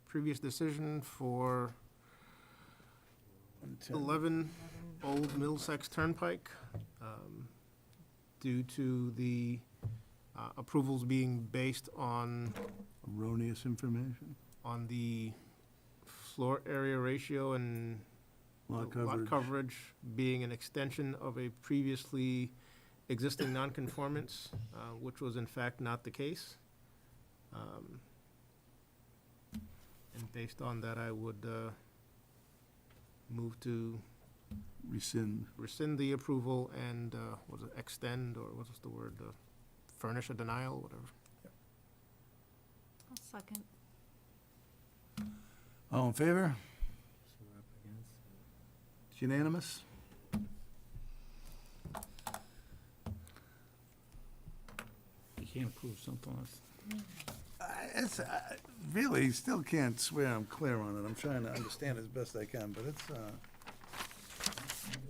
previous decision for 110. 11 Old Middlesex Turnpike, due to the approvals being based on Erroneous information. the floor area ratio and Lot the lot coverage. coverage being an extension of a previously existing nonconformance, which was in fact not the case. And based on that, I would move to Rescind. rescind the approval and, was it extend, or what was the word? furnish a denial, whatever. I'll second. All in favor? It's unanimous? You can't approve something that's. I really still can't swear I'm clear on it. I'm trying to understand as best I can, but it's,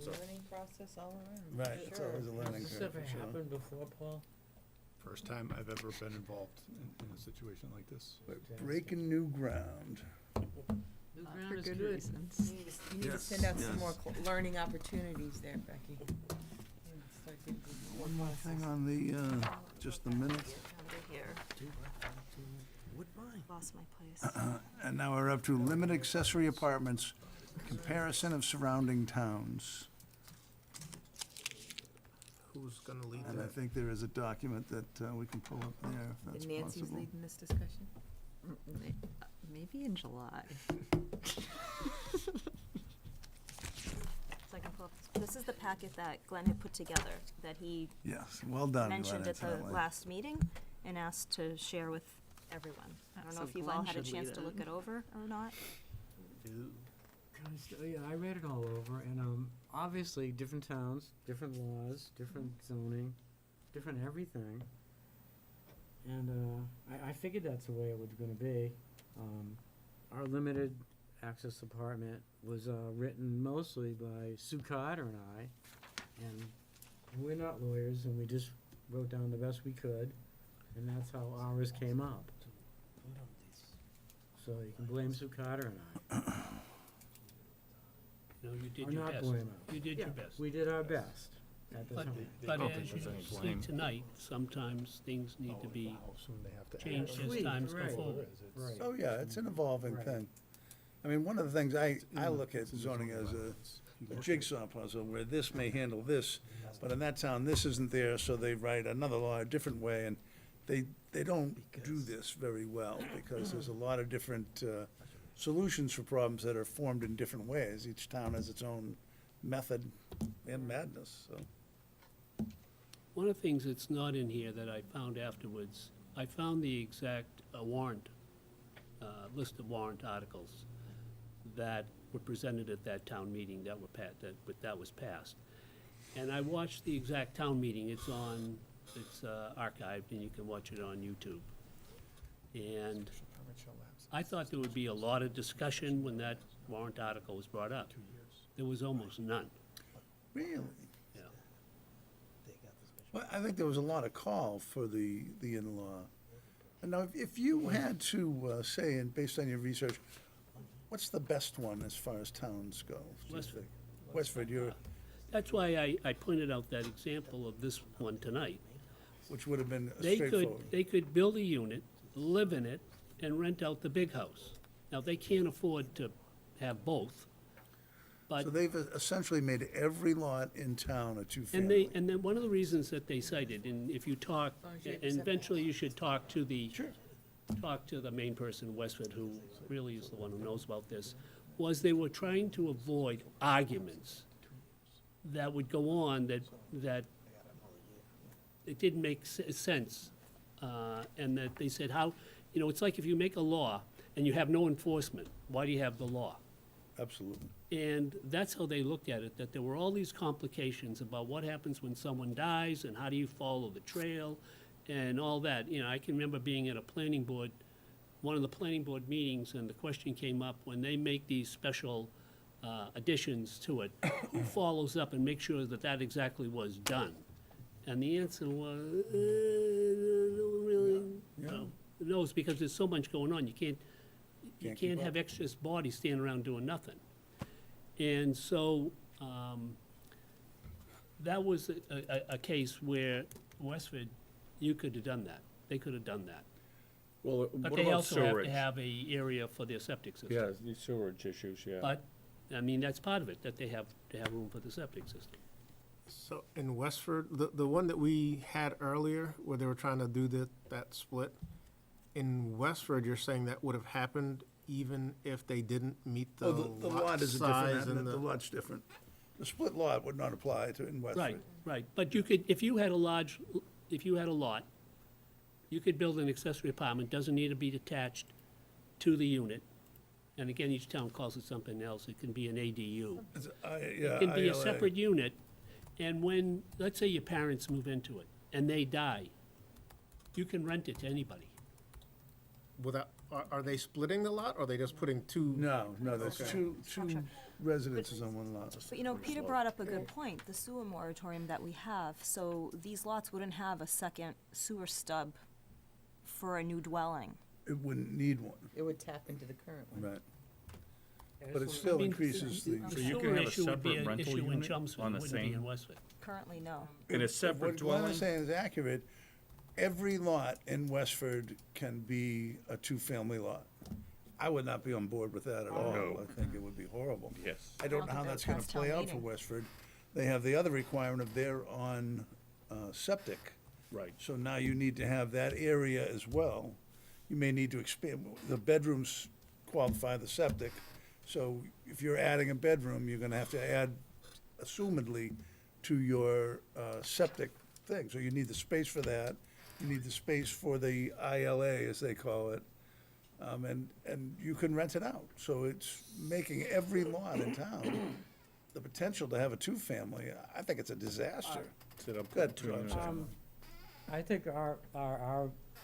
Learning process all around. right, it's always a learning Has this curve, ever for sure. happened before, Paul? First time I've ever been involved in a situation like this. Breaking new ground. New For ground is good good. reasons. You need to Yes, send out some yes. more learning opportunities there, Becky. Start getting One more thing on the, just the minutes. Under here. Woodbine. Lost my place. And now we're up to limited accessory apartments, comparison of surrounding towns. Who's gonna lead And I that? think there is a document that we can pull up there, if that's And Nancy's possible. leading this discussion? Maybe in July. So I can pull up, this is the packet that Glenn had put together, that he Yes, well done, Glenn, mentioned at the incidentally. last meeting and asked to share with everyone. I don't know So if you've all Glenn had a should chance lead to it. look it over or not. Yeah, I read it all over, and obviously, different towns, different laws, different zoning, different everything. And I figured that's the way it was gonna be. Our limited access apartment was written mostly by Sue Carter and I, and we're not lawyers, and we just wrote down the best we could, and that's how ours came up. So you can blame Sue Carter and I. No, you did Or your not best. blame her. You did your Yeah, best. We did our best at the But, time. but don't as think there's you any see blame. tonight, sometimes things need to be changed as Tweaked, times go right. forward. Right. Oh, yeah, it's an evolving Right. thing. I mean, one of the things I look at zoning as a jigsaw puzzle, where this may handle this, but in that town, this isn't there, so they write another law a different way, and they don't do this very well, because there's a lot of different solutions for problems that are formed in different ways. Each town has its own method and madness, so. One of the things that's not in here that I found afterwards, I found the exact warrant, list of warrant articles that were presented at that town meeting that were that was passed. And I watched the exact town meeting. It's archived, and you can watch it on YouTube. And I thought there would be a lot of discussion when that warrant article was brought up. There was almost none. Really? Yeah. Well, I think there was a lot of call for the in-law. And now, if you had to say, and based on your research, what's the best one as far as towns go? do you Westford. think? Westford, That's why I pointed out that example of this one tonight. which would have been They straightforward. they could build a unit, live in it, and rent out the big house. Now, they can't afford to have both, but. So they've essentially made every lot in town a two-family. And then one of the reasons that they cited, and if you talk, long as you have and the eventually you should talk to the main person in Westford, who really is the one who knows about this, was they were trying to avoid arguments that would go on that it didn't make sense. And that they said, it's like if you make a law and you have no enforcement, why do you have the law? Absolutely. And that's how they looked at it, that there were all these complications about what happens when someone dies and how do you follow the trail and all that. I can remember being at one of the planning board meetings, and the question came up, when they make these special additions to it, who follows up and makes sure that exactly was done? And the answer was, no one really knows, because there's so much going on. You can't have extra bodies standing around doing nothing. And so that was a case where Westford, you could have done that. They could have done that. Well, But what they about also have sewerage? to have a area for their septic system. Yeah, the sewerage issues, yeah. But, that's part of it, that they have to have room for the septic system. So in Westford, the one that we had earlier, where they were trying to do that split, in Westford, you're saying that would have happened even if they didn't meet the The lot lot is a size different, and the lot's different. The split lot would not apply to in Westford. Right. But you could, if you had a lot, You could build an accessory apartment, doesn't need to be attached to the unit. And again, each town calls it something else. It can be an ADU. It can be a separate unit, and when, let's say your parents move into it, and they die, you can rent it to anybody. Without, are they splitting the lot, or are they just putting two? No, there's Okay. two residences on one lot. But, you know, Peter brought up a good point, the sewer moratorium that we have, so these lots wouldn't have a second sewer stub for a new dwelling. It wouldn't need one, It would tap into the current one. right? But it still increases the. So you can have a separate rental unit on the Wouldn't be in same, Westford. Currently, no. in a separate What dwelling? Glenn is saying is accurate. Every lot in Westford can be a two-family lot. I would not be on board with that at all. No. I think it would be horrible. Yes. I don't know how think that's that would gonna pass play town out for meeting. Westford. They have the other requirement of they're on septic. Right. So now you need to have that area as well. You may need to expand, the bedrooms qualify the septic. So if you're adding a bedroom, you're gonna have to add, assumedly, to your septic thing. So you need the space for that. You need the space for the ILA, as they call it. And you can rent it out. So it's making every lot in town the potential to have a two-family. I think it's a disaster. Sit up Good, two units. John. I think our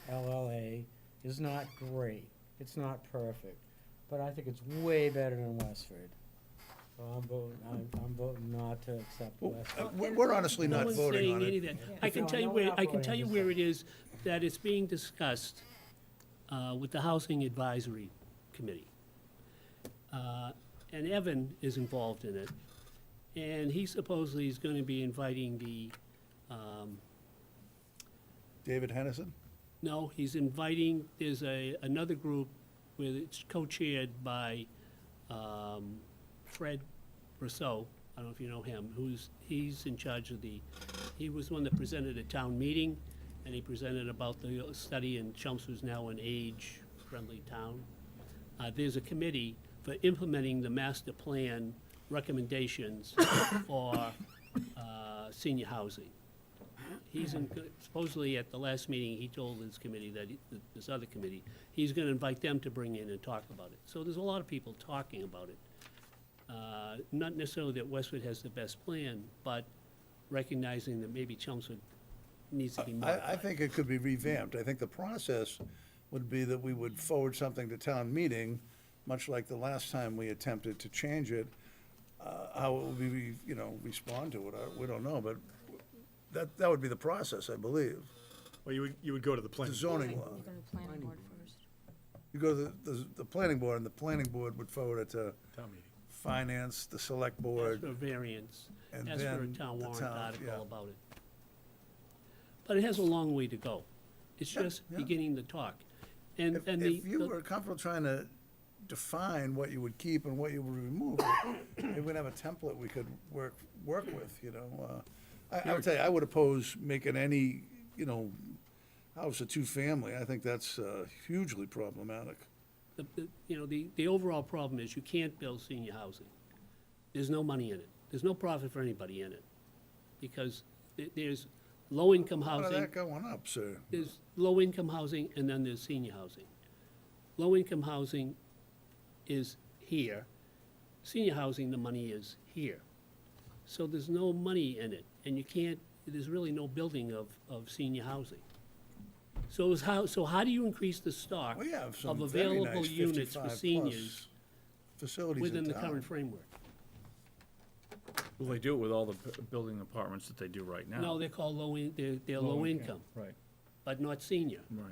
LLA is not great. It's not perfect, but I think it's way better than Westford. So I'm voting not to accept Westford. We're honestly No not one's voting saying on any it. of that. I can No, tell you no, we're where, not I can voting tell on you this. where it is, that it's being discussed with the Housing Advisory Committee. And Evan is involved in it. And he supposedly is going to be inviting the, David Hennison? no, he's inviting, there's another group where it's co-chaired by Fred Rousseau. I don't know if you know him, he's in charge of he was the one that presented at town meeting, and he presented about the study in Chelmsford's now an age-friendly town. There's a committee for implementing the master plan recommendations for senior housing. He's supposedly at the last meeting, he told his committee this other committee, he's gonna invite them to bring in and talk about it. So there's a lot of people talking about it. Not necessarily that Westwood has the best plan, but recognizing that maybe Chelmsford needs to be I modified. think it could be revamped. I think the process would be that we would forward something to town meeting, much like the last time we attempted to change it. How it would be, respond to it, we don't know, but that would be the process, I believe. Well, you would go to the The planning. zoning law. You go to the planning board first. You go to the planning board, and the planning board would forward it to Town meeting. finance, the select Ask board. for a variance, and ask for a then town the warrant town, article yeah. about it. But it has a long way to go. It's Yeah, just yeah. beginning to talk. And, If, and if you the, were comfortable trying to define what you would keep and what you would remove, maybe we'd have a template we could work with, I would tell you, I would oppose making any, house a two-family. I think that's hugely problematic. the overall problem is you can't build senior housing. There's no money in it. There's no profit for anybody in it. Because there's low-income How housing. did that going up, sir? There's low-income housing, and then there's senior housing. Low-income housing is here. Senior housing, the money is here. So there's no money in it, and there's really no building of senior housing. So how do you increase the stock We have of some very available nice units for 55-plus seniors facilities within in the town. current framework? Well, they do it with all the building apartments that they do right now. No, they're called they're low income, Right, but not senior. right,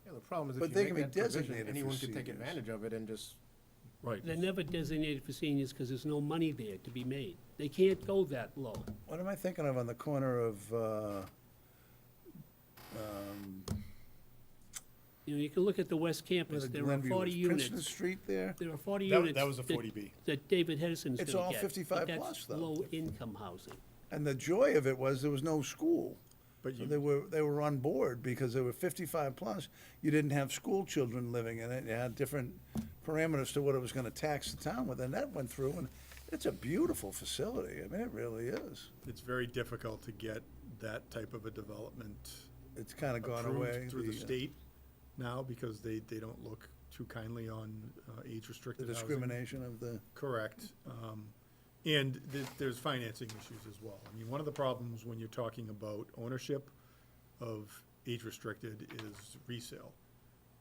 Yeah, the problem is But if they you can make be that provision, designated for anyone can take seniors. advantage of it and just, right. They're never designated for seniors because there's no money there to be made. They can't go that low. What am I thinking of on the corner of, You can look at the West where Campus, the there are Glenview 40 is, Princeton units. Street there? There are 40 That- units. that was a 40B. That David Hedison's It's gonna all get, 55 but that's plus, though. low-income housing. And the joy of it was there was no school. But So you, they were on board because they were 55 plus. You didn't have school children living in it. You had different parameters to what it was gonna tax the town with, and that went through, and it's a beautiful facility. I mean, it really is. it's very difficult to get that type of a development it's kind of gone approved away. through the state now because they don't look too kindly on The age-restricted housing. discrimination of the, Correct. And there's financing issues as well. I mean, one of the problems when you're talking about ownership of age-restricted is resale.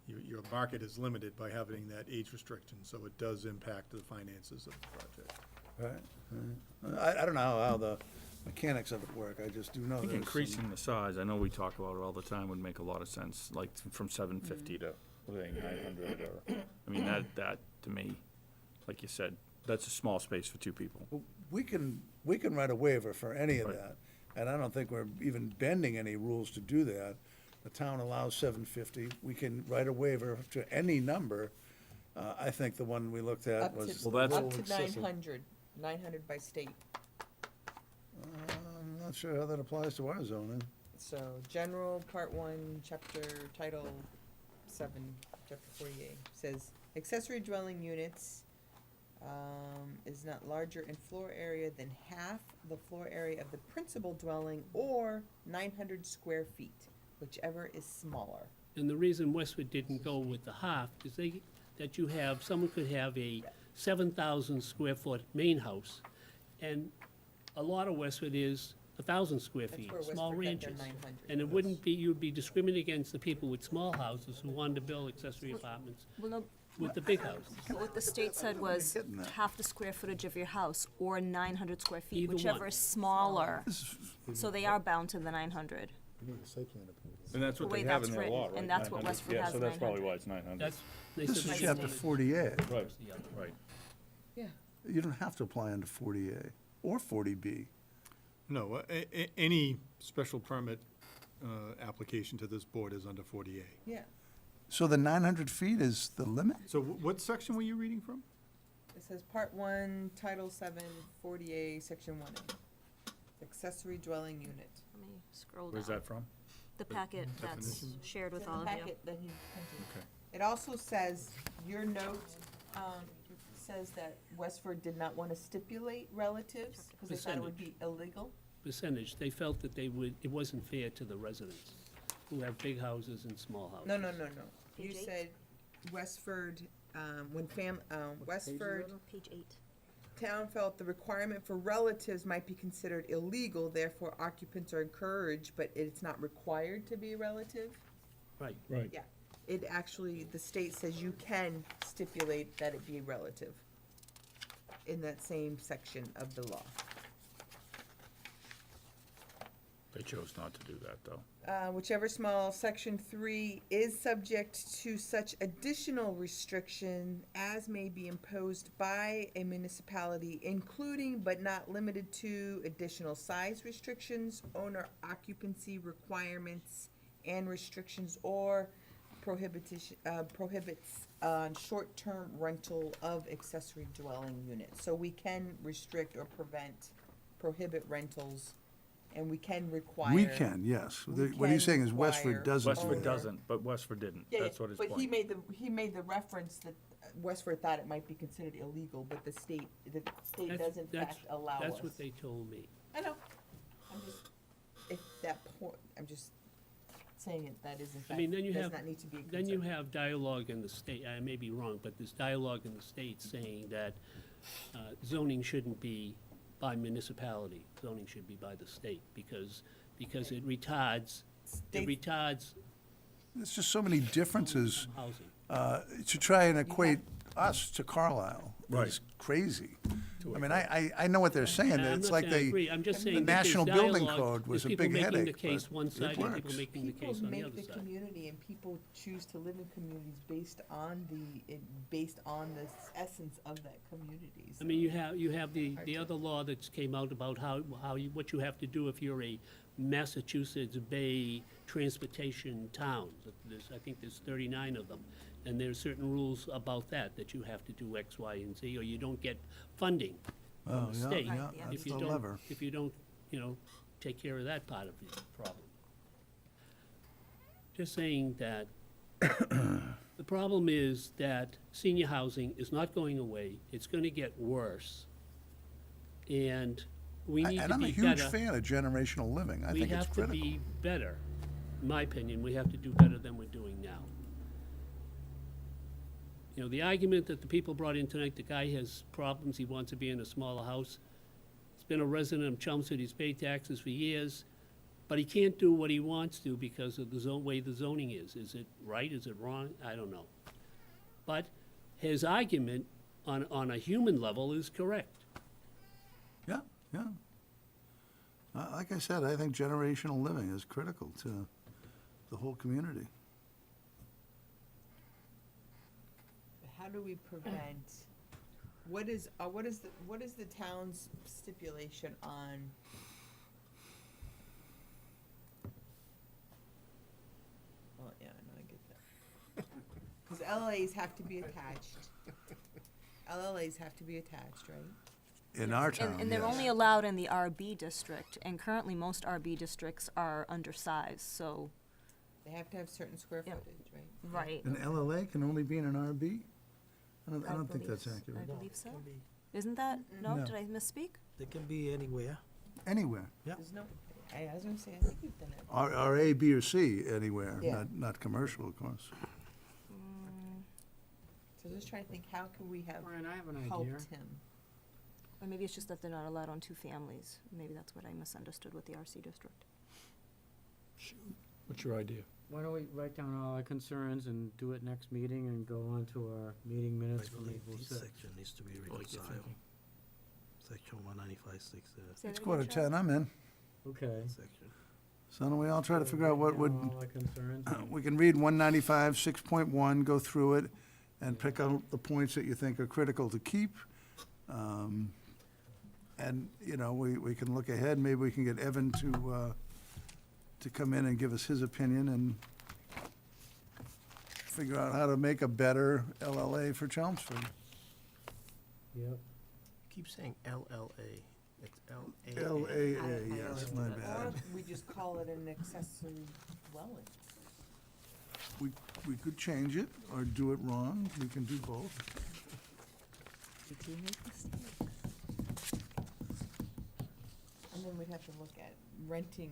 Your market is limited by having that age restriction, so it does impact the finances of the project. right? I don't know how the mechanics of it work, I just do know I think there's increasing some- the size, I know we talk about it all the time, would make a lot of sense, like from 750 to, what are they, 900 or, I mean, that, to me, like you said, that's a small space for two people. We can write a waiver for any of Right. that, and I don't think we're even bending any rules to do that. The town allows 750, we can write a waiver to any number. I think the one we looked at Up was to, a little up to excessive. 900 by state. I'm not sure how that applies to our zoning. So, general, part 1, chapter, title 7, chapter 48, says accessory dwelling units is not larger in floor area than half the floor area of the principal dwelling or 900 square feet, whichever is smaller. And the reason Westwood didn't go with the half is that you have, someone could have a 7,000 square foot main house, and a lot of Westwood is 1,000 square That's feet, where small Westford got their ranches. 900. And it wouldn't be, you'd be discriminating against the people with small houses who wanted to build accessory apartments Well, no, with the big houses. what the state said was half the square footage of your house or 900 square feet, Either whichever one. is smaller. So they are bound to the 900. And that's The what way they have that's in their written, law, right? and that's what 900. Westford Yeah, has so that's probably 900. why it's 900. That's, they This said is the chapter same. 40A. Right, The other. right. Yeah. You don't have to apply under 40A or 40B. No, any special permit application to this board is under 40A. Yeah. So the 900 feet is the limit? So what section were you reading from? It says part 1, title 7, 40A, section 1A. Accessory dwelling unit. Let me scroll down. Where's that from? The packet that's Definition? shared with It's in all the of you. packet that he printed. Okay. It also says, your note, says that Westford did not want to stipulate relatives, because they thought it would be illegal. Percentage, they felt that they would, it wasn't fair to the residents who have big houses and small houses. No. You Page 8? said Westford, Westford Page 8. town felt the requirement for relatives might be considered illegal, therefore occupants are encouraged, but it's not required to be a relative. Right. Right. Yeah, it actually, the state says you can stipulate that it be a relative in that same section of the law. They chose not to do that, though. Whichever small, section 3 is subject to such additional restriction as may be imposed by a municipality, including but not limited to additional size restrictions, owner occupancy requirements, and restrictions or prohibits on short-term rental of accessory dwelling units. So we can restrict or prohibit rentals, and we can require. We can, yes. we What he's can saying is Westford require doesn't. Westford owner- doesn't, but Westford didn't. Yeah, That's what his but point. he made the reference that Westford thought it might be considered illegal, but the state does in fact allow us. That's what they told me. I know. I'm just, if that point, I'm just saying it, that is in I fact, mean, then you does have, not need to be a then you concern. have dialogue in the state, I may be wrong, but there's dialogue in the state saying that zoning shouldn't be by municipality, zoning should be by the state, because it retards, There's just so many differences housing. to try and equate us to Carlisle. Right. Is crazy. I mean, I know what they're saying, And that I'm it's not like saying I agree. I'm just the saying that there's National Building dialogue. Code was a There's big people making the headache, case but one it side and people works. making the People case on the make other the side. community, and people choose to live in communities based on the essence of that community. I mean, you have the other law that came out about what you have to do if you're a Massachusetts Bay transportation town. I think there's 39 of them, and there's certain rules about that you have to do X, Y, and Z, or you don't get funding from the yeah, state. yeah, if that's you the don't- lever. If you don't, take care of that part of the problem. Just saying that the problem is that senior housing is not going away, it's gonna get worse. And we need And to I'm a be huge better. fan of generational living. I We think it's have to critical. be better. in my opinion, we have to do better than we're doing now. You know, the argument that the people brought in tonight, the guy has problems, he wants to be in a smaller house. He's been a resident of Chelmsford, he's paid taxes for years, but he can't do what he wants to because of the way the zoning is. Is it right, is it wrong? I don't know. But his argument on a human level is correct. Yeah, yeah. Like I said, I think generational living is critical to the whole community. How do we prevent, what is the town's stipulation on? Well, yeah, I know, I get that. Because LLAs have to be attached. LLAs have to be attached, right? In our town, And they're yes. only allowed in the RB district, and currently most RB districts are undersized, so. They have to have certain square Yeah. footage, right? Right. An LLA can only be in an RB? I don't think that's I accurate. believe so. Isn't that, no, No. did I misspeak? They can be anywhere. Anywhere. There's no, I was gonna say, I think you've done it. Or A, B, or C, anywhere, Yeah. not commercial, of course. So just trying to think, how can we have Brian, I have an idea. helped him? Or maybe it's just that they're not allowed on two families. Maybe that's what I misunderstood with the RC district. What's your idea? Why don't we write down all our concerns and do it next meeting and go on to our meeting minutes I from believe April this 6th? section needs to be What you reconciled. thinking? Section 195, 6, Say It's that quarter again, Charlie? 10, I'm in. Okay. section. So don't we all try to figure out what would, All our concerns. we can read 195, 6.1, go through it, and pick out the points that you think are critical to keep. And, you know, we can look ahead, maybe we can get Evan to come in and give us his opinion and figure out how to make a better LLA for Chelmsford. Yep. Keep saying LLA. It's LAA. LAA, yes, my Or bad. we just call it an accessory dwelling. We could change it or do it wrong, we can do both. Did you make mistakes? And then we'd have to look at renting,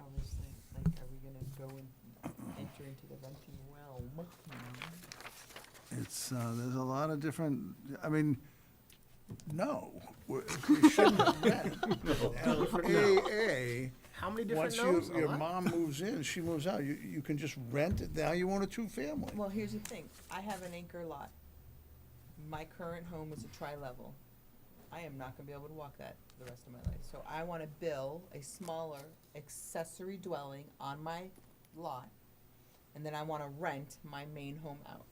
obviously, like, are we gonna go and enter into the renting realm? It's, there's a lot of different, I mean, no, we shouldn't rent. LAA, How many different once no's? A your lot? mom moves in, she moves out, you can just rent it, now you own a two-family. Well, here's the thing, I have an acre lot. My current home is a tri-level. I am not gonna be able to walk that the rest of my life, so I wanna build a smaller accessory dwelling on my lot, and then I wanna rent my main home out.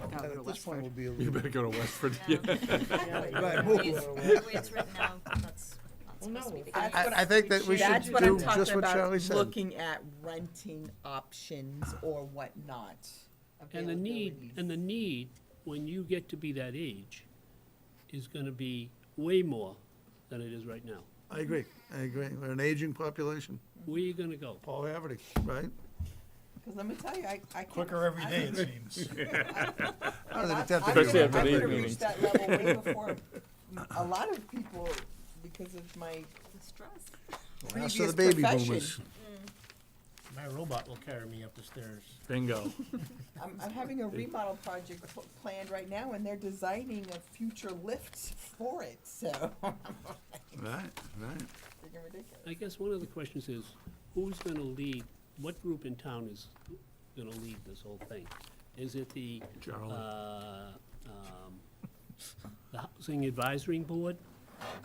And at this point, we'll be You illegal. better go to Westford. Yeah. Right, The move. way it's written now, that's Well, not supposed to be no, the that's case. what I think that we should That's what I'm do talking just what about, Charlie said. looking at renting options or whatnot. And the availabilities. need, when you get to be that age, is gonna be way more than it is right now. I agree, we're an aging population, Where are you gonna go? Paul Haverty, right? Cause let me tell you, I can't. Quicker every day, it seems. I was I'm attempting to Especially do after I'm these gonna reach meetings. that level way before a lot of people, because of my The stress. Last previous of the baby profession. boomers. My robot will carry me up the stairs. Bingo. I'm having a remodel project planned right now, and they're designing a future lift for it, so. Right, right. Freaking ridiculous. I guess one of the questions is, who's gonna lead, what group in town is gonna lead this whole thing? Is it the, the Housing Advisory Board?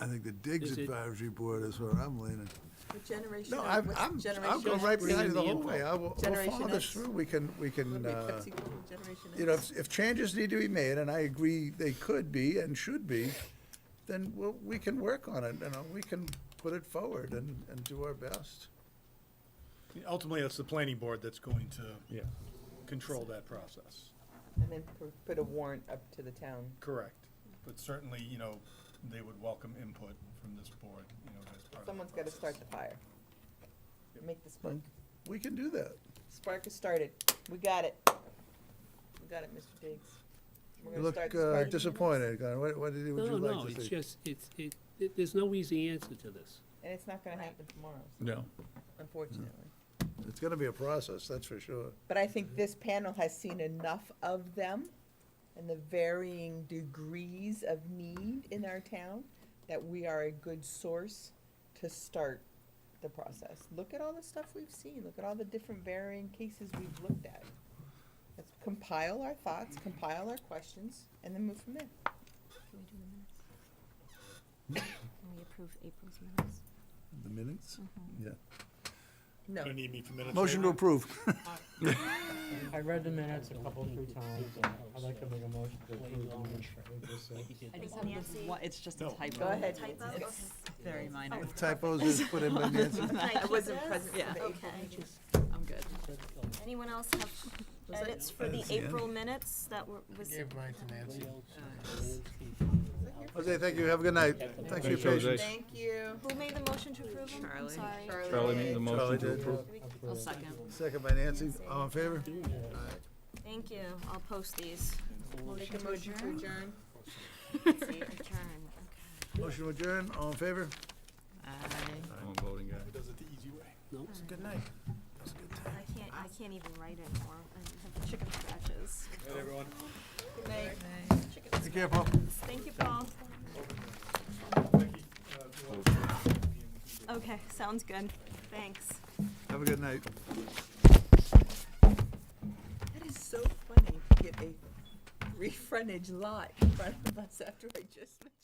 I think the Diggs Is it- Advisory Board is where I'm leaning. What generation? No, what's I'll generation go right Bring behind in you the the whole info. way. We'll Generation follow this X. through. We can, Would be Pepsi Cola generation you know, X. if changes need to be made, and I agree they could be and should be, then we can work on it, you know, we can put it forward and do our best. Ultimately, it's the planning board that's going to Yeah. control that process. And then put a warrant up to the town. Correct. But certainly, you know, they would welcome input from this board, you know, as part of the Someone's gotta start the fire. Make the spark. We can do that. Spark is started. We got it. We got it, Mr. Diggs. We're You gonna look start the spark. disappointed, Glenn. What would No, you no, like to it's see? just, there's no easy answer to this. And it's not gonna happen tomorrow, No. unfortunately. It's gonna be a process, that's for sure. But I think this panel has seen enough of them and the varying degrees of need in our town that we are a good source to start the process. Look at all the stuff we've seen, look at all the different varying cases we've looked at. Let's compile our thoughts, compile our questions, and then move from there. Can we do the minutes? Can we approve April's minutes? The minutes? Yeah. No. Gonna need me for minutes Motion to right approve. I read the minutes a couple, 3 times, and I'd like to make a motion to approve the minutes. I just have this one, it's just a typo. Go ahead. Typo? It's very minor. With typos is put in by Nancy. I wasn't present Yeah. for the Okay. I'm good. Anyone else have edits for the That's the end. April minutes that was? Gave mine to Nancy. Jose, thank you, have a good night. Thanks for your Thanks, Jose. patience. Thank you. Who made the motion to approve them? I'm Charlie. sorry. Charlie made the motion Charlie to did. approve. I'll second. Second by Nancy, all in favor? Thank you. I'll post these. Make a motion to adjourn. Let's see, adjourn, okay. Motion to adjourn, all in favor? I'm voting guy. Does it the easy way. No? It's a good night. It was a good time. I can't even write anymore. I have chicken scratches. Good, everyone. Good night. Take care, Paul. Thank you, Paul. Okay, sounds good. Thanks. Have a good night. That is so funny to get a free frontage lot in front of us after I just mentioned.